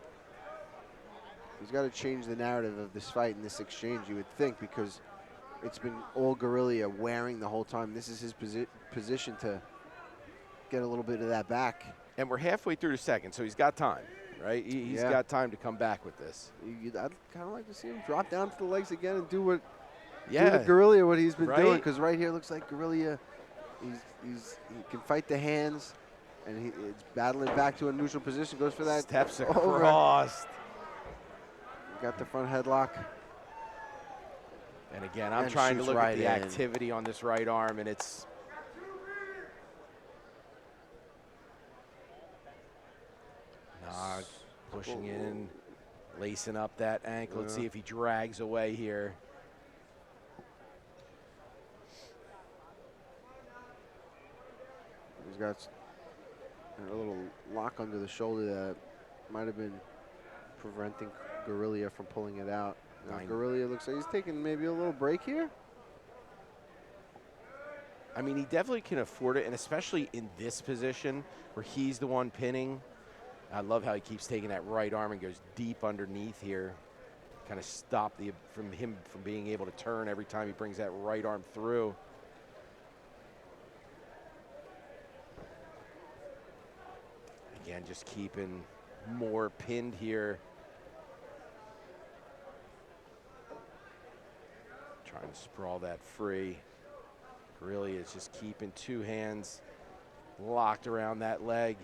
He's got to change the narrative of this fight and this exchange, you would think, because it's been all Guerrilla wearing the whole time. This is his position to get a little bit of that back. And we're halfway through the second, so he's got time, right? He's Yeah. got time to come back with this. I'd kind of like to see him drop down to the legs again and do what Yeah. Guerrilla what he's been Right? doing. Because right here looks like Guerrilla, he can fight the hands, and he's battling back to a neutral position. Goes for that Steps over. across. Got the front headlock. And again, I'm And trying to shoots look right at the in. activity on this right arm, and it's. Nah, pushing in, lacing up that ankle. Let's Yeah. see if he drags away here. He's got a little lock under the shoulder that might have been preventing Guerrilla from pulling it out. Now Guerrilla looks like he's taking maybe a little break here. I mean, he definitely can afford it, and especially in this position where he's the one pinning. I love how he keeps taking that right arm and goes deep underneath here. Kind of stop him from being able to turn every time he brings that right arm through. Again, just keeping Moore pinned here. Trying to sprawl that free. Really is just keeping two hands locked around that leg.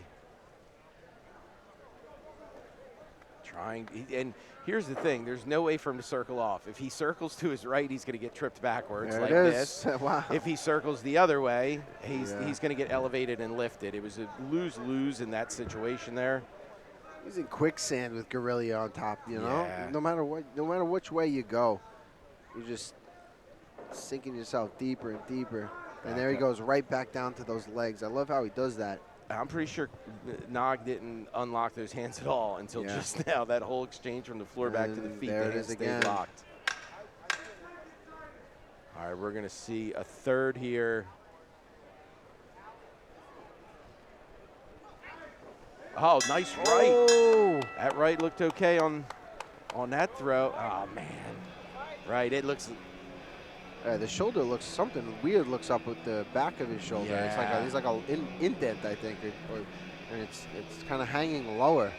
And here's the thing, there's no way for him to circle off. If he circles to his right, he's going to get tripped backwards There like it is. this. Wow. If he circles the other way, he's Yeah. going to get elevated and lifted. It was a lose-lose in that situation there. He's in quicksand with Guerrilla on top, Yeah. No matter which way you go, you're just sinking yourself deeper and deeper. And there he goes right back down to those legs. I love how he does that. I'm pretty sure Nog didn't unlock those hands at all until just now. That whole exchange from the floor back to the feet, there the it hands is stayed again. locked. All right, we're going to see a third here. Oh, nice right. Oh. That right looked okay on that throw. Oh, man. Right, it looks... The shoulder looks something weird. Looks up with the back of his shoulder. It's like Yeah. he's like a indent, I think, and it's kind of hanging lower.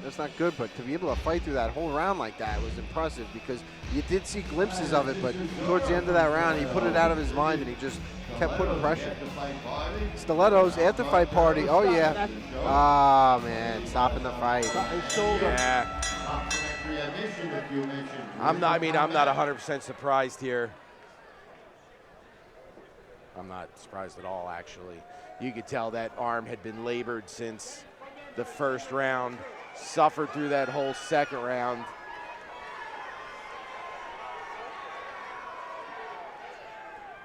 That's not good. But to be able to fight through that whole round like that was impressive because you did see glimpses of it, but towards the end of that round, he put it out of his mind and he just kept putting pressure. Stilettos after fight party. Oh yeah. Ah man, stopping the fight. His shoulder. Yeah. I'm not 100% surprised here. I'm not surprised at all, actually. You could tell that arm had been labored since the first round, suffered through that whole second round.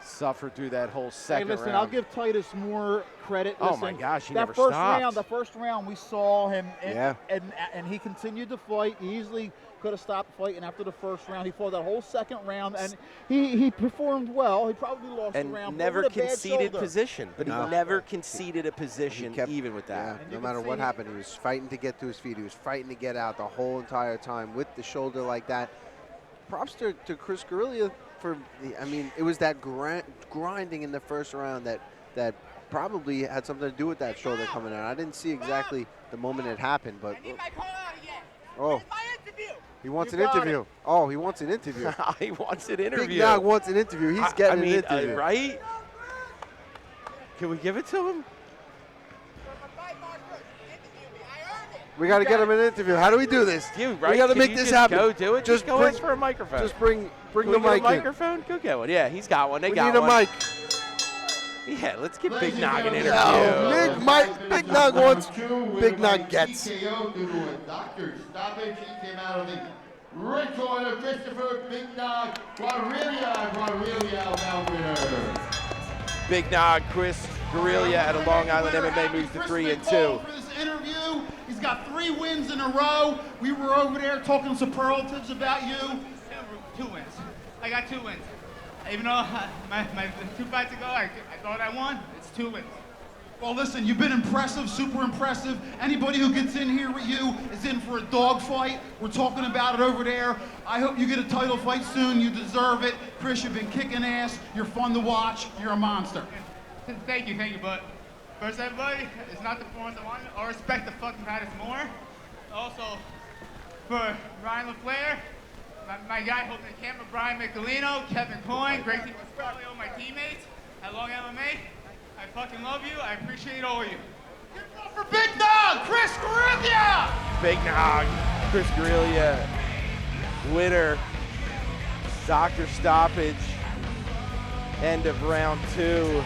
Suffered through that whole second Hey, listen, round. I'll give Titus more credit. Oh, Listen, my gosh, he that never first stopped. round, the first round, we saw him, Yeah. and he continued to fight. He easily could have stopped fighting after the first round. He fought that whole second round, and he performed well. He probably lost And the round. never but with a bad conceded shoulder. position, but No. he never conceded a position, even with that. Yeah, no matter what happened, he was fighting to get to his feet. He was fighting to get out the whole entire time with the shoulder like that. Props to Chris Guerrilla for, it was that grinding in the first round that probably had something to do with that shoulder coming out. I didn't see exactly the moment it happened, but he wants an interview. Oh, he wants an interview. He wants an interview. Big Nog wants an interview. He's getting an interview. Right? Can we give it to him? We got to get him an interview. How do we do this? You, right? We got to Can make you this just happen. Go do it. Just go ask for a microphone. Just bring Can the we get mic a in. microphone. Go get one. Yeah, he's got one. We need a mic. Yeah, let's give Big Nog an interview. Big Nog wants. Big Nog gets. TKO due to a doctor's stoppage. He came out of the red corner. Christopher Big Nog Guerrilla now winner. Big Nog, Chris Guerrilla out of Long Island MMA moves to 3-2. For this interview, he's got 3 wins in a row. We were over there talking superlatives about you. 2 wins. I got 2 wins. Even though my 2 fights ago I thought I won, it's 2 wins. Well, listen, you've been impressive, super impressive. Anybody who gets in here with you is in for a dogfight. We're talking about it over there. I hope you get a title fight soon. You deserve it. Chris, you've been kicking ass. You're fun to watch. You're a monster. Thank you, but first everybody, it's not the performance I wanted. I respect the fucking fighters more. Also, for Ryan LaFleur, my guy holding the camera, Brian Michelino, Kevin Coyne, great team, probably all my teammates at Long MMA. I fucking love you. I appreciate all of you. For Big Nog, Chris Guerrilla! Big Nog, Chris Guerrilla, winner, doctor stoppage, end of round 2.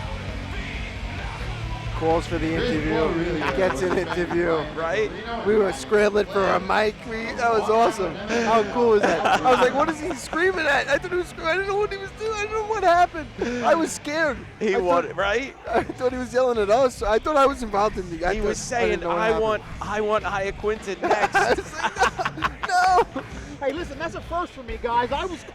Calls for the interview. Gets an interview. Right? We were scrambling for a mic. That was awesome. How cool was that? I was like, what is he screaming at? I thought he was screaming. I didn't know what he was doing. I didn't know what happened. I was scared. He wanted, right? I thought he was yelling at us. I thought I was involved in the. He was saying, I want Iaquinta next. No. Hey, listen, that's a first for me, guys. I was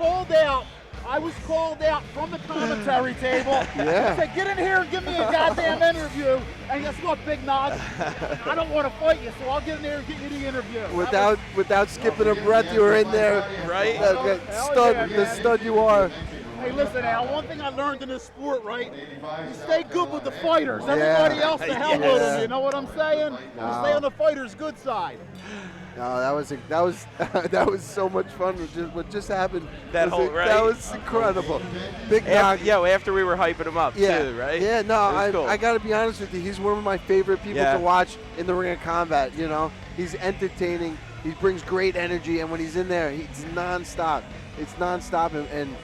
called out from the commentary table. Yeah. I said, get in here and give me a goddamn interview. And guess what, Big Nog? I don't want to fight you, so I'll get in there and get you the interview. Without skipping a breath, you were in there. Right? The stud you are. Hey, listen, Al, one thing I learned in this sport, right? You stay good with the fighters. Everybody else, the hell with them. You know what I'm saying? You stay on the fighters' good side. No, that was so much fun. What just happened? That was incredible. Big Nog. After we were hyping him up too, right? Yeah, no, Cool. I got to be honest with you. He's one of my favorite people to watch in the ring of combat. You know, he's entertaining. He brings great energy, and when he's in there, it's nonstop. It's nonstop, and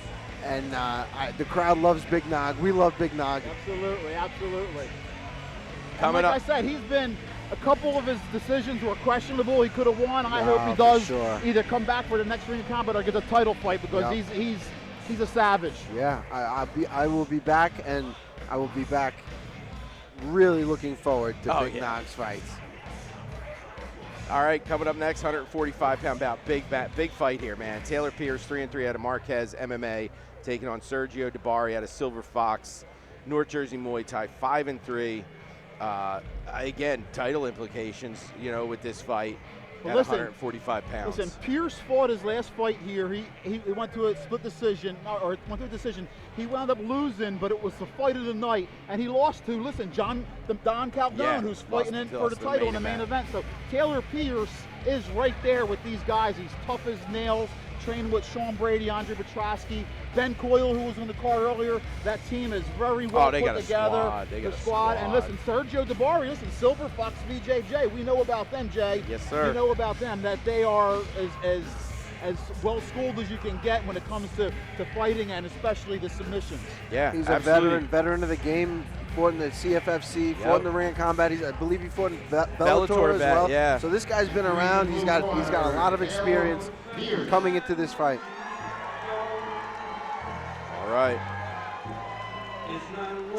the crowd loves Big Nog. We love Big Nog. Absolutely. Coming like up. I said, he's been. A couple of his decisions were questionable. He could have won. I hope he for does sure. either come back for the next ring of combat or get a title fight because he's a savage. Yeah, I will be back, and I will be back really looking forward to Oh, Big yeah. Knox fights. All right, coming up next, 145-pound bout. Big fight here, man. Taylor Pierce, 3-3 out of Marquez MMA, taking on Sergio Dabari out of Silver Fox, North Jersey Muay Thai, 5-3. Again, title implications, with this fight at 145 pounds. Listen, Pierce fought his last fight here. He went to a split decision, or went to a decision. He wound up losing, but it was the fight of the night, and he lost to, Don Calderon, who's fighting in for the title in the main event. So Taylor Pierce is right there with these guys. He's tough as nails, trained with Sean Brady, Andre Petrosky, Ben Coyle, who was in the card earlier. That team is very well put together. They got a squad. And listen, Sergio Dabari, Silver Fox BJJ. We know about them, Jay. Yes, sir. We know about them, that they are as well schooled as you can get when it comes to fighting and especially the submissions. Yeah, he's absolutely. a veteran of the game. Fought in the CFFC, fought in the Ring of Combat. I believe he fought in Bellator as well. Yeah. So this guy's been around. He's got a lot of experience coming into this fight. All right.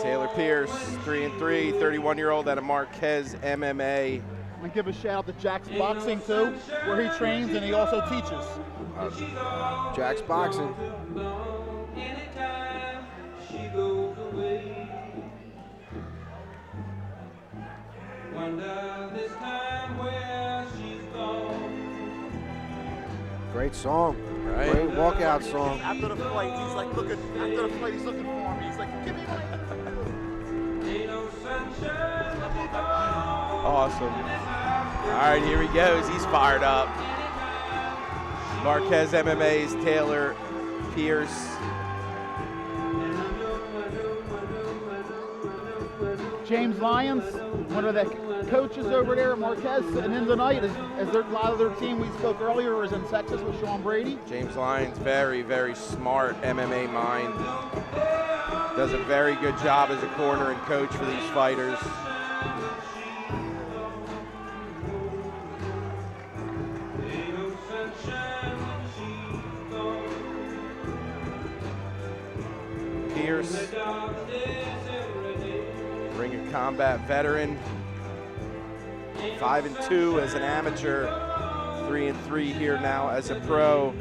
Taylor Pierce, 3-3, 31-year-old out of Marquez MMA. I'm going to give a shout out to Jack's Boxing, too, where he trains and he also teaches. Jack's Boxing. Great song. Right. Great walkout song. After the fight, he's like looking. After the fight, he's looking for me. He's like, "Give me my." Awesome. All right, here he goes. He's fired up. Marquez MMA's Taylor Pierce. James Lyons, one of the coaches over there at Marquez, sitting in tonight. A lot of their team we spoke earlier is in Texas with Sean Brady. James Lyons, very, very smart MMA mind. Does a very good job as a corner and coach for these fighters. Pierce, Ring of Combat veteran, 5-2 as an amateur, 3-3 here now as a pro.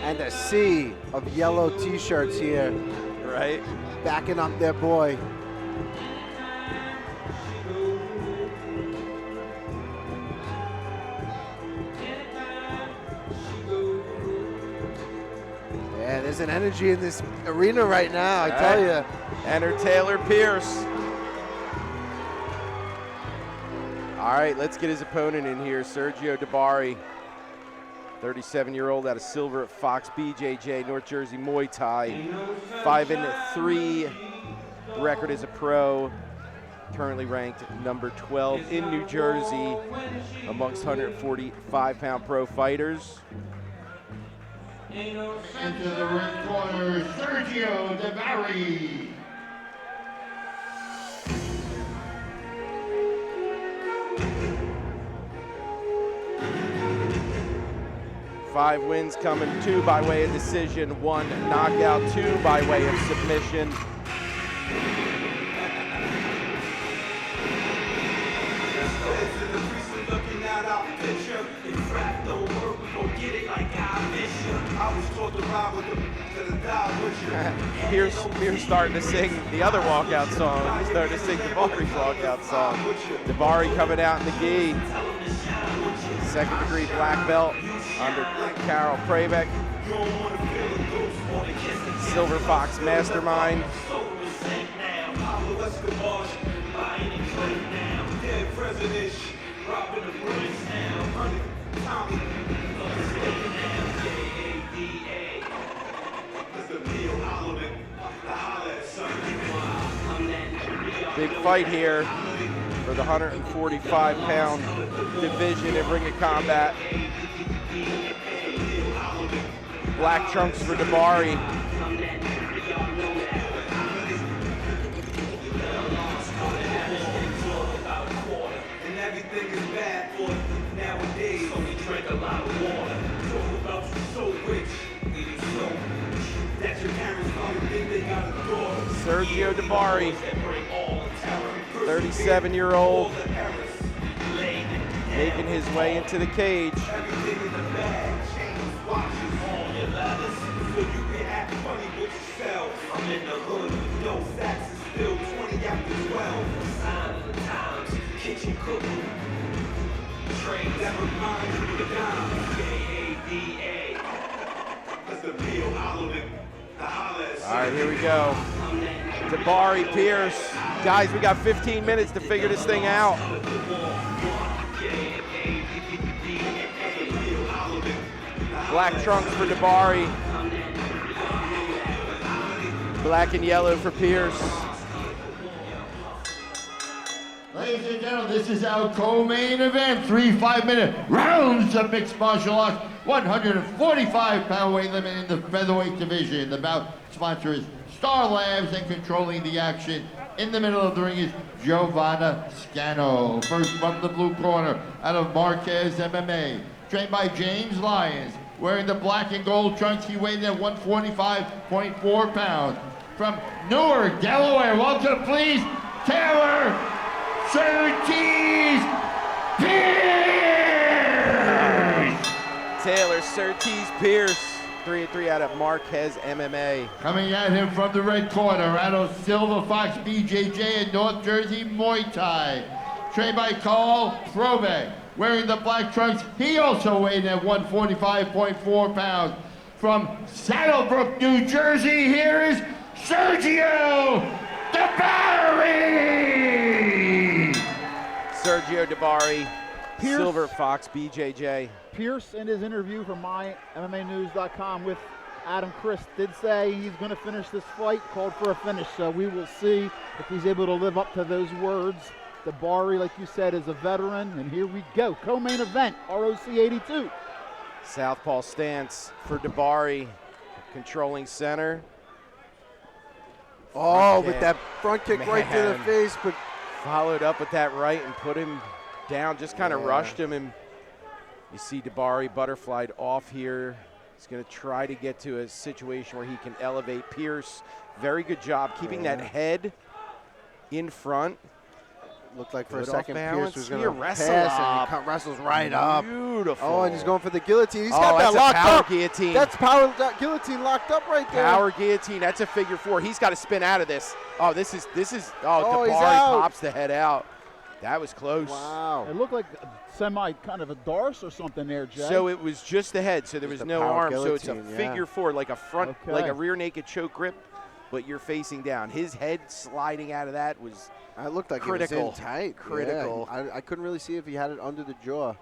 And a sea of yellow t-shirts here. Right. Backing up their boy. Yeah, there's an energy in this arena right now, I tell you. Enter Taylor Pierce. All right, let's get his opponent in here, Sergio Dabari, 37-year-old out of Silver Fox BJJ, North Jersey Muay Thai, 5-3 record as a pro, currently ranked number 12 in New Jersey amongst 145-pound pro fighters. Into the ring corner, Sergio Dabari. 5 wins coming, 2 by way of decision, 1 knockout, 2 by way of submission. Pierce starting to sing the other walkout song. He's starting to sing Dabari's walkout song. Dabari coming out in the gi. 2nd degree black belt under Carol Prabeck. Silver Fox Mastermind. Big fight here for the 145-pound division in Ring of Combat. Black trunks for Dabari. And everything is bad for nowadays. So we drink a lot of water. Talk about you so rich, eating so that your parents probably think they got a daughter. Sergio Dabari. That bring all the talent. 37-year-old making his way into the cage. All right, here we go. Dabari, Pierce. Guys, we got 15 minutes to figure this thing out. Black trunks for Dabari. Black and yellow for Pierce. Ladies and gentlemen, this is our co-main event. 3 5-minute rounds of mixed martial arts. 145-pound weight limit in the featherweight division. The bout sponsor is Star Labs, and controlling the action in the middle of the ring is Giovanna Scano. First from the blue corner, out of Marquez MMA, trained by James Lyons. Wearing the black and gold trunks, he weighed at 145.4 pounds. From Newark, Delaware, welcome please, Taylor Surtees Pierce! Taylor Surtees Pierce, 3-3 out of Marquez MMA. Coming at him from the red corner, out of Silver Fox BJJ and North Jersey Muay Thai. Trained by Carl Probeck. Wearing the black trunks, he also weighed at 145.4 pounds. From Saddlebrook, New Jersey, here is Sergio Dabari! Sergio Dabari, Silver Fox BJJ. Pierce, in his interview for MyMMAnews.com with Adam Christ, did say he's going to finish this fight, called for a finish. So we will see if he's able to live up to those words. Dabari, like you said, is a veteran, and here we go. Co-main event, ROC 82. Southpaw stance for Dabari, controlling center. Oh, with that front kick right to the face, but followed up with that right and put him down, just kind of rushed him. And you see Dabari butterflied off here. He's going to try to get to a situation where he can elevate Pierce. Very good job keeping that head in front. Looked like for Good a second off Pierce was going to pass, up. and he wrestles right up. Beautiful. Oh, and he's going for the guillotine. He's Oh, got that that's a locked power up. guillotine. That's power guillotine locked up right there. Power guillotine. That's a figure four. He's got to spin out of this. Oh, this is. Oh, he's Dabari out. pops the head out. That was close. Wow. It looked like a kind of a darce or something there, Jay. So it was just the head, so there was the no power arm. So it's a guillotine, figure four, like a front, Okay. like a rear naked choke grip, but you're facing down. His head sliding out of that was It looked like critical. it was in tight. Critical. Yeah, I couldn't really see if he had it under the jaw.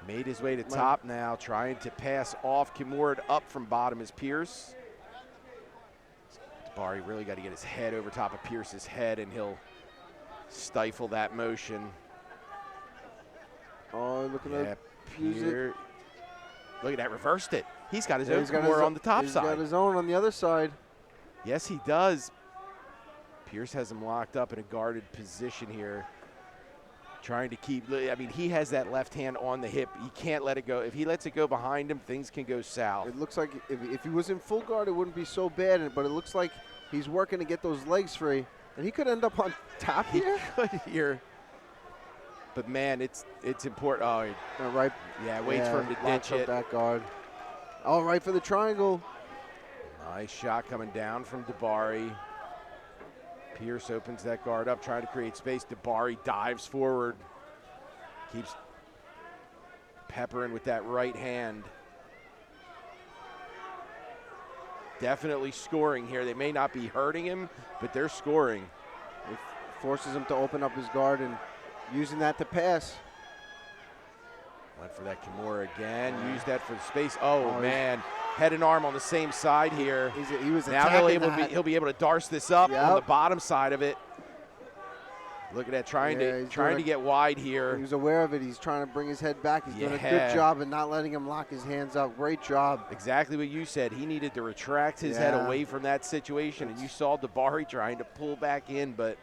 Made his way to top now, trying to pass off Kimura. Up from bottom is Pierce. Dabari really got to get his head over top of Pierce's head, and he'll stifle that motion. Oh, looking at use it. Pierce. Look at that, reversed it. He's got his Yeah, own he's got Kimura his- on the top he's side. got his own on the other side. Yes, he does. Pierce has him locked up in a guarded position here. Trying to keep, I mean, he has that left hand on the hip. He can't let it go. If he lets it go behind him, things can go south. It looks like if he was in full guard, it wouldn't be so bad, but it looks like he's working to get those legs free, and he could end up on top here. Good here. But man, it's important. Oh, Right. yeah, waits for him to locks ditch up it. that guard. All right for the triangle. Nice shot coming down from Dabari. Pierce opens that guard up, trying to create space. Dabari dives forward. Keeps peppering with that right hand. Definitely scoring here. They may not be hurting him, but they're scoring. It forces him to open up his guard and using that to pass. Went for that Kimura again. Used that for the space. Oh man, head and arm on the same side here. He was now attacking he'll be able to darce this up on the bottom side of it. Look at that, trying to get wide here. He was aware of it. He's trying to bring his head back. He's doing a Yeah. good job and not letting him lock his hands up. Great job. Exactly what you said. He needed to retract his head away from that situation, and you saw Dabari trying to pull back in, but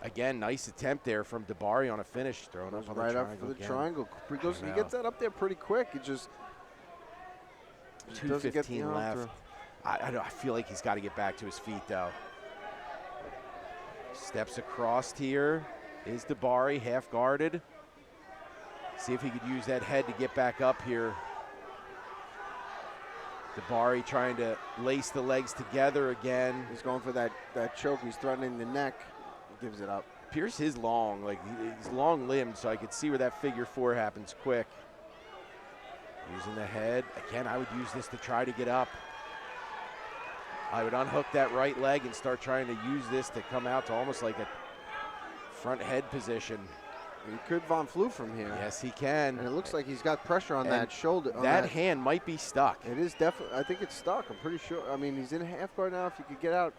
again, nice attempt there from Dabari on a finish, throwing up on Right the up triangle for the again. triangle. He gets that up there pretty quick. It just doesn't get the 2:15 arm left. through. I feel like he's got to get back to his feet, though. Steps across here. is Dabari, half guarded. See if he could use that head to get back up here. Dabari trying to lace the legs together again. He's going for that choke. He's threatening the neck. He gives it up. Pierce is long, like he's long-limbed, so I could see where that figure four happens quick. Using the head. Again, I would use this to try to get up. I would unhook that right leg and start trying to use this to come out to almost like a front head position. He could Von Flue from here. Yes, he can. And it looks like he's got pressure on that shoulder. That hand might be stuck. It is definitely. I think it's stuck. I'm pretty sure. I mean, he's in half guard now. If you could get out,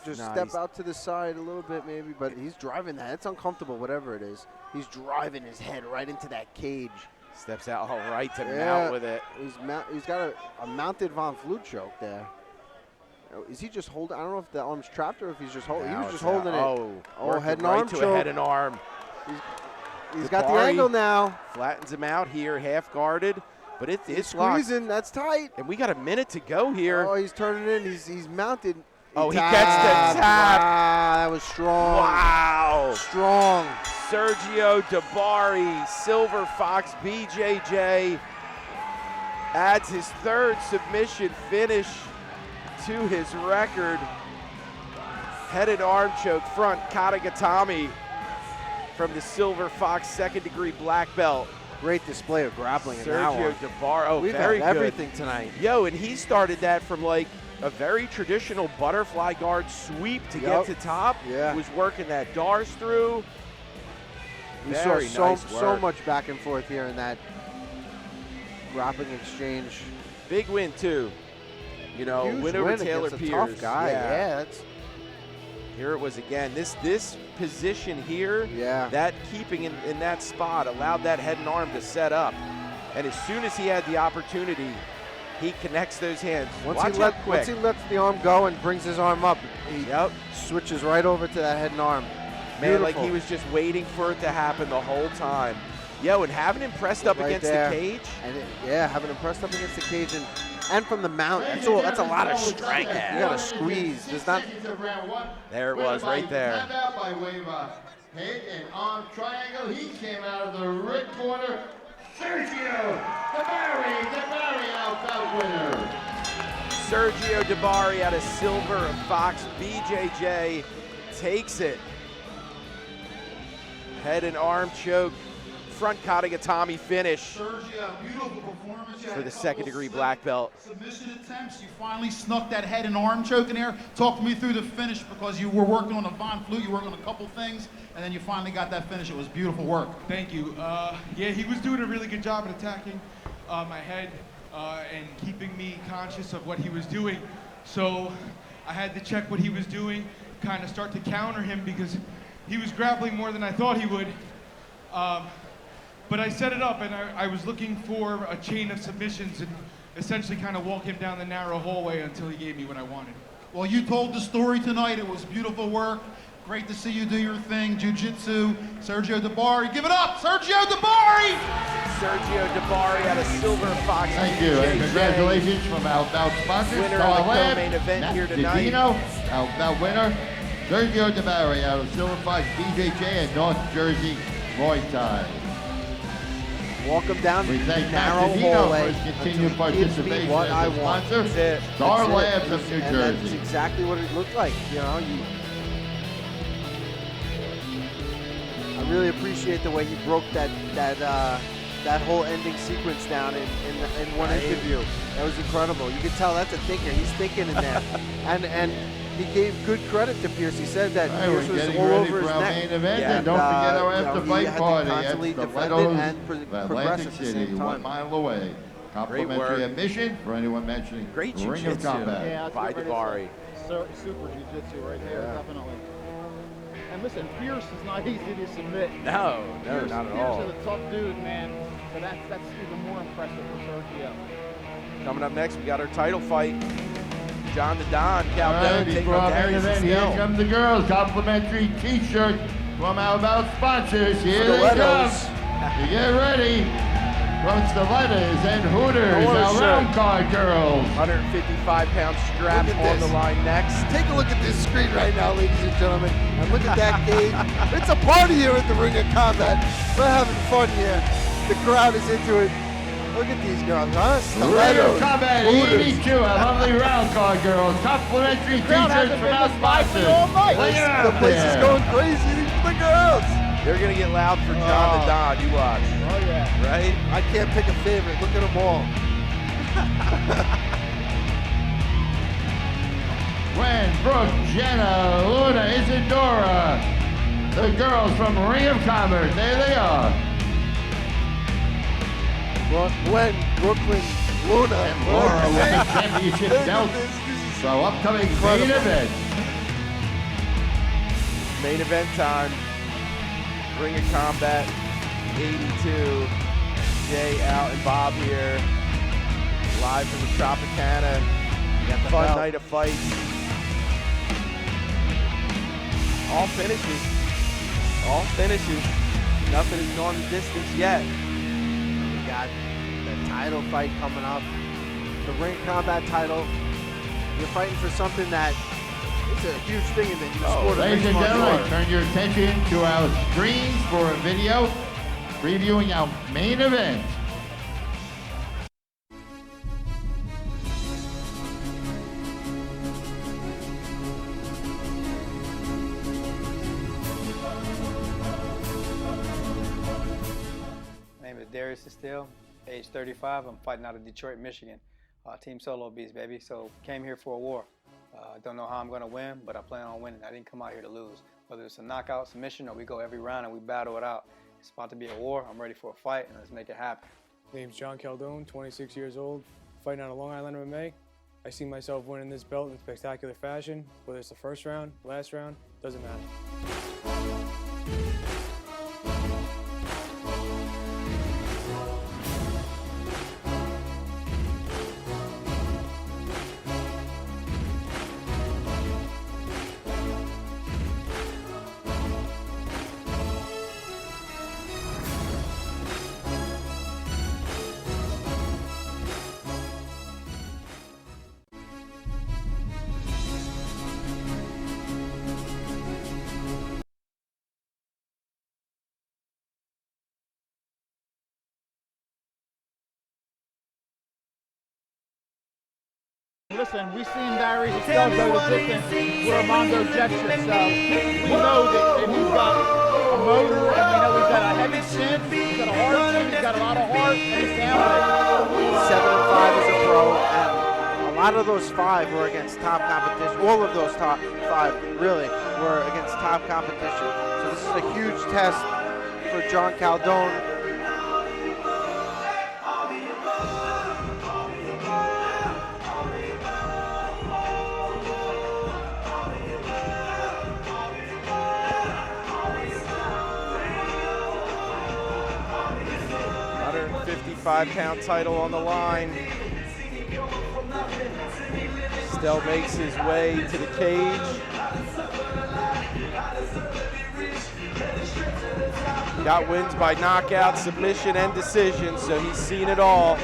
just step out to the side a little bit maybe. But he's driving that. It's uncomfortable, whatever it is. He's driving his head right into that cage. Steps out all right to mount with it. He's got a mounted Von Flue choke there. Is he just holding? I don't know if the arm's trapped or if he's just holding. He was just holding it. Oh, head and arm choke. A head and arm. He's got the angle now. Flattens him out here, half guarded, but it's squeezing. That's tight. And we got a minute to go here. Oh, he's turning in. He's mounted. Oh, he gets the tap. Wow, that was strong. Wow. Strong. Sergio Dabari, Silver Fox BJJ adds his third submission finish to his record. Head and arm choke, front Katagatami from the Silver Fox second-degree black belt. Great display of grappling in that Sergio one. Dabari, oh, We've very had good. everything tonight. Yo, and he started that from like a very traditional butterfly guard sweep to get to top. Yeah. Was working that Dars through. We Very saw nice so work. much back and forth here in that grappling exchange. Big win too. You know, Huge win over win Taylor against a Pierce. tough guy. Yeah, that's here it was again. This position here, yeah, that keeping in that spot allowed that head and arm to set up. And as soon as he had the opportunity, he connects those hands. Once he lets the arm go and brings his arm up, he switches right over to that head and arm. Man, Beautiful. like he was just waiting for it to happen the whole time. Yo, and having him pressed up Right against there. the cage. And having him pressed up against the cage and from the mount. That's a lot of strength. You got to squeeze. There's not. There it was, right there. Out by way of a head and arm triangle. He came out of the red corner. Sergio Dabari out winner. Sergio Dabari out of Silver Fox BJJ takes it. Head and arm choke, front Katagatami finish Sergio, beautiful performance. for the second-degree black belt. Submission attempts. You finally snuck that head and arm choke in there. Talk me through the finish because you were working on a Von Flue. You were working on a couple things, and then you finally got that finish. It was beautiful work. Thank you. Yeah, he was doing a really good job at attacking my head and keeping me conscious of what he was doing. So I had to check what he was doing, kind of start to counter him because he was grappling more than I thought he would. But I set it up, and I was looking for a chain of submissions and essentially kind of walk him down the narrow hallway until he gave me what I wanted. Well, you told the story tonight. It was beautiful work. Great to see you do your thing. Jiu-Jitsu. Sergio Dabari. Give it up, Sergio Dabari! Sergio Dabari out of Silver Fox. Thank you, and congratulations from our bout sponsors. Winner of the co-main event here tonight. Divino, our bout winner. Sergio Dabari out of Silver Fox BJJ and North Jersey Muay Thai. Walk him down We the thank narrow Matt Divino hallway for his continued until he gives me participation what as I a want. sponsor. That's it. Star That's it. Labs of New And Jersey. that's exactly what it looked like. You know, I really appreciate the way you broke that whole ending sequence down in one interview. That was incredible. You could tell that's a thinker. He's thinking in there, and he gave good credit to Pierce. He said that Pierce we're was getting all ready over for his our neck. main event, and don't forget our after-fight he had to party at constantly the defend it Meadows and progress Atlantic at the City, same 1 time. mile away. Complimentary admission for anyone mentioning Great Ring of jiu-jitsu. Combat. Yeah, that's by what it is. Dabari. Super jiu-jitsu right there, definitely. And listen, Pierce is not easy to submit. No, Pierce, not at Pierce all. is a tough dude, man. So that's even more impressive for Sergio. Coming up next, we got our title fight. John the Don, All right, Caldown, taking before on our main Darius event, here Snell. come the girls. Complimentary T-shirt from our bout sponsors. Here they Stilettos. come. You get ready. from Stilettos and Hooters, our round card girls. 155-pound strap Look at on this. the line next. Take a look at this screen right now, ladies and gentlemen, and look at that cage. It's a party here at the Ring of Combat. We're having fun here. The crowd is into it. Look at these girls, huh? Ring of Stilettos, Combat Hooters. 82, our lovely round card girls. Complimentary t-shirts from our sponsors. Lay it out The place is there. going crazy. The girls. They're going to get loud for John the Don. You watch. Oh, yeah. Right? I can't pick a favorite. Look at them all. Gwen, Brooke, Jenna, Luna, Isadora. The girls from Ring of Commerce. There they are. Gwen, Brooklyn, Luna, and Laura with the championship belt. So upcoming main event. Main event time. Ring of Combat 82. Jay out and Bob here. Live from the Tropicana. Fun belt. night of fights. All finishes. All finishes. Nothing has gone the distance yet. We got the title fight coming up. The Ring of Combat title. You're fighting for something that is a huge thing in the sport of Ladies mixed and martial gentlemen, arts. turn your attention to our screens for a video previewing our main event. My name is Darius Estelle, age 35. I'm fighting out of Detroit, Michigan. Team Solo Beast, baby. So came here for a war. Don't know how I'm going to win, but I plan on winning. I didn't come out here to lose. Whether it's a knockout, submission, or we go every round and we battle it out. It's about to be a war. I'm ready for a fight, and let's make it happen. Name's John Caldone, 26 years old, fighting out of Long Island MMA. I see myself winning this belt in spectacular fashion. Whether it's the first round, last round, doesn't matter. Listen, we've seen Darius Estelle go the distance with Armando Gesture, so we know that he's got a motor, and we know he's got a heavy chin, he's got a hard chin, he's got a lot of heart, and he's talented. 7-5 as a pro, and a lot of those 5 were against top competition. All of those top 5 really were against top competition. So this is a huge test for John Caldone. £155 title on the line. Estelle makes his way to the cage. Got wins by knockout, submission, and decision, so he's seen it all.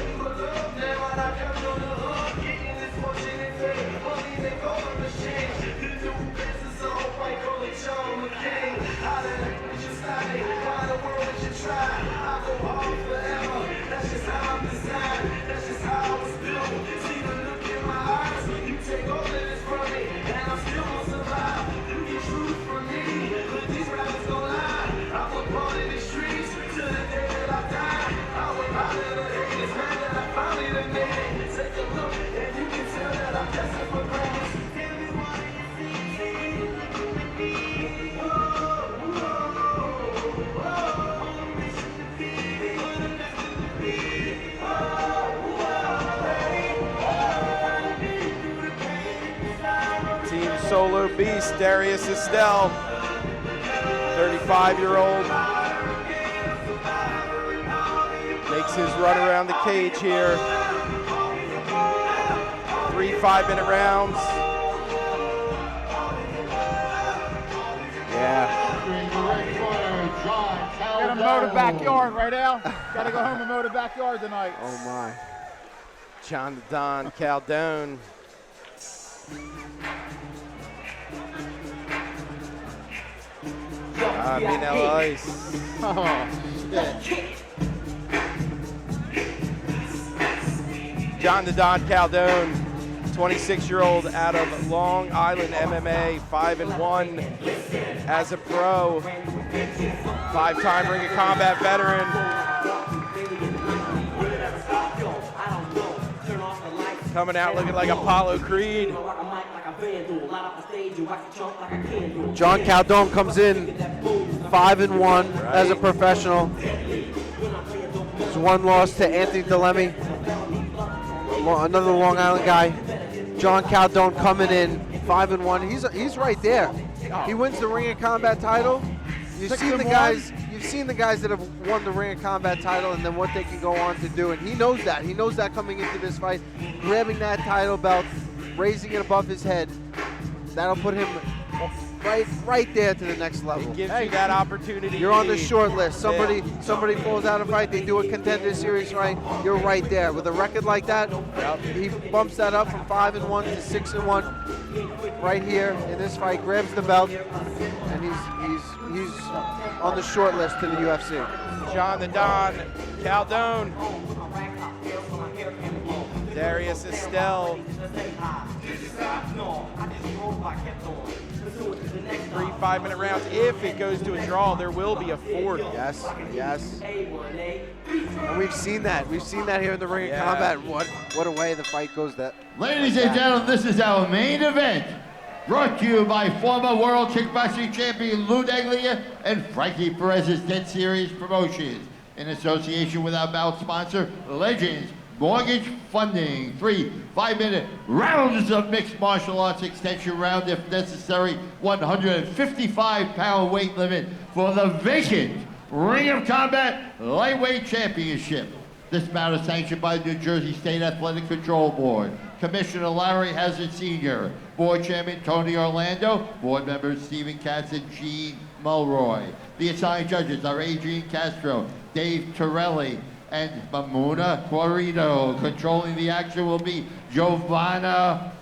Team Solo Beast, Darius Estelle, 35-year-old. Makes his run around the cage here. 3 5-minute rounds. Yeah. Got a motor backyard right now. Got Gotta go home and mow the backyard tonight. Oh my. John the Don Caldone. Vanilla Ice. Oh, shit. John the Don Caldone, 26-year-old out of Long Island MMA, 5-1 as a pro, 5-time Ring of Combat veteran. Coming out looking like Apollo Creed. John Caldone comes in 5-1 as a professional. There's one loss to Anthony Delemy, another Long Island guy. John Caldone coming in 5-1. He's right there. He wins the Ring of Combat title. You've seen the guys that have won the Ring of Combat title and then what they can go on to do, and he knows that. He knows that coming into this fight, grabbing that title belt, raising it above his head. That'll put him right there to the next level. It gives you that opportunity. You're on the short list. Somebody pulls out a fight, they do a contender series fight, you're right there. With a record like that, he bumps that up from 5-1 to 6-1 right here in this fight, grabs the belt, and he's on the short list to the UFC. John the Don Caldone. Darius Estelle. 3 5-minute rounds. If it goes to a draw, there will be a fourth. Yes. And we've seen that. We've seen that here in the Ring of Combat. What a way the fight goes. Ladies and gentlemen, this is our main event. Brought to you by former world kickboxing champion Lou Neglia and Frankie Perez's Dead Series Promotions. In association with our bout sponsor, Legends Mortgage Funding. 3 5-minute rounds of mixed martial arts extension round if necessary. 155-pound weight limit for the vacant Ring of Combat Lightweight Championship. This bout is sanctioned by the New Jersey State Athletic Control Board. Commissioner Larry Hazard Sr., Board Chairman Tony Orlando, Board members Stephen Katz and Gene Mulroy. The assigned judges are Adrian Castro, Dave Torelli, and Mamuna Guarino. Controlling the action will be Giovanna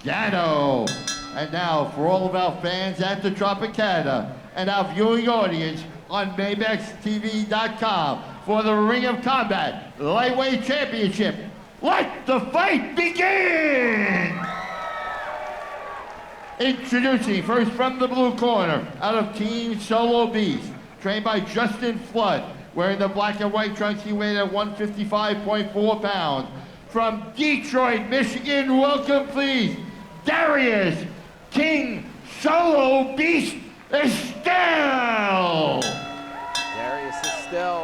Scano. And now, for all of our fans at the Tropicana and our viewing audience on MaybachTV.com for the Ring of Combat Lightweight Championship, let the fight begin! Introducing first from the blue corner, out of Team Solo Beast, trained by Justin Flood, wearing the black and white trunks, he weighed at 155.4 pounds. From Detroit, Michigan, welcome please, Darius King Solo Beast Estelle. Darius Estelle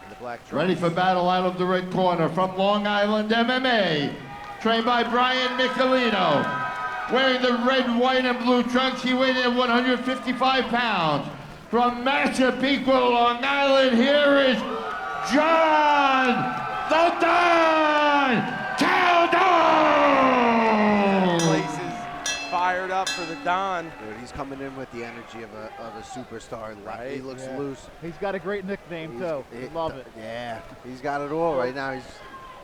in the black trunks. Ready for battle out of the red corner from Long Island MMA, trained by Brian Michelino. Wearing the red, white, and blue trunks, he weighed at 155 pounds. From Massapequa, Long Island, here is John the Don Caldone! Places fired up for the Don. Dude, he's coming in with the energy of a superstar. Right? He looks loose. He's got a great nickname, too. Love it. Yeah, he's got it all right now.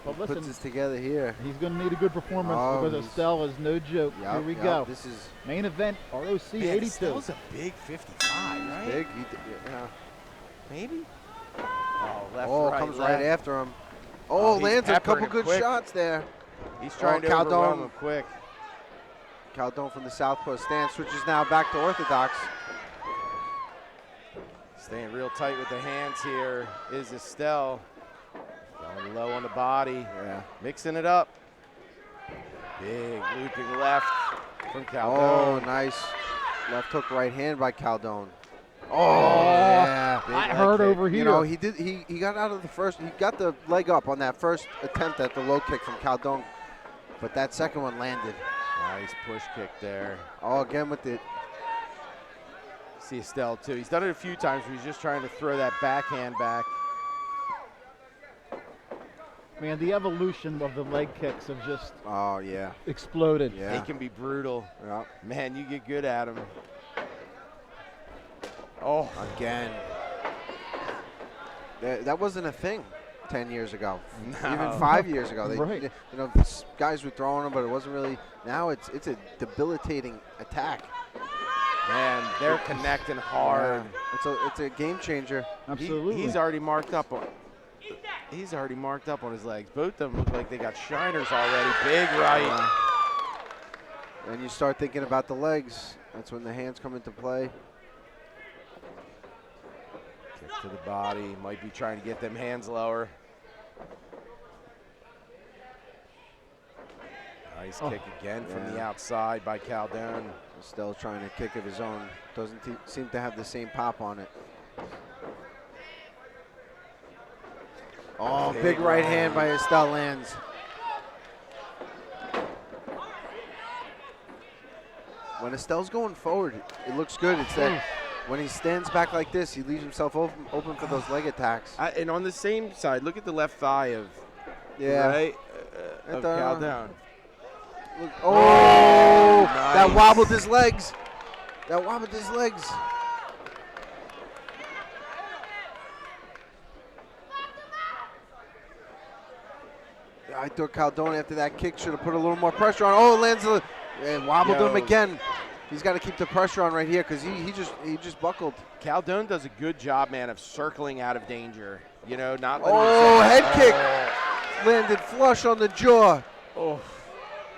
But Puts listen, this together here. He's going to need a good performance because Estelle is no joke. Here we go. This is main event, ROC 82. Estelle's a big 55, right? big. Maybe? Comes right after him. Lands a couple good shots there. He's trying to overwhelm him quick. Caldone from the southpaw stance switches now back to orthodox. Staying real tight with the hands here is Estelle. Going low on the body. Mixing it up. Big looping left from Caldone. Oh, nice. Left hook right hand by Caldone. Yeah. That hurt over here. You know, he got out of the first, he got the leg up on that first attempt at the low kick from Caldone, but that second one landed. Nice push kick there. Again with the... See Estelle too. He's done it a few times where he's just trying to throw that backhand back. Man, the evolution of the leg kicks have just exploded. They can be brutal. Man, you get good at them. That wasn't a thing 10 years ago, No. even 5 years ago. Right. You know, guys were throwing them, but it wasn't really. Now it's a debilitating attack. Man, they're connecting hard. Yeah. It's a game changer. Absolutely. He's already marked up on. He's already marked up on his legs. Both of them look like they got shiners already. Big right. And you start thinking about the legs. That's when the hands come into play. Kick to the body. Might be trying to get them hands lower. Nice kick again from the outside by Caldone. Still trying to kick of his own. Doesn't seem to have the same pop on it. Oh, big right hand by Estelle lands. When Estelle's going forward, it looks good. It's that when he stands back like this, he leaves himself open for those leg attacks. And on the same side, look at the left thigh of Yeah. of Caldone. Oh, nice. That wobbled his legs. That wobbled his legs. I thought Caldone after that kick should have put a little more pressure on. Oh, it lands and wobbled him again. He's got to keep the pressure on right here because he just buckled. Caldone does a good job, man, of circling out of danger. You know, not letting head himself- kick. Landed flush on the jaw. Oh.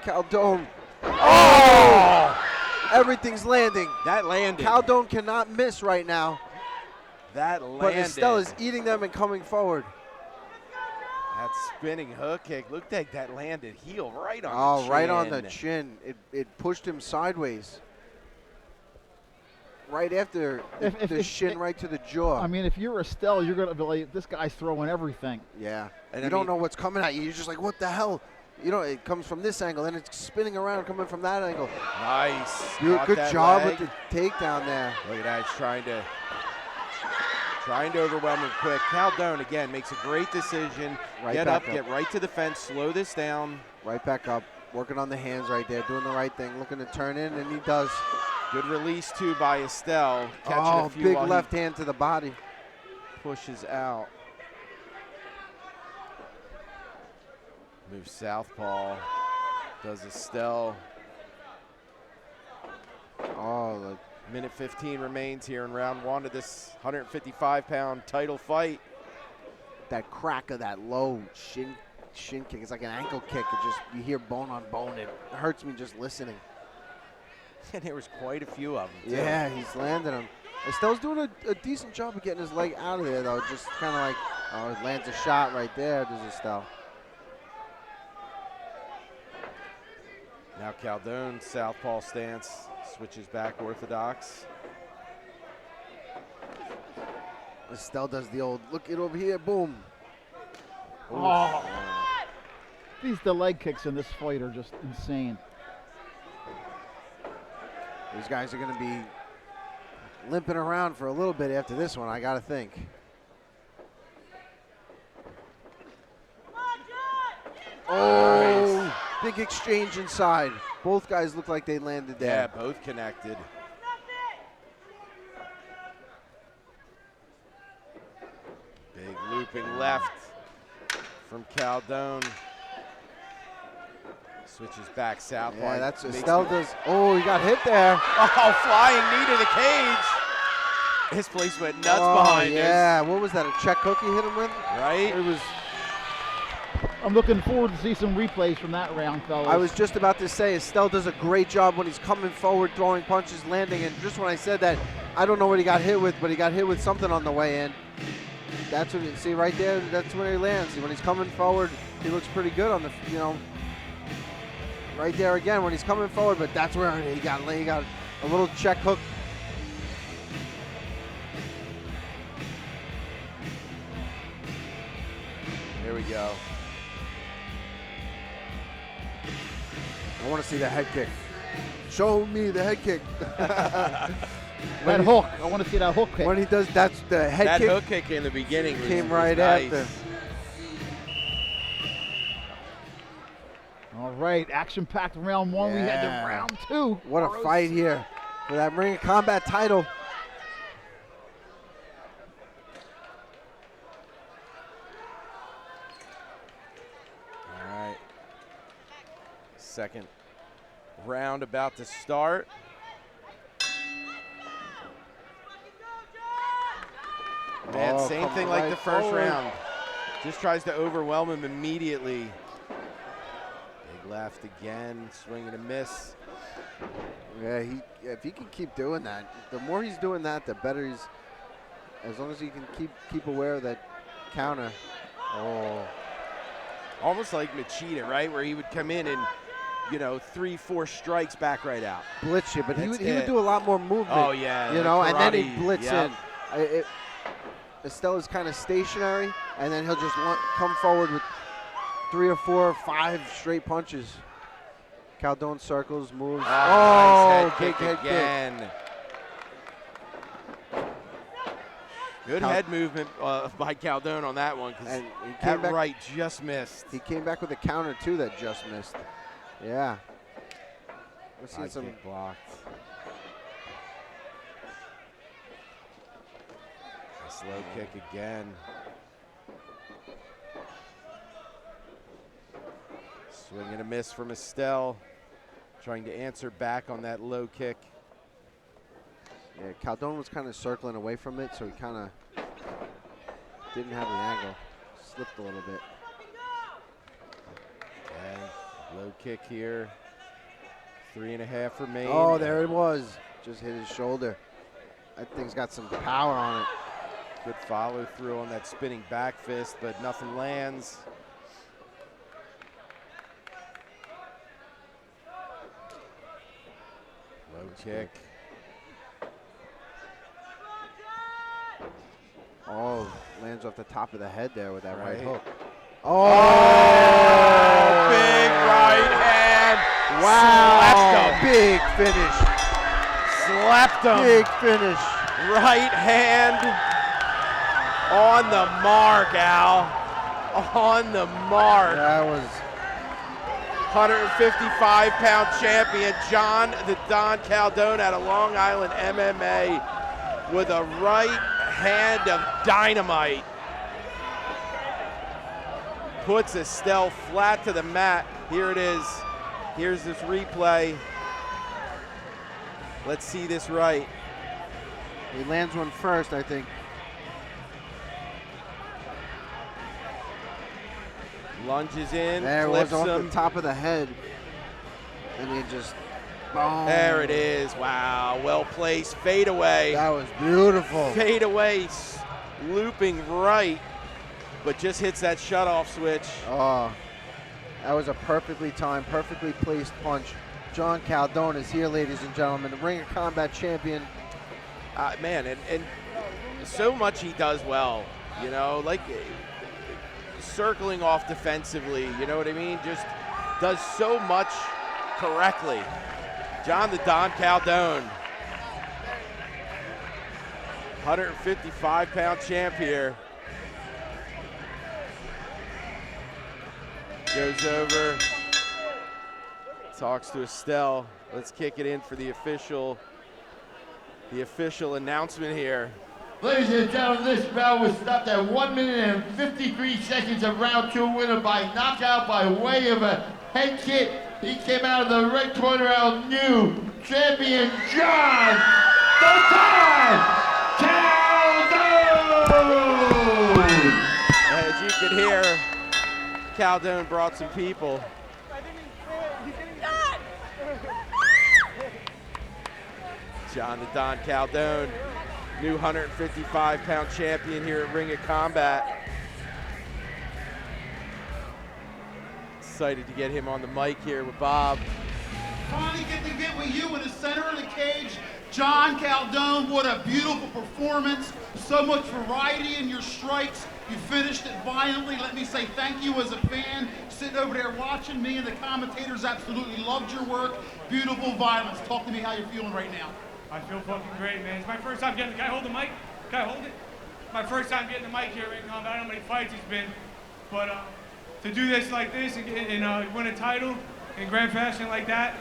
Caldone. Oh! Everything's landing. That landed. Caldone cannot miss right now. That landed. But Estelle is eating them and coming forward. That spinning hook kick. Looked like that landed heel right on the chin. Oh, right on the chin. It pushed him sideways. Right after the shin right to the jaw. I mean, if you're Estelle, you're going to be like, this guy's throwing everything. Yeah. And you don't know what's coming at you. You're just like, what the hell? You know, it comes from this angle, and it's spinning around, coming from that angle. Nice. Caught Good that job leg. with the takedown there. Look at that. He's trying to overwhelm him quick. Caldone, again, makes a great decision. Right Get back up, get right to the fence, slow this down. Right back up, working on the hands right there, doing the right thing, looking to turn in, and he does. Good release, too, by Estelle. Catching a few big while he left hand to the body. pushes out. Moves southpaw. Does Estelle. Oh, minute 15 remains here in round one of this 155-pound title fight. That crack of that low shin kick, it's like an ankle kick. It just, you hear bone on bone. It hurts me just listening. And there was quite a few of them, too. Yeah, he's landing them. Estelle's doing a decent job of getting his leg out of there, though. Just kind of like, oh, it lands a shot right there, does Estelle. Now Caldone, southpaw stance, switches back orthodox. Estelle does the old, look it over here, boom. Oh. The leg kicks in this fight are just insane. These guys are going to be limping around for a little bit after this one, I got to think. Oh, big exchange inside. Both guys look like they landed there. Yeah, both connected. Big looping left from Caldone. Switches back south. Yeah, that's Estelle does. Oh, he got hit there. Oh, flying knee to the cage. His place went nuts behind yeah, what was that, a check hook he hit him with? Right. It was. I'm looking forward to see some replays from that round, fellas. I was just about to say, Estelle does a great job when he's coming forward, throwing punches, landing, and just when I said that, I don't know what he got hit with, but he got hit with something on the way in. That's what you see right there, that's when he lands. When he's coming forward, he looks pretty good on the, you know, right there again when he's coming forward, but that's where he got a little check hook. Here we go. I want to see the head kick. Show me the head kick. That hook. I want to see that hook kick. When he does, that's the head that kick. That hook kick in the beginning came was right nice. after. All right, action-packed round one. We head to round two. What a fight here for that Ring of Combat title. second round about to start. Man, Oh, same coming thing like right the first forward. round. Just tries to overwhelm him immediately. Big left again, swing and a miss. Yeah, if he can keep doing that, the more he's doing that, the better he's. As long as he can keep aware of that counter. Oh, almost like Machida, right, where he would come in and, you know, 3-4 strikes back right out. Blitz you, but he That's would do a lot more movement. Oh yeah, you know, and then he'd karate, blitz yep. in. Estella's kind of stationary, and then he'll just come forward with 3 or 4 or 5 straight punches. Caldone circles, moves. Nice big head head kick again. Good head movement by Caldone on that one, because that right just missed. He came back with a counter too that just missed. Yeah. We're seeing High some kick blocked. Slow kick again. Swing and a miss from Estelle. Trying to answer back on that low kick. Yeah, Caldone was kind of circling away from it, so he kind of didn't have the angle. Slipped a little bit. And low kick here. 3.5 remain. Oh, there it was. Just hit his shoulder. That thing's got some power on it. Good follow through on that spinning back fist, but nothing lands. Low kick. Oh, lands off the top of the head there with that right, Right. hook. Oh, big right hand. Wow. Slept him. Big finish. Slept him. Big finish. Right hand on the mark, Al. On the mark. That was 155-pound champion John the Don Caldone out of Long Island MMA with a right hand of dynamite. Puts Estelle flat to the mat. Here it is. Here's this replay. Let's see this right. He lands one first, I think. Lunges in, There it clips was off him. the top of the head. And he just, boom. There it is. Wow, well placed. Fade away. That was beautiful. Fade away, looping right, but just hits that shutoff switch. Oh, that was a perfectly timed, perfectly placed punch. John Caldone is here, ladies and gentlemen, the Ring of Combat champion. Man, and so much he does well, you know, like circling off defensively, you know what I mean? Just does so much correctly. John the Don Caldone, 155-pound champ here. Goes over, talks to Estelle. Let's kick it in for the official announcement here. Ladies and gentlemen, this bout was stopped at 1 minute and 53 seconds of round 2, winner by knockout by way of a head kick. He came out of the red corner, our new champion, John the Don Caldone! As you can hear, Caldone brought some people. John the Don Caldone, new 155-pound champion here at Ring of Combat. Excited to get him on the mic here with Bob. Finally get with you in the center of the cage. John Caldone, what a beautiful performance. So much variety in your strikes. You finished it violently. Let me say thank you as a fan. Sitting over there watching me, and the commentators absolutely loved your work. Beautiful violence. Talk to me how you're feeling right now. I feel fucking great, man. It's my first time getting. Can I hold the mic? Can I hold it? My first time getting the mic here right now. I don't know how many fights it's been, but to do this like this and win a title in grand fashion like that,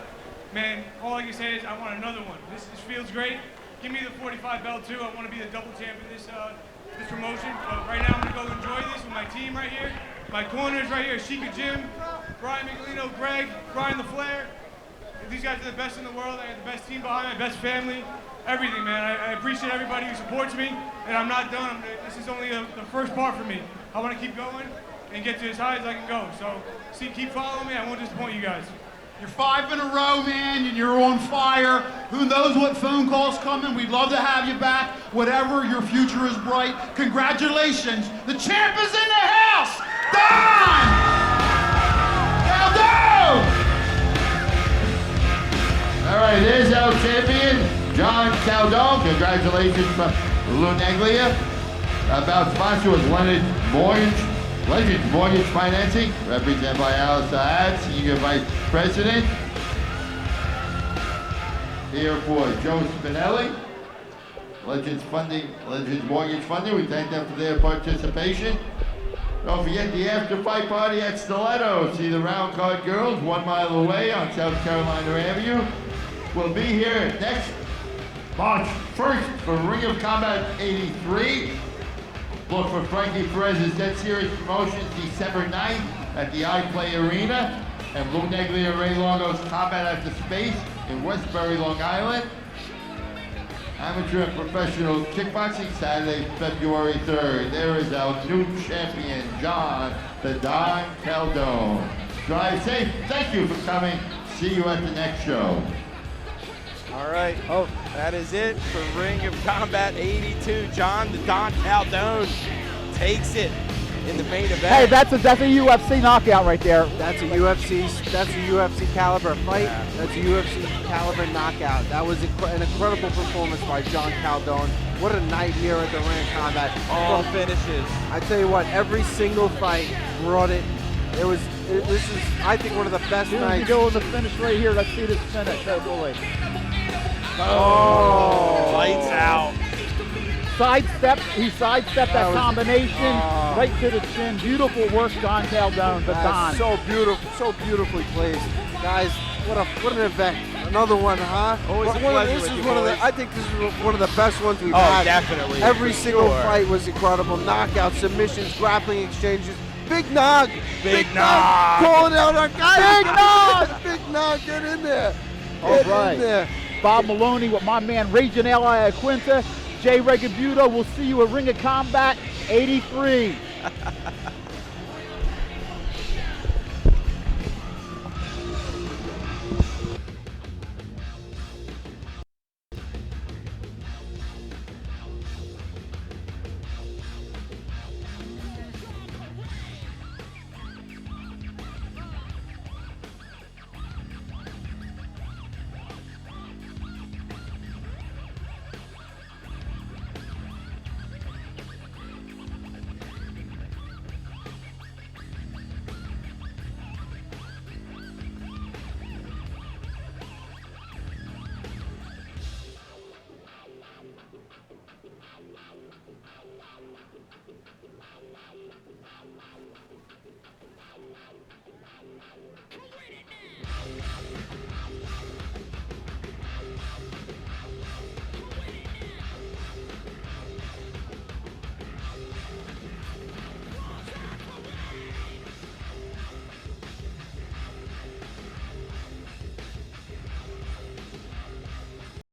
man. All I can say is I want another one. This feels great. Give me the 45 belt too. I want to be the double champ in this promotion. But right now I'm gonna go enjoy this with my team right here. My corners right here, Sheikah Jim, Brian Michelino, Greg, Brian the Flair. These guys are the best in the world. I got the best team behind me, best family, everything, man. I appreciate everybody who supports me, and I'm not done. This is only the first part for me. I want to keep going and get to as high as I can go. So, keep following me. I won't disappoint you guys. You're 5 in a row, man, and you're on fire. Who knows what phone call's coming? We'd love to have you back. Whatever, your future is bright. Congratulations. The champ is in the house. Don Caldone! All right, there's our champion, John Caldone. Congratulations from Lou Neglia. About sponsor was Legends Mortgage Financing, represented by Alice Saad, Senior Vice President. Here for Joe Spinelli, Legends Mortgage Funding. We thank them for their participation. Don't forget the after fight party at Stiletto. See the Round Card Girls 1 mile away on South Carolina Avenue. We'll be here next March 1st for Ring of Combat 83. Look for Frankie Perez's Dead Series Promotions December 9th at the iPlay Arena, and Lou Neglia Ray Longo's Combat at the Space in Westbury, Long Island. Amateur and professional kickboxing Saturday, February 3rd. There is our new champion, John the Don Caldone. Drive safe. Thank you for coming. See you at the next show. All right. Oh, that is it for Ring of Combat 82. John the Don Caldone takes it in the main event. Hey, that's a UFC knockout right there. That's a UFC caliber fight. Yeah. That's a UFC caliber knockout. That was an incredible performance by John Caldone. What a night here at the Ring of Combat. All finishes. I tell you what, every single fight brought it. This is, I think, one of the best nights. You go with the finish right here. Let's see this finish. Oh, boy. Oh, lights out. He sidestepped that combination right to the chin. Beautiful work, John Caldone. But Don. So beautifully placed. Guys, what an event. Another one, huh? Always a pleasure with you, boys. I think this is one of the best ones we've had. Oh, definitely. Every single fight was incredible. Knockouts, submissions, grappling exchanges. Big Nog! Big Nog! Calling out our guy! Big Nog! Big Nog, get in there! All right. Bob Maloney with my man Raging Ally Quinta. Jay Regabuto, we'll see you at Ring of Combat 83.